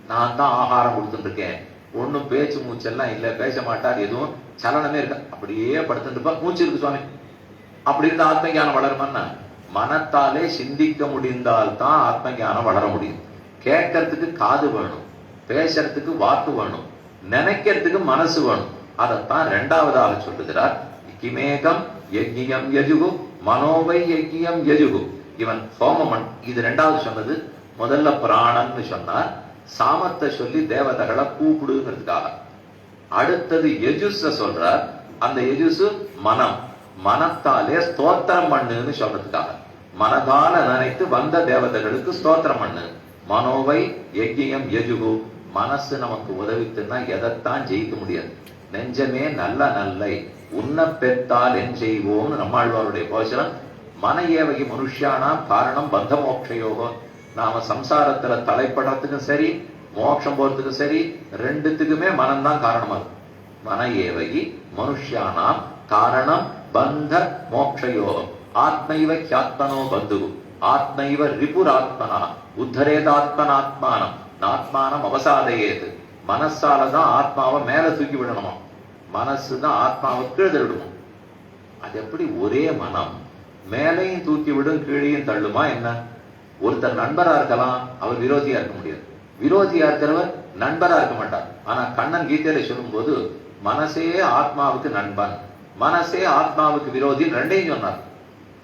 நான் தான் ஆகாரம் கொடுத்துட்டு இருக்கேன், ஒன்னும் பேச்சு மூச்செல்லாம் இல்ல, பேச மாட்டார், எதுவும் சலனமே இருக்க, அப்படியே படுத்துட்டு இருப்பா, மூச்சு இருக்கு சுவாமி. அப்படி இருந்த ஆத்ம ஞானம் வளருமான்னா? மனத்தாலே சிந்திக்க முடிந்தால்தான் ஆத்ம ஞானம் வளர முடியும். கேட்கறதுக்கு காது வேணும், பேசுறதுக்கு வாக்கு வேணும், நினைக்கிறதுக்கு மனசு வேணும். அதைத்தான் 2வதாக சொல்லுகிறார். கிமேகம் யஜ்ஞியம் யஜுகு மனோவை யஜ்ஞியம் யஜுகு. இவன் சோமமன். இது 2வது சொன்னது. முதல்ல பிராணன்னு சொன்னார், சாமத்தை சொல்லி தேவதைகளை கூப்பிடுங்கிறதுக்காக. அடுத்தது யஜுஸ சொல்றார். அந்த யஜுசு மனம், மனத்தாலே ஸ்தோத்திரம் பண்ணுன்னு சொல்றதுக்காக. மனதால நினைத்து வந்த தேவதைகளுக்கு ஸ்தோத்திரம் பண்ணு. மனோவை யஜ்ஞியம் யஜுகு. மனசு நமக்கு உதவித்துன்னா எதைத்தான் ஜெயிக்க முடியாது. நெஞ்சமே நல்ல நல்லை உன்ன பெற்றால் என் செய்வோம்னு நம்மாழ்வாருடைய கோஷனம். மன ஏவகி மனுஷியானா காரணம் பந்த மோட்சயோகம். நாம சம்சாரத்துல தலைப்படுறதுக்கும் சரி, மோட்சம் போறதுக்கும் சரி, 2த்துக்குமே மனம்தான் காரணமா இருக்கும். மன ஏவகி மனுஷியானாம் காரணம் பந்த மோட்சயோகம். ஆத்மைவ கியாத்மனோ பந்து ஆத்மைவ ரிபுராத்மனா உத்தரேதாத்மனாத்மானம் ஆத்மானம் அவசாதையேது. மனசாலதான் ஆத்மாவை மேல தூக்கி விடணுமா, மனசு தான் ஆத்மாவை கீழே விடுமா. அது எப்படி ஒரே மனம் மேலையும் தூக்கி விடும் கீழையும் தள்ளுமா என்ன? ஒருத்தர் நண்பரா இருக்கலாம், அவர் விரோதியா இருக்க முடியாது. விரோதியா இருக்கிறவர் நண்பரா இருக்க மாட்டார். ஆனா கண்ணன் கீதையில சொல்லும் போது மனசே ஆத்மாவுக்கு நண்பன், மனசே ஆத்மாவுக்கு விரோதி ரெண்டையும் சொன்னார்.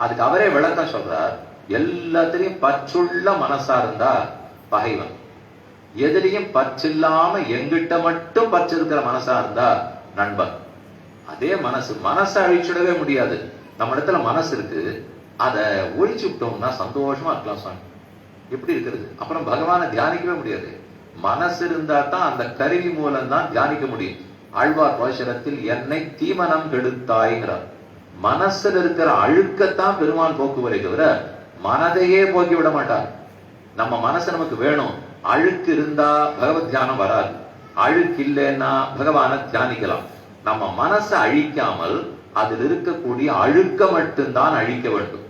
அதுக்கு அவரே விளக்கம் சொல்றார். எல்லாத்திலையும் பற்றுள்ள மனசா இருந்தா பகைவன், எதிலையும் பற்றில்லாம எங்கிட்ட மட்டும் பற்று இருக்கிற மனசா இருந்தா நண்பன். அதே மனசை அழிச்சுடவே முடியாது. நம்ம இடத்துல மனசு இருக்கு, அதை ஒழிச்சு விட்டோம்னா சந்தோஷமா இருக்கலாம் சுவாமி. எப்படி இருக்கிறது? அப்புறம் பகவானை தியானிக்கவே முடியாது. மனசு இருந்தா தான் அந்த கருவி மூலம் தான் தியானிக்க முடியும். ஆழ்வார் பாசுரத்தில் என்னை தீமனம் கெடுத்தாய்ங்கிறார். மனசுல இருக்கிற அழுக்கத்தான் பெருமான் போக்குவரை தவிர மனதையே போக்கி விட மாட்டார். நம்ம மனசு நமக்கு வேணும். அழுக்கு இருந்தா பகவத் தியானம் வராது, அழுக்கு இல்லைன்னா பகவானை தியானிக்கலாம். நம்ம மனசை அழிக்காமல் அதில் இருக்கக்கூடிய அழுக்க மட்டும்தான் அழிக்க வேண்டும்.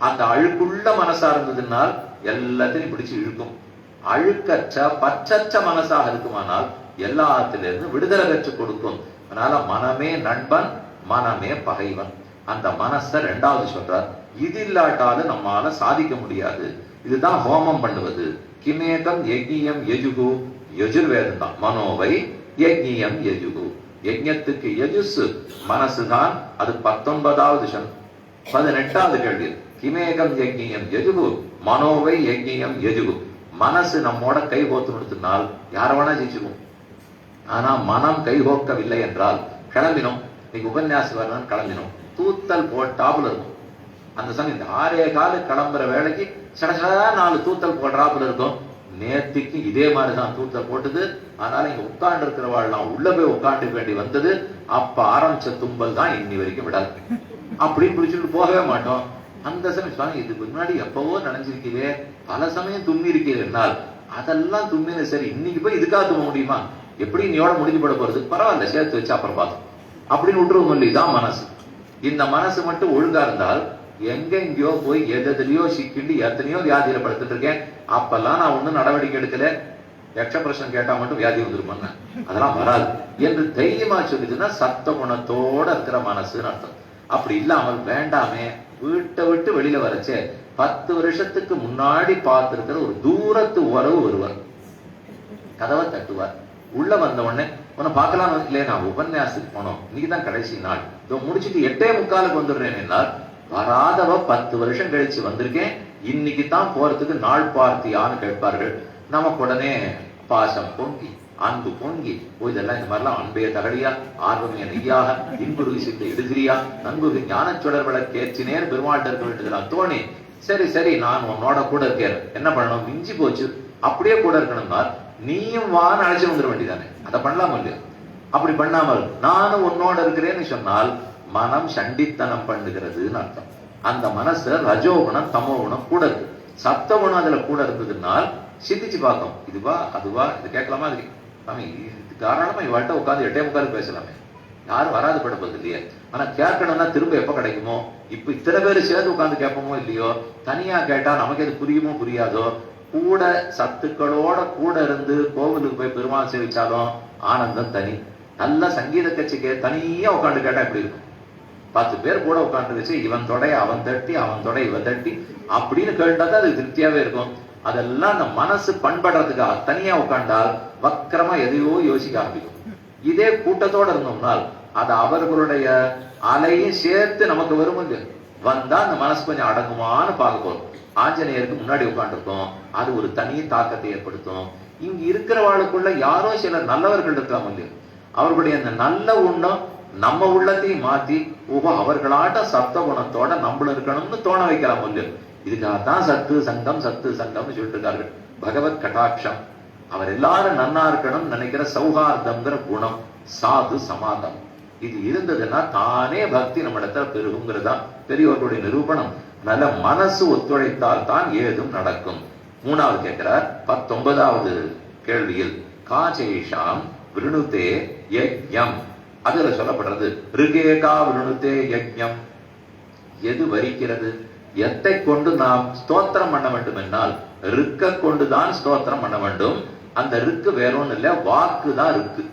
அந்த அழுக்குள்ள மனசா இருந்ததுனால் எல்லாத்தையும் பிடிச்சு இழுக்கும். அழுக்கற்ற பற்றற்ற மனசாக இருக்குமானால் எல்லாத்திலிருந்து விடுதலை பெற்றுக் கொடுக்கும். அதனால மனமே நண்பன், மனமே பகைவன். அந்த மனசை ரெண்டாவது சொல்றார். இது இல்லாட்டாலும் நம்மால சாதிக்க முடியாது. இதுதான் ஹோமம் பண்ணுவது. கிமேகம் யஜ்ஞியம் யஜுகு, யஜுர்வேதம் தான். மனோவை யஜ்ஞியம் யஜுகு. யஜ்ஞத்துக்கு யஜுஸ் மனசுதான். அது 19வது 18வது கேள்வி. கிமேகம் யஜ்ஞியம் யஜுகு, மனோவை யஜ்ஞியம் யஜுகு. மனசு நம்மோட கை கோத்து கொடுத்தினால் யார வேணா ஜெயிச்சுக்கும். ஆனா மனம் கைகோக்கவில்லை என்றால் கிளம்பினோம். நீங்க உபன்யாசம் வரணும் கிளம்பினோம், தூத்தல் போட்டாப்புல இருக்கும். அந்த சமயம் இந்த 6:15 கிளம்புற வேலைக்கு சடசடா 4 தூத்தல் போடுறாப்புல இருக்கும். நேத்திக்கு இதே மாதிரிதான் தூத்தல் போட்டது. அதனால இங்க உட்கார்ந்து இருக்கிறவாள்லாம் உள்ள போய் உட்காந்து வேண்டி வந்தது. அப்ப ஆரம்பிச்ச தும்பல் தான் இன்னி வரைக்கும் விடாது. அப்படின்னு பிடிச்சிட்டு போகவே மாட்டோம். அந்த சமயம் இதுக்கு முன்னாடி எப்பவோ நினைஞ்சிருக்கீவே, பல சமயம் தும்மி இருக்கிறால் அதெல்லாம் தும்மின சரி, இன்னைக்கு போய் இதுக்காக தும்ப முடியுமா? எப்படி நீயோட முடிஞ்சு போட போறது, பரவாயில்ல சேர்த்து வச்சு அப்புறம் பார்த்தோம் அப்படின்னு விட்டுருவோம். இல்லைதான் மனசு. இந்த மனசு மட்டும் ஒழுங்கா இருந்தால் எங்கெங்கயோ போய் எதுலயோ சிக்கிண்டு எத்தனையோ வியாதியில படுத்துட்டு இருக்கேன். அப்பெல்லாம் நான் ஒண்ணும் நடவடிக்கை எடுக்கல, யக்ஷ பிரச்சனை கேட்டா மட்டும் வியாதி வந்துருமாங்க, அதெல்லாம் வராது என்று தைரியமா சொல்லிதுன்னா சத்த குணத்தோட இருக்கிற மனசுன்னு அர்த்தம். அப்படி இல்லாமல் வேண்டாமே வீட்டை விட்டு வெளியில வரச்சே 10 வருஷத்துக்கு முன்னாடி பார்த்திருக்கிற ஒரு தூரத்து உறவு ஒருவர் கதவை தட்டுவார். உள்ள வந்த உடனே உன்னை பார்க்கலாம் இல்லையே, நான் உபன்யாசத்துக்கு போனோம், இன்னைக்குதான் கடைசி நாள், முடிச்சுட்டு 8:45 வந்துடுறேன் என்னால் வராதவ 10 வருஷம் கழிச்சு வந்திருக்கேன், இன்னைக்கு தான் போறதுக்கு நாள் பார்த்தியான்னு கேட்பார்கள். நமக்கு உடனே பாசம் பொங்கி அன்பு பொங்கி இதெல்லாம் இந்த மாதிரிலாம் அன்பைய தகடியா ஆர்வமே நெய்யாக இன்பு ருசித்து எடுகிறியா நண்பு ஞான சுடர் விளக்கேற்றினேன் பெருமாள்கிட்ட இருக்க வேண்டியதெல்லாம் தோணி சரி சரி நான் உன்னோட கூட இருக்கேன், என்ன பண்ணணும், மிஞ்சி போச்சு அப்படியே கூட இருக்கணும்னா நீயும் வான்னு அழைச்சு வந்துட வேண்டியதானே, அதை பண்ணலாம் இல்லையா? அப்படி பண்ணாமல் நானும் உன்னோட இருக்கிறேன்னு சொன்னால் மனம் சண்டித்தனம் பண்ணுகிறதுன்னு அர்த்தம். அந்த மனசு ரஜோகுணம் தமோகுணம் கூட இருக்கு. சத்தகுணம் அதுல கூட இருந்ததுனால் சிந்திச்சு பார்க்கும், இதுவா அதுவா, இது கேட்கலாமா அது இது காரணமா இவாழ்கிட்ட உட்காந்து 8:45 பேசலாமே, யாரும் வராது படுப்பது இல்லையே. ஆனா கேட்கணும்னா திரும்ப எப்ப கிடைக்குமோ, இப்ப இத்தனை பேரு சேர்ந்து உட்காந்து கேட்போமோ இல்லையோ, தனியா கேட்டா நமக்கு எது புரியுமோ புரியாதோ, கூட சத்துக்களோட கூட இருந்து கோவிலுக்கு போய் பெருமாள் சேவிச்சாலும் ஆனந்தம் தனி. நல்ல சங்கீத கட்சிக்கு தனியா உட்காந்து கேட்டா எப்படி இருக்கும்? 10 பேர் கூட உட்காந்து வச்சு இவன் தொடைய அவன் தட்டி அவன் தொடை இவன் தட்டி அப்படின்னு கேட்டாதான் அது திருப்தியாவே இருக்கும். அதெல்லாம் அந்த மனசு பண்படுறதுக்காக தனியா உட்காண்டால் வக்கரமா எதையோ யோசிக்க ஆரம்பிக்கும். இதே கூட்டத்தோட இருந்தோம்னால் அது அவர்களுடைய அலையும் சேர்த்து நமக்கு வரும். வந்தா அந்த மனசு கொஞ்சம் அடங்குமான்னு பார்க்க போறோம். ஆஞ்சநேயருக்கு முன்னாடி உட்காந்துருக்கோம், அது ஒரு தனி தாக்கத்தை ஏற்படுத்தும். இங்க இருக்கிறவாளுக்குள்ள யாரோ சிலர் நல்லவர்கள் இருக்கலாம் இல்லையா, அவர்களுடைய அந்த நல்ல உண்ணம் நம்ம உள்ளத்தையும் மாத்தி ஓஹோ அவர்களாட்ட சத்த குணத்தோட நம்மளும் இருக்கணும்னு தோண வைக்கலாம் இல்லையா. இதுக்காகத்தான் சத்து சங்கம் சொல்லிட்டு இருக்கார்கள். பகவத் கடாட்சம், அவர் எல்லாரும் நன்னா இருக்கணும் நினைக்கிற சௌஹார்தம்ங்கிற குணம், சாது சமாதம், இது இருந்ததுன்னா தானே பக்தி நம்ம இடத்துல பெருகுங்கிறதா பெரியவர்களுடைய நிரூபணம். நல்ல மனசு ஒத்துழைத்தால் தான் ஏதும் நடக்கும். 3வது கேட்கிறார் 19வது கேள்வியில் காச்சேஷாம் விருணுதே யஜ்ஞம், அதுல சொல்லப்படுறது ரிகேகா விருணுதே யஜ்ஞம், எது வரிக்கிறது, எத்தை கொண்டு நாம் ஸ்தோத்திரம் பண்ண வேண்டும் என்னால் ருக்க கொண்டுதான் ஸ்தோத்திரம் பண்ண வேண்டும். அந்த ருக்கு வேற ஒண்ணு இல்ல, வாக்கு தான் ருக்கு.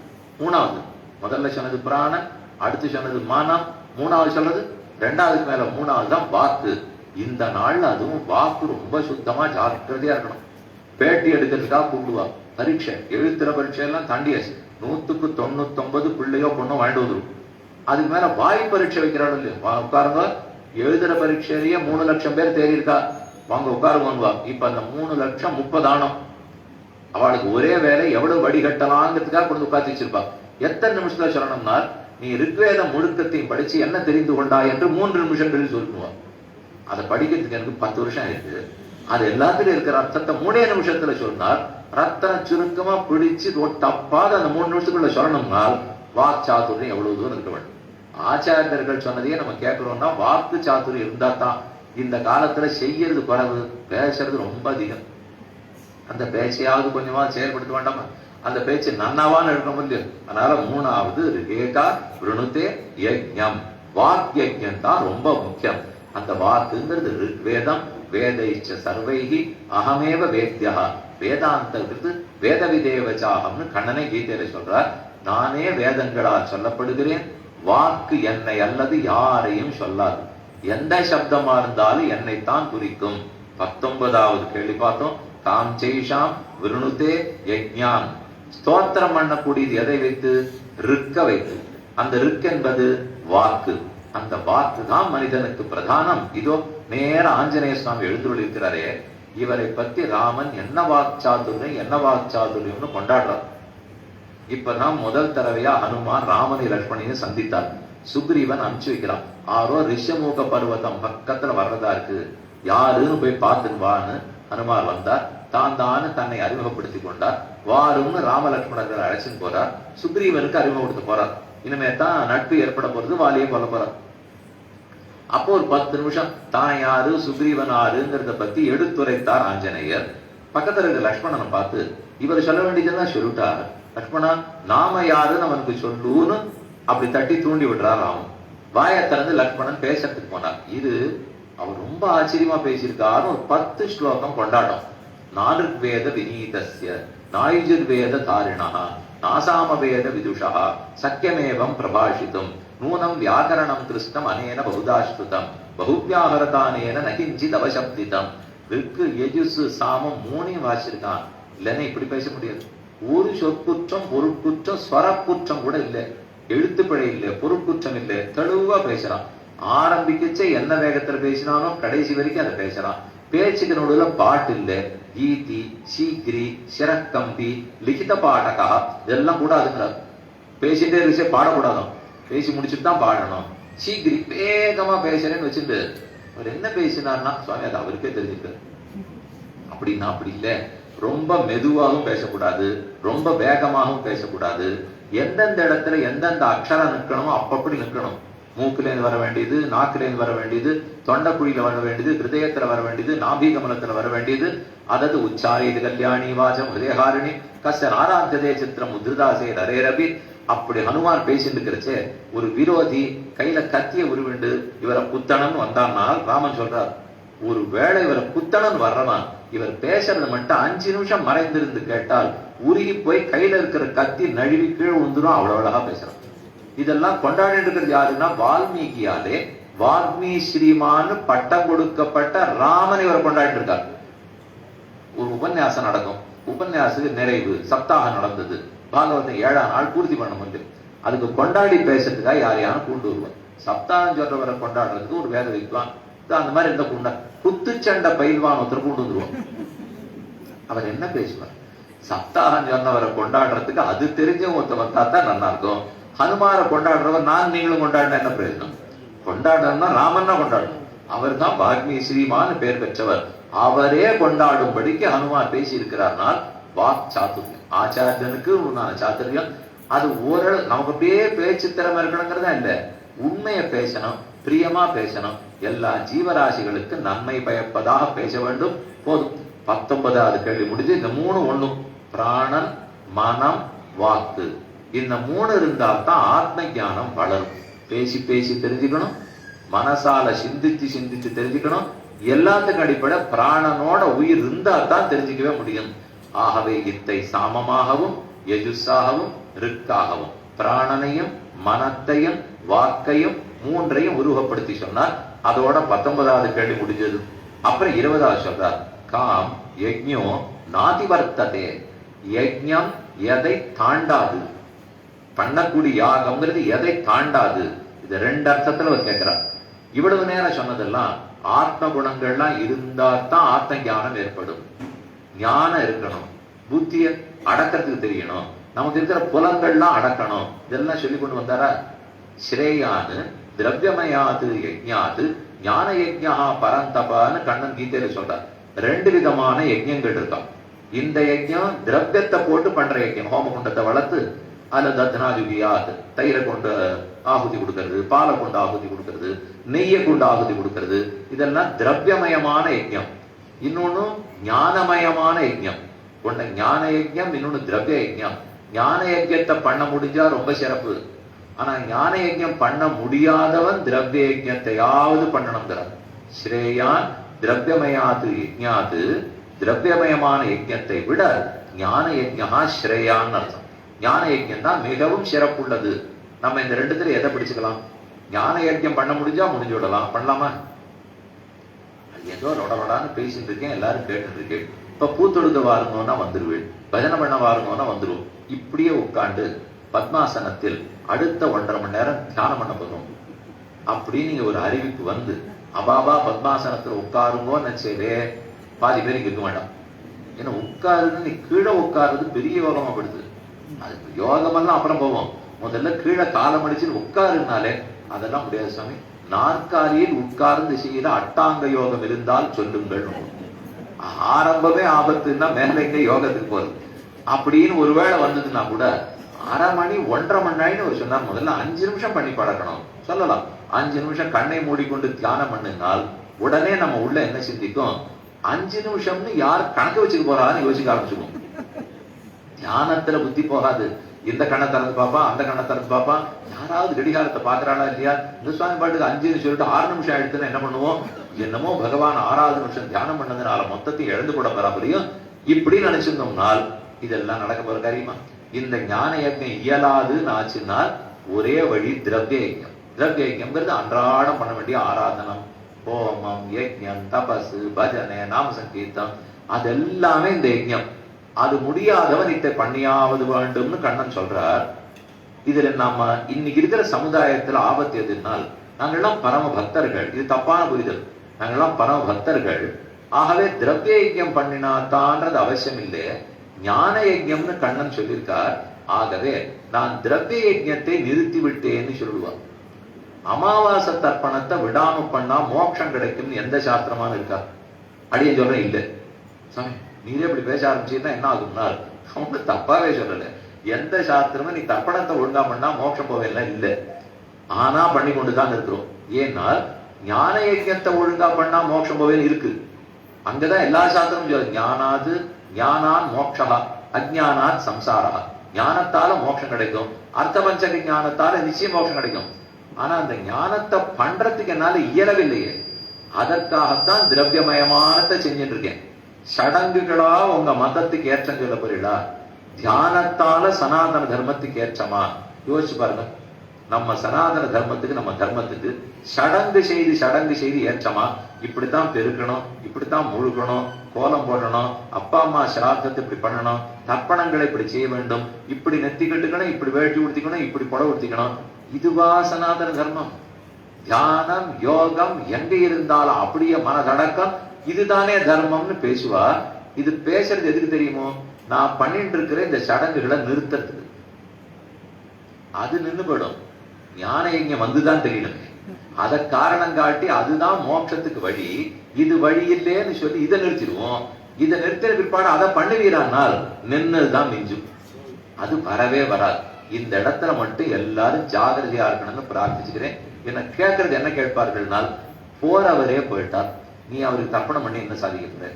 3வது முதல்ல சொன்னது பிராணன், அடுத்து சொன்னது மானம், 3வது சொல்றது ரெண்டாவதுக்கு மேல மூணாவது தான் வாக்கு. இந்த நாள்ல அதுவும் வாக்கு ரொம்ப சுத்தமா ஜாக்கிரதையா இருக்கணும். பேட்டி எடுக்கிறதுக்காக கூப்பிடுவா. பரீட்சை, எழுத்துற பரீட்சை எல்லாம் தாண்டியாச்சு. 100க்கு 99 பிள்ளையோ பொண்ணோ வாங்கிட்டு வந்துடும். அதுக்கு மேல வாய் பரீட்சை வைக்கிறாள் இல்லையா, உட்காருங்க. எழுதுற பரீட்சையிலேயே 3 லட்சம் பேர் தேறி இருக்கா, வாங்க உட்காருங்க. இப்ப அந்த 3 லட்சம் 30 ஆனம். அவளுக்கு ஒரே வேலை எவ்வளவு வடிகட்டலாங்கிறதுக்காக கொண்டு உட்காந்து வச்சிருப்பா. எத்தனை நிமிஷத்துல சொல்லணும்னா, நீ ரிக்வேத முழுக்கத்தையும் படிச்சு என்ன தெரிந்து கொண்டா என்று 3 நிமிஷங்களில் சொல்லுவா. அதை படிக்கிறதுக்கு எனக்கு 10 வருஷம் ஆயிருக்கு. அது எல்லாத்திலும் இருக்கிற அர்த்தத்தை 3 நிமிஷத்துல சொன்னார். ரத்தன சுருக்கமா பிடிச்சு தப்பாத அந்த 3 நிமிஷத்துக்குள்ள சொல்லணும்னால் வாக் சாதுரியம் எவ்வளவு தூரம் இருக்க வேண்டும். ஆச்சாரியர்கள் சொன்னதையே நம்ம கேட்கிறோம்னா வாக்கு சாதுரியம் இருந்தா தான். இந்த காலத்துல செய்யறது குறைவு, பேசுறது ரொம்ப அதிகம். அந்த பேச்சையாவது கொஞ்சமா செயல்படுத்த வேண்டாமா? அந்த பேச்சு நன்னாவான்னு இருக்கணும் இல்லையோ. அதனால 3வது ரிகேகா விருணுதே யஜ்ஞம், வாக் யஜ்ஞம் தான் ரொம்ப முக்கியம். அந்த வாக்குங்கிறது ரிக்வேதம், வேதைச்ச சர்வைகி அகமேவ வேத்யா, வேதாந்தகிறது வேத விதேவச்சாகம்னு கண்ணனை கீதையில சொல்றார். நானே வேதங்களால் சொல்லப்படுகிறேன், வாக்கு என்னை அல்லது யாரையும் சொல்லாது. எந்த சப்தமா இருந்தாலும் என்னைத்தான் குறிக்கும். 19வது கேள்வி பார்த்தோம். தாம் செய்ஷாம் விருணுதே யஜ்ஞான், ஸ்தோத்திரம் பண்ணக்கூடியது எதை வைத்து? ரிக்க வைத்து. அந்த ரிக் என்பது வாக்கு. அந்த வாக்கு தான் மனிதனுக்கு பிரதானம். இதோ நேர ஆஞ்சநேய சுவாமி எழுந்துள்ளிருக்கிறாரே, இவரை பத்தி ராமன் என்ன வாக்சாதுரியம் கொண்டாடுறார். இப்பதான் முதல் தடவையா ஹனுமான் ராமனை லட்சுமணையும் சந்தித்தார். சுக்ரீவன் அனுப்பிச்சு வைக்கிறான். ஆரோ ரிஷமுக பர்வதம் பக்கத்துல வர்றதா இருக்கு, யாருன்னு போய் பார்த்துன்னு ஹனுமார் வந்தார். தான் தன்னை அறிமுகப்படுத்தி கொண்டார். வாருன்னு ராம லட்சுமணர்கள் அழைச்சின்னு போறார். சுக்ரீவனுக்கு அறிமுகப்படுத்த போறார். இனிமே தான் நட்பு ஏற்பட போறது, வாலியை கொல்ல போறார். அப்போ ஒரு 10 நிமிஷம் தான் யாரு சுக்ரீவன் யாருங்கிறத பத்தி எடுத்துரைத்தார் ஆஞ்சநேயர். பக்கத்துல இருக்க லட்சுமணனை பார்த்து இவர் சொல்ல வேண்டியதுதான் சொல்லிட்டார். லட்சுமணா, நாம யாருன்னு அவனுக்கு சொல்லுன்னு அப்படி தட்டி தூண்டி விடுறார் ராமன். வாயை திறந்து லட்சுமணன் பேசுறதுக்கு போனார். இது அவர் ரொம்ப ஆச்சரியமா பேசியிருக்காரு. ஒரு 10 ஸ்லோகம் கொண்டாடும். நானுர்வேத வினீதஸ்ய நாயுஜுர்வேத தாரிணா நாசாமவேத விதுஷா சக்கியமேவம் பிரபாஷித்தும் நூனம் வியாக்கரணம் கிருஷ்ணம் அனேன பகுதாஸ்ருதம் பகுவியாகரதானேன நகிஞ்சித் அவசப்திதம். ரிக்கு யஜுசு சாமம் 3 வாசிச்சிருக்கான். இல்லைன்னா இப்படி பேச முடியாது. ஒரு சொற்குற்றம், பொருட்குற்றம், ஸ்வரக்குற்றம் கூட இல்லை, எழுத்துப்பிழை இல்லை, பொருட்குற்றம் இல்லை, தெளிவா பேசுறான். ஆரம்பிக்கச்சே என்ன வேகத்துல பேசினானோ கடைசி வரைக்கும் அதை பேசுறான். பேச்சுக்கு நடுவுல பாட்டு இல்லை. கீதி, சீக்கிரி, சிறக்கம்பி, லிகித பாடகா இதெல்லாம் கூடாதுங்கிறார். பேசிட்டே இருந்துச்சே பாடக்கூடாதும், பேசி முடிச்சுட்டு தான் பாடணும். சீக்கிரி வேகமா பேசுறேன்னு வச்சுட்டு அவர் என்ன பேசினார்னா சுவாமி அது அவருக்கே தெரிஞ்சுக்க. அப்படின்னா அப்படி இல்லை. ரொம்ப மெதுவாகவும் பேசக்கூடாது, ரொம்ப வேகமாகவும் பேசக்கூடாது. எந்தெந்த இடத்துல எந்தெந்த அக்ஷரம் நிற்கணுமோ அப்படி நிற்கணும். மூக்குலேருந்து வர வேண்டியது, நாக்குலேருந்து வர வேண்டியது, தொண்டக்குழியில வர வேண்டியது, ஹிருதயத்துல வர வேண்டியது, நாபிகமலத்துல வர வேண்டியது. அதது உச்சாரிது கல்யாணி வாசம் ஹிருதயஹாரிணி கஸ்ய ஆராத்தியதே சித்திரம் உத்ருதாசே நரேரபி. அப்படி ஹனுமான் பேசிட்டு இருக்கிறச்சே ஒரு விரோதி கையில கத்திய உருவிண்டு இவரை குத்தணன்னு வந்தானால் ராமன் சொல்றார், ஒரு வேளை இவரை குத்தணன் வர்றவன் இவர் பேசுறது மட்டும் 5 நிமிஷம் மறைந்திருந்து கேட்டால் உருகி போய் கையில இருக்கிற கத்தி நழுவி கீழே விழுந்துடும். அவ்வளவு அழகா பேசுறான். இதெல்லாம் கொண்டாடிட்டு இருக்கிறது யாருன்னா வால்மீகியாலே வால்மீ ஸ்ரீமான் பட்டம் கொடுக்கப்பட்ட ராமன் இவரை கொண்டாடிட்டு இருக்கார். ஒரு உபன்யாசம் நடக்கும். உபன்யாசத்துக்கு நிறைவு சப்தாக நடந்தது. பாகவதம் 7ஆம் நாள் பூர்த்தி பண்ண முடியும். அதுக்கு கொண்டாடி பேசுறதுக்காக யாரையானு கொண்டு வருவான். சப்தாகம் சொல்றவரை கொண்டாடுறதுக்கு ஒரு வேத வைக்குவான். அந்த மாதிரி இருந்த கொண்டா குத்துச்சண்டை பயில்வான் ஒருத்தர் கொண்டு வந்துருவான். அவர் என்ன பேசுவார்? சப்தாகம் சொன்னவரை கொண்டாடுறதுக்கு அது தெரிஞ்ச ஒருத்தர் வந்தா தான் நல்லா இருக்கும். ஹனுமாரை கொண்டாடுறவர் நான் நீங்களும் கொண்டாடின என்ன பிரயோஜனம்? கொண்டாடுறதுனா ராமன்னா கொண்டாடணும். அவர் தான் வால்மீ ஸ்ரீமான் பேர் பெற்றவர். அவரே கொண்டாடும்படிக்கு ஹனுமார் பேசி இருக்கிறார்னால் வாக் சாத்துரியம். ஆச்சாரியனுக்கு சாத்துரியம். அது ஓரளவு நமக்கு அப்படியே பேச்சு திறமை இருக்கணுங்கிறதா இல்ல, உண்மையை பேசணும், பிரியமா பேசணும், எல்லா ஜீவராசிகளுக்கு நன்மை பயப்பதாக பேச வேண்டும். போதும். 19வது கேள்வி முடிஞ்சு. இந்த 3 ஒண்ணும் பிராணன், மனம், வாக்கு. இந்த 3 இருந்தால்தான் ஆத்ம ஞானம் வளரும். பேசி பேசி தெரிஞ்சுக்கணும், மனசால சிந்திச்சு சிந்திச்சு தெரிஞ்சுக்கணும். எல்லாத்துக்கும் அடிப்படை பிராணனோட உயிர் இருந்தா தான் தெரிஞ்சுக்கவே முடியும். ஆகவே இத்தை சாமமாகவும் யஜுஸாகவும் ரிக்காகவும் பிராணனையும் மனத்தையும் வாக்கையும் மூன்றையும் உருவப்படுத்தி சொன்னார். அதோட 19வது கேள்வி முடிஞ்சது. அப்புறம் 20வது சொல்றார், காம் யஜ்ஞோ நாதிவர்த்ததே, யஜ்ஞம் எதை தாண்டாது, பண்ணக்கூடிய யாகம்ங்கிறது எதை தாண்டாது. இது 2 அர்த்தத்துல அவர் கேட்கிறார். இவ்வளவு நேரம் சொன்னதெல்லாம் ஆத்ம குணங்கள்லாம் இருந்தா தான் ஆத்ம ஞானம் ஏற்படும். ஞானம் இருக்கணும், புத்திய அடக்கிறதுக்கு தெரியணும், நமக்கு இருக்கிற புலங்கள்லாம் அடக்கணும். இதெல்லாம் சொல்லி கொண்டு வந்தாரா? ஸ்ரேயானு திரவியமயாது யஜ்ஞாது ஞான யஜ்ஞா பரந்தபான்னு கண்ணன் கீதையில சொல்றார். 2 விதமான யஜ்ஞங்கள் இருக்கான். இந்த யஜ்ஞம் திரவியத்தை போட்டு பண்ற யஜ்ஞம், ஹோமகுண்டத்தை வளர்த்து அதுல தத்னாதிபியாது தயிரை கொண்டு ஆகுதி கொடுக்கறது, பாலை கொண்டு ஆகுதி கொடுக்கறது, நெய்யை கொண்டு ஆகுதி கொடுக்கறது, இதெல்லாம் திரவியமயமான யஜ்ஞம். இன்னொன்னு ஞானமயமான யஜ்ஞம். ஒண்ணு ஞான யஜ்ஞம், இன்னொன்னு திரவிய யஜ்ஞம். ஞான யஜ்ஞத்தை பண்ண முடிஞ்சா ரொம்ப சிறப்பு. ஆனா ஞான யஜ்ஞம் பண்ண முடியாதவன் திரவிய யஜ்ஞத்தையாவது பண்ணணுங்கிறார். ஸ்ரேயான் திரவியமயாது யஜ்ஞாது, திரவியமயமான யஜ்ஞத்தை விட ஞான யஜ்ஞா ஸ்ரேயான்னு அர்த்தம். ஞான யஜ்ஞம் தான் மிகவும் சிறப்புள்ளது. நம்ம இந்த 2த்துல எதை பிடிச்சுக்கலாம்? ஞான யஜ்ஞம் பண்ண முடிஞ்சா முடிஞ்சு விடலாம், பண்ணலாமா? ஏதோ ரொடலான்னு பேசிட்டு இருக்கேன், எல்லாரும் கேட்டு இருக்கேன். இப்ப பூத்தொடுக்க வாருங்கன்னா வந்துருவேன், பஜனை பண்ண வாருங்கன்னா வந்துருவோம். இப்படியே உட்காந்து பத்மாசனத்தில் அடுத்த 1.5 மணி நேரம் தியானம் பண்ண போதும் அப்படின்னு நீங்க ஒரு அறிவிப்பு வந்து அபாபா பத்மாசனத்துல உட்காருங்கோன்னு நினைச்சே பாதி பேர் இங்க இருக்க வேண்டாம். ஏன்னா உட்காருன்னு நீ கீழே உட்காருறது பெரிய யோகமா படுது. அது யோகமெல்லாம் அப்புறம் போவோம், முதல்ல கீழே காலம் அடிச்சு உட்காருனாலே அதெல்லாம் முடியாது சாமி. நாற்காலியில் உட்கார்ந்து செய்யற அட்டாங்க யோகம் இருந்தால் சொல்லுங்கள். ஆரம்பமே ஆபத்துன்னா மேல எங்க யோகத்துக்கு போறது அப்படின்னு ஒருவேளை வந்ததுன்னா கூட 1/2 மணி 1.5 மணி நேரம் சொன்னார். முதல்ல 5 நிமிஷம் பண்ணி பழக்கணும் சொல்லலாம். 5 நிமிஷம் கண்ணை மூடிக்கொண்டு தியானம் பண்ணினால் உடனே நம்ம உள்ள என்ன சிந்திக்கும்? 5 நிமிஷம்னு யார் கணக்கு வச்சுக்க போறான்னு யோசிக்க ஆரம்பிச்சுக்கும். தியானத்துல புத்தி போகாது. இந்த கண்ணை திறந்து பாப்பா, அந்த கண்ணை திறந்து பாப்பா, யாராவது கடிகாரத்தை பாக்குறாளா இல்லையா, இந்த சுவாமி பாட்டுக்கு 5 சொல்லிட்டு 6 நிமிஷம் ஆயிடுச்சுன்னா என்ன பண்ணுவோம்? என்னமோ பகவான் 6வது நிமிஷம் தியானம் பண்ணதுனால மொத்தத்தையும் இழந்து கூட பராபரியும் இப்படி நினைச்சிருந்தோம்னால் இதெல்லாம் நடக்க போற காரியமா? இந்த ஞான யஜ்ஞம் இயலாதுன்னு ஆச்சுன்னா ஒரே வழி திரவிய யஜ்ஞம். திரவிய யஜ்ஞம்ங்கிறது அன்றாடம் பண்ண வேண்டிய ஆராதனம், ஹோமம், யஜ்ஞம், தபசு, பஜனை, நாம சங்கீர்த்தம், அதெல்லாமே இந்த யஜ்ஞம். அது முடியாதவன் இதை பண்ணியாவது வேண்டும்னு கண்ணன் சொல்றார். இதுல நாம இன்னைக்கு இருக்கிற சமுதாயத்துல ஆபத்து எதுனால், நாங்கெல்லாம் பரம பக்தர்கள். இது தப்பான புரிதல். நாங்கெல்லாம் பரம பக்தர்கள், ஆகவே திரவிய யஜ்ஞம் பண்ணினாத்தான்றது அவசியம் இல்லை, ஞான யஜ்ஞம்னு கண்ணன் சொல்லியிருக்கார். ஆகவே நான் திரவிய யஜ்ஞத்தை நிறுத்தி விட்டேன்னு சொல்லுவார். அமாவாசை தர்ப்பணத்தை விடாம பண்ணா மோட்சம் கிடைக்கும்னு எந்த சாஸ்திரமான இருக்கா? அடியே சொல்றேன் இல்லை சாமி, நீரே இப்படி பேச ஆரம்பிச்சுன்னா என்ன ஆகும்னா அவங்க தப்பாவே சொல்லல. எந்த சாஸ்திரமும் நீ தர்ப்பணத்தை ஒழுங்கா பண்ணா மோட்சம் போவேல இல்லை. ஆனா பண்ணி கொண்டுதான் இருக்கிறோம். ஏன்னா ஞான யஜ்ஞத்தை ஒழுங்கா பண்ணா மோட்சம் போவேன்னு இருக்கு. அங்கதான் எல்லா சாஸ்திரமும் சொல்லுது, ஞானாது ஞானான் மோட்சா அஜ்ஞானாத் சம்சாரா. ஞானத்தால மோட்சம் கிடைக்கும், அர்த்த பஞ்சக ஞானத்தால நிச்சயம் மோட்சம் கிடைக்கும். ஆனா அந்த ஞானத்தை பண்றதுக்கு என்னால இயலவில்லையே. அதற்காகத்தான் திரவியமயமானத்தை செஞ்சுட்டு இருக்கேன். சடங்குகளா உங்க மதத்துக்கு ஏற்றம் சொல்ல போறீங்களா? தியானத்தால சனாதன தர்மத்துக்கு ஏற்றமா? யோசிச்சு பாருங்க. நம்ம சனாதன தர்மத்துக்கு, நம்ம தர்மத்துக்கு சடங்கு செய்து ஏற்றமா? இப்படித்தான் பெருக்கணும், இப்படித்தான் முழுகணும், கோலம் போடணும், அப்பா அம்மா சிராத்தத்தை இப்படி பண்ணணும், தர்ப்பணங்களை இப்படி செய்ய வேண்டும், இப்படி நெத்தி கட்டுக்கணும், இப்படி வேட்டி உடுத்திக்கணும், இப்படி புடவை உடுத்திக்கணும். இதுவா சனாதன தர்மம்? தியானம் யோகம் எங்க இருந்தாலும் அப்படியே மனதடக்கம், இதுதானே தர்மம்னு பேசுவா. இது பேசுறது எதுக்கு தெரியுமோ? நான் பண்ணிட்டு இருக்கிற இந்த சடங்குகளை நிறுத்தத்துக்கு. அது நின்று போயிடும். ஞான யஜ்ஞம் வந்துதான் தெரியணும். அத காரணம் காட்டி அதுதான் மோட்சத்துக்கு வழி, இது வழி இல்லைன்னு சொல்லி இதை நிறுத்திடுவோம். இதை நிறுத்தின பிற்பாடு அதை பண்ணுவீரானால் நின்னுதான் மிஞ்சும். அது வரவே வராது. இந்த இடத்துல மட்டும் எல்லாரும் ஜாகிரதையா இருக்கணும்னு பிரார்த்திச்சுக்கிறேன். என்ன கேட்கறது என்ன கேட்பார்கள்னால், போறவரே போயிட்டார், நீ அவருக்கு தர்ப்பணம் பண்ணி என்ன சாதிக்கிற?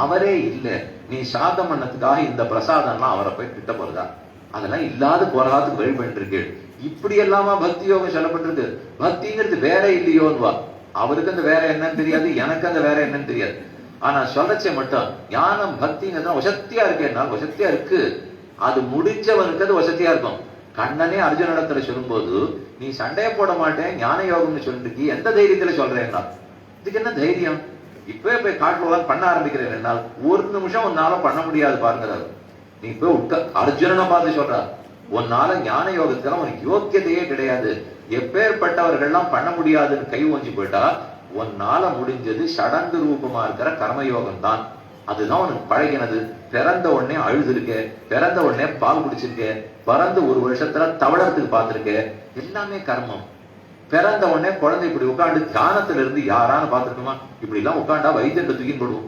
அவரே இல்லை, நீ சாதம் பண்ணதுக்காக இந்த பிரசாதம்லாம் அவரை போய் கிட்ட போறதா? அதெல்லாம் இல்லாத போராதுக்கு வழி பண்ணிருக்கு. இப்படி எல்லாமா பக்தி யோகம் சொல்லப்பட்டிருக்கு. பக்திங்கிறது வேற இல்லையோன்னுவா. அவருக்கு அந்த வேற என்னன்னு தெரியாது, எனக்கு அந்த வேற என்னன்னு தெரியாது. ஆனா சொல்லச்சே மட்டும் ஞானம் பக்திங்கிறது வசத்தியா இருக்கு. என்னால் வசத்தியா இருக்கு. அது முடிஞ்சவனுக்கு அது வசதியா இருக்கும். கண்ணனே அர்ஜுனிடத்துல சொல்லும்போது நீ சண்டையை போட மாட்டேன் ஞான யோகம்னு சொல்லிட்டு எந்த தைரியத்துல சொல்றேன்னா, இதுக்கு என்ன தைரியம்? இப்பவே போய் காட்டுல பண்ண ஆரம்பிக்கிறேன் என்னால் ஒரு நிமிஷம் உன்னால பண்ண முடியாது பாருங்க. நீ போய் அர்ஜுனனை பார்த்து சொல்ற உன்னால ஞான யோகத்துல உனக்கு யோக்கியதையே கிடையாது, எப்பேற்பட்டவர்கள்லாம் பண்ண முடியாதுன்னு கை ஓஞ்சி போயிட்டா உன்னால முடிஞ்சது சடங்கு ரூபமா இருக்கிற கர்மயோகம் தான். அதுதான் உனக்கு பழகினது. பிறந்த உடனே அழுதுருக்க, பிறந்த உடனே பால் குடிச்சிருக்க, பிறந்து ஒரு வருஷத்துல தவழறதுக்கு பார்த்திருக்க, எல்லாமே கர்மம். பிறந்த உடனே குழந்தை இப்படி உட்காந்து தியானத்துல இருந்து யாரான்னு பார்த்திருக்குமா? இப்படி எல்லாம் உட்காண்டா வைத்தியத்தை தூக்கின்னு போடுவோம்.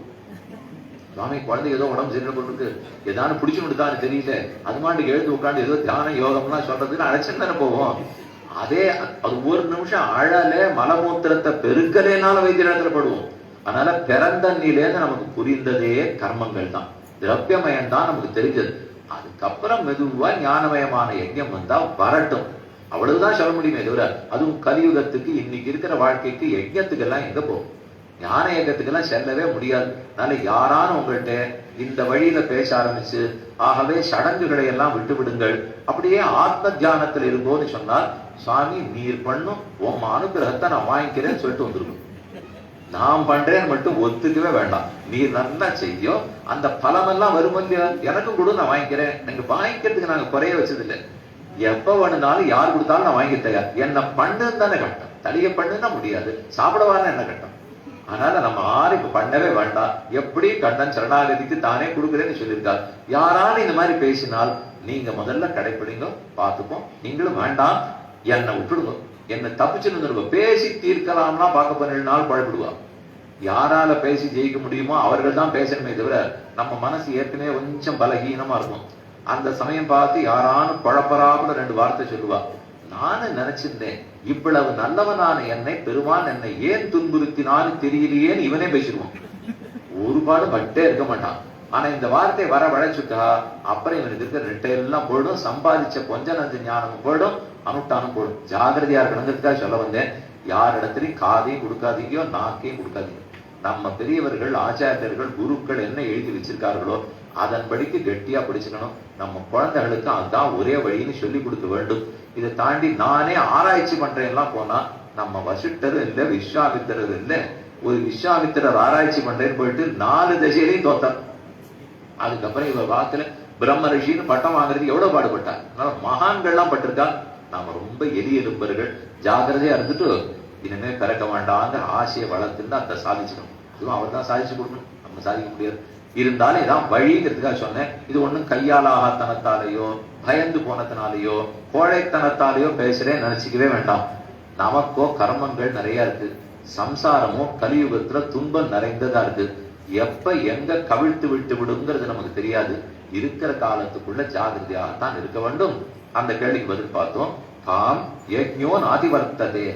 சுவாமி குழந்தை ஏதோ உடம்பு சரியில்லை போட்டுருக்கு, ஏதாவது பிடிச்சுட்டான்னு தெரியல, அது மாட்டுக்கு எழுந்து உட்காந்து ஏதோ தியான யோகம்லாம் சொல்றதுன்னு அழைச்சுன்னு தானே போவோம். அதே அது ஒரு நிமிஷம் அழல மலமூத்திரத்தை பெருக்கலேனால வைத்திய இடத்துல படுவோம். அதனால பிறந்தன்னிலேருந்து நமக்கு புரிந்ததே கர்மங்கள் தான், திரவியமயம் தான் நமக்கு தெரிஞ்சது. அதுக்கப்புறம் மெதுவா ஞானமயமான யஜ்ஞம் வந்தா வரட்டும், அவ்வளவுதான் சொல்ல முடியுமே தவிர அதுவும் கலியுகத்துக்கு இன்னைக்கு இருக்கிற வாழ்க்கைக்கு யஜ்ஞத்துக்கு எல்லாம் எங்க போகும்? ஞான இயக்கத்துக்கெல்லாம் செல்லவே முடியாது. அதனால யாரான உங்கள்கிட்ட இந்த வழியில பேச ஆரம்பிச்சு ஆகவே சடங்குகளை எல்லாம் விட்டு விடுங்கள், அப்படியே ஆத்ம தியானத்தில் இருங்கோன்னு சொன்னால், சுவாமி நீர் பண்ணும் உன் அனுகிரகத்தை நான் வாங்கிக்கிறேன்னு சொல்லிட்டு வந்துருக்கோம். நான் பண்றேன்னு மட்டும் ஒத்துக்கவே வேண்டாம். நீர் நல்லா செய்யும், அந்த பலமெல்லாம் வரும் இல்லையா, எனக்கும் கூட நான் வாங்கிக்கிறேன். நீங்க வாங்கிக்கிறதுக்கு நாங்க குறைய வச்சதில்லை. எப்ப வேணுனாலும் யார் கொடுத்தாலும் நான் வாங்கி தயார். என்ன பண்ணுன்னு தானே கட்டம், தலிய பண்ணுன்னா முடியாது, சாப்பிடவான்னு என்ன கட்டம். அதனால நம்ம யாரும் இப்ப பண்ணவே வேண்டாம். எப்படி கண்ணன் சரணாகதிக்கு தானே கொடுக்குறேன்னு சொல்லியிருக்காரு. யாராலும் இந்த மாதிரி பேசினால் நீங்க முதல்ல கடைப்பிடிங்க, பார்த்துப்போம். நீங்களும் வேண்டாம் என்னை விட்டுடுங்க, என்னை தப்பிச்சுன்னு பேசி தீர்க்கலாம்னா பார்க்க பண்ணினாலும் குழப்பிடுவா. யாரால பேசி ஜெயிக்க முடியுமோ அவர்கள் தான் பேசணுமே தவிர நம்ம மனசு ஏற்கனவே கொஞ்சம் பலகீனமா இருக்கும். அந்த சமயம் பார்த்து யாரானும் குழப்பறாப்புல 2 வார்த்தை சொல்லுவா. நானும் நினைச்சிருந்தேன் இவ்வளவு நல்லவனான என்னை பெருமான் என்னை ஏன் துன்புறுத்தினான்னு தெரியலையேன்னு இவனே பேசிடுவான். ஒரு பாடு பட்டே இருக்க மாட்டான். ஆனா இந்த வார்த்தை வர வளைச்சுட்டா அப்புறம் இவனுக்கு இருக்கிற ரெட்டையெல்லாம் போயிடும், சம்பாதிச்ச கொஞ்ச நஞ்ச ஞானமும் போயிடும், அனுட்டானும் போயிடும். ஜாகிரதையா இருக்கணுங்கிறதுக்காக சொல்ல வந்தேன். யார் இடத்துலையும் காதையும் கொடுக்காதீங்கயோ நாக்கையும் கொடுக்காதீங்க. நம்ம பெரியவர்கள் ஆச்சாரியர்கள் குருக்கள் என்ன எழுதி வச்சிருக்கார்களோ அதன்படிக்கு கெட்டியா படிச்சுக்கணும். நம்ம குழந்தைகளுக்கு அதுதான் ஒரே வழின்னு சொல்லி கொடுக்க வேண்டும். இதை தாண்டி நானே ஆராய்ச்சி பண்றேன்லாம் போனா நம்ம வசிட்டரும் இல்லை, விஸ்வாமித்திரர் இல்லை. ஒரு விஸ்வாமித்திரர் ஆராய்ச்சி பண்றேன்னு போயிட்டு 4 திசையிலையும் தோத்தார். அதுக்கப்புறம் இவ வாக்குல பிரம்ம ரிஷின்னு பட்டம் வாங்குறதுக்கு எவ்வளவு பாடுபட்டார். அதனால மகான்கள்லாம் பட்டிருக்கா. நாம ரொம்ப எளிய இருப்பவர்கள் ஜாகிரதையா இருந்துட்டு இனிமே பிறக்க வேண்டாங்கிற ஆசையை வளர்த்துட்டு அதை சாதிச்சுக்கணும். அதுவும் அவர் தான் சாதிச்சு கொடுக்கணும், நம்ம சாதிக்க முடியாது. இருந்தாலும் இதான் வழிங்கிறதுக்காக சொன்னேன். இது ஒண்ணும் கையாலாகத்தனத்தாலேயோ பயந்து போனதுனாலேயோ கோழைத்தனத்தாலேயோ பேசுறேன் நினைச்சிக்கவே வேண்டாம். நமக்கோ கர்மங்கள் நிறைய இருக்கு, சம்சாரமோ கலியுகத்துல துன்பம் நிறைந்ததா இருக்கு. எப்ப எங்க கவிழ்த்து விட்டு விடுங்கிறது நமக்கு தெரியாது. இருக்கிற காலத்துக்குள்ள ஜாகிரதையாகத்தான் இருக்க வேண்டும். அந்த கேள்விக்கு பதில் பார்த்தோம். தாம் யஜ்ஞோ நாதிவர்த்ததே,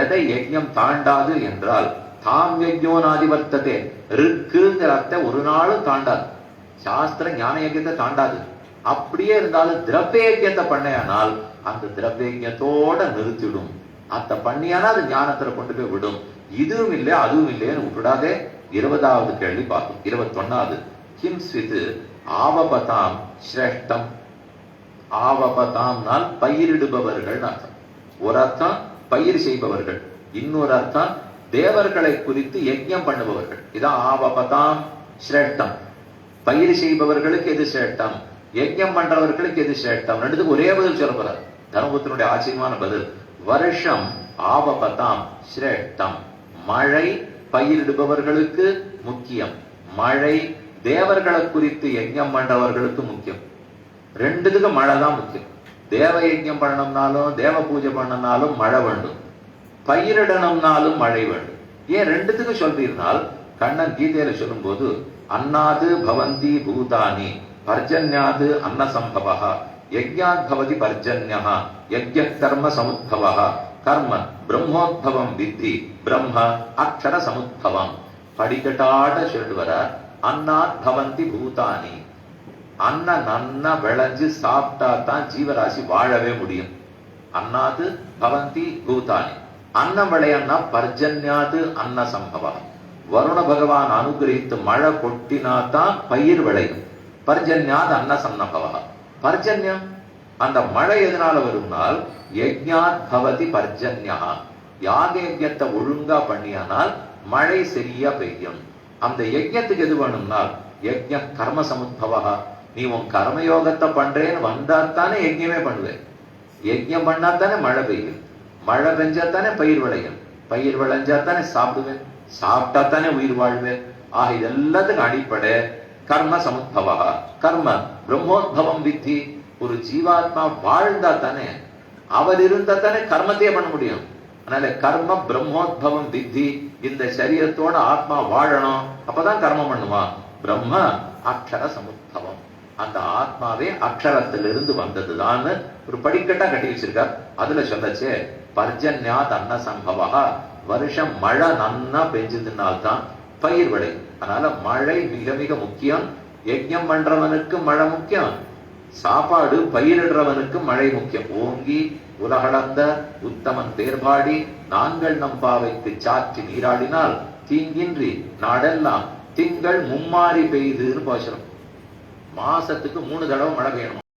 எதை யஜ்ஞம் தாண்டாது என்றால் தாம் யஜ்ஞோ நாதிவர்த்ததே, இருக்குங்கிற அர்த்த ஒரு நாளும் தாண்டாது. சாஸ்திர ஞான யஜ்யத்தை தாண்டாது. அப்படியே இருந்தாலும் திரவிய யஜ்யத்தை பண்ணையானால் அந்த திரவிய யஜ்யத்தோட நிறுத்திடும். அத பண்ணியானா அது ஞானத்துல கொண்டு போய் விடும். இதுவும் இல்லை அதுவும் இல்லைன்னு விட்டுடாதே. 20வது கேள்வி பார்க்கும். 21வது கிம் ஸ்வித் ஆவபதாம் ஸ்ரேஷ்டம். ஆவபதாம்னால் பயிரிடுபவர்கள் அர்த்தம். ஒரு அர்த்தம் பயிர் செய்பவர்கள், இன்னொரு அர்த்தம் தேவர்களை குறித்து யஜ்ஞம் பண்ணுபவர்கள். இதான் ஆவபதாம் ஸ்ரேஷ்டம். பயிர் செய்பவர்களுக்கு எது ஸ்ரேஷ்டம், யஜ்ஞம் பண்றவர்களுக்கு எது ஸ்ரேஷ்டம்? ரெண்டுத்துக்கு ஒரே பதில் சொல்ல போறார். தர்மபுத்திரனுடைய ஆச்சரியமான பதில். வருஷம் ஆவபதாம் ஸ்ரேஷ்டம். மழை பயிரிடுபவர்களுக்கு முக்கியம், மழை தேவர்களை குறித்து யஜ்ஞம் பண்றவர்களுக்கு முக்கியம். ரெண்டுத்துக்கு மழை தான் முக்கியம். தேவ யஜ்ஞம் பண்ணணும்னாலும் தேவ பூஜை பண்ணனாலும் மழை வேண்டும், பயிரிடணும்னாலும் மழை வேண்டும். ஏன் ரெண்டுத்துக்கும் சொல்றீர்கள்? கண்ணன் கீதையில சொல்லும் போது அன்னாது பவந்தி பூதானி பர்ஜன்யாது அன்ன சம்பவஹ யஜ்ஞாத் பவதி பர்ஜன்யஹ யஜ்ஞ கர்ம சமுத்பவஹ கர்ம பிரம்மோத்பவம் வித்தி பிரம்ம அக்ஷர சமுத்பவம். படிக்கட்டாட சொல்லிட்டு வர அன்னாத் பவந்தி பூதானி, அன்ன நன்னா விளைஞ்சு சாப்பிட்டா தான் ஜீவராசி வாழவே முடியும். அன்னாது பவந்தி பூதானி, அன்னம் விளையன்னா பர்ஜன்யாது அன்ன சம்பவம். வருண பகவான் அனுகிரகித்து மழை கொட்டினா தான் பயிர் விளையும். பர்ஜன்யாது அன்ன சம்பவ. பர்ஜன்யம் அந்த மழை எதனால வரும்னால் யஜ்ஞாத் பவதி பர்ஜன்யா, யாக யஜ்ஞத்தை ஒழுங்கா பண்ணியானால் மழை சரியா பெய்யும். அந்த யஜ்ஞத்துக்கு எது வேணும்னால் யஜ்ஞ கர்ம சமுத்பவா, நீ உன் கர்மயோகத்தை பண்றேன்னு வந்தாத்தானே யஜ்ஞமே பண்ணுவேன். யஜ்ஞம் பண்ணாத்தானே மழை பெய்யும், மழை பெஞ்சாத்தானே பயிர் விளையும், பயிர் விளைஞ்சாத்தானே சாப்பிடுவேன், சாப்பிட்டாத்தானே உயிர் வாழ்வேன். ஆக இது எல்லாத்துக்கும் அடிப்படை கர்ம சமுத்பவா. கர்ம பிரம்மோத்பவம் வித்தி. ஒரு ஜீவாத்மா வாழ்ந்தா தானே, அவர் இருந்தா தானே கர்மத்தையே பண்ண முடியும். அதனால கர்ம பிரம்மோத்பவம் வித்தி. இந்த சரீரத்தோட ஆத்மா வாழணும், அப்பதான் கர்மம் பண்ணுவான். பிரம்ம அக்ஷர சமுத்பவம், அந்த ஆத்மாவே அக்ஷரத்திலிருந்து வந்ததுதான் ஒரு படிக்கட்டா கட்டி வச்சிருக்கார். அதுல சொல்லச்சே பர்ஜன்யாத் அன்ன சம்பவா, வருஷம் மழை நன்னா பெஞ்சதுனால்தான் பயிர் விளை. அதனால மழை மிக மிக முக்கியம். யஜ்ஞம் பண்றவனுக்கு மழை முக்கியம், சாப்பாடு பயிரிடுறவனுக்கு மழை முக்கியம். ஓங்கி உலகளந்த உத்தமன் பேர்பாடி நாங்கள் நம்பாவைக்கு சாற்றி நீராடினால் தீங்கின்றி நாடெல்லாம் திங்கள் மும்மாறி பெய்துன்னு பேசுறோம். மாசத்துக்கு 3 தடவை மழை பெய்யணும்.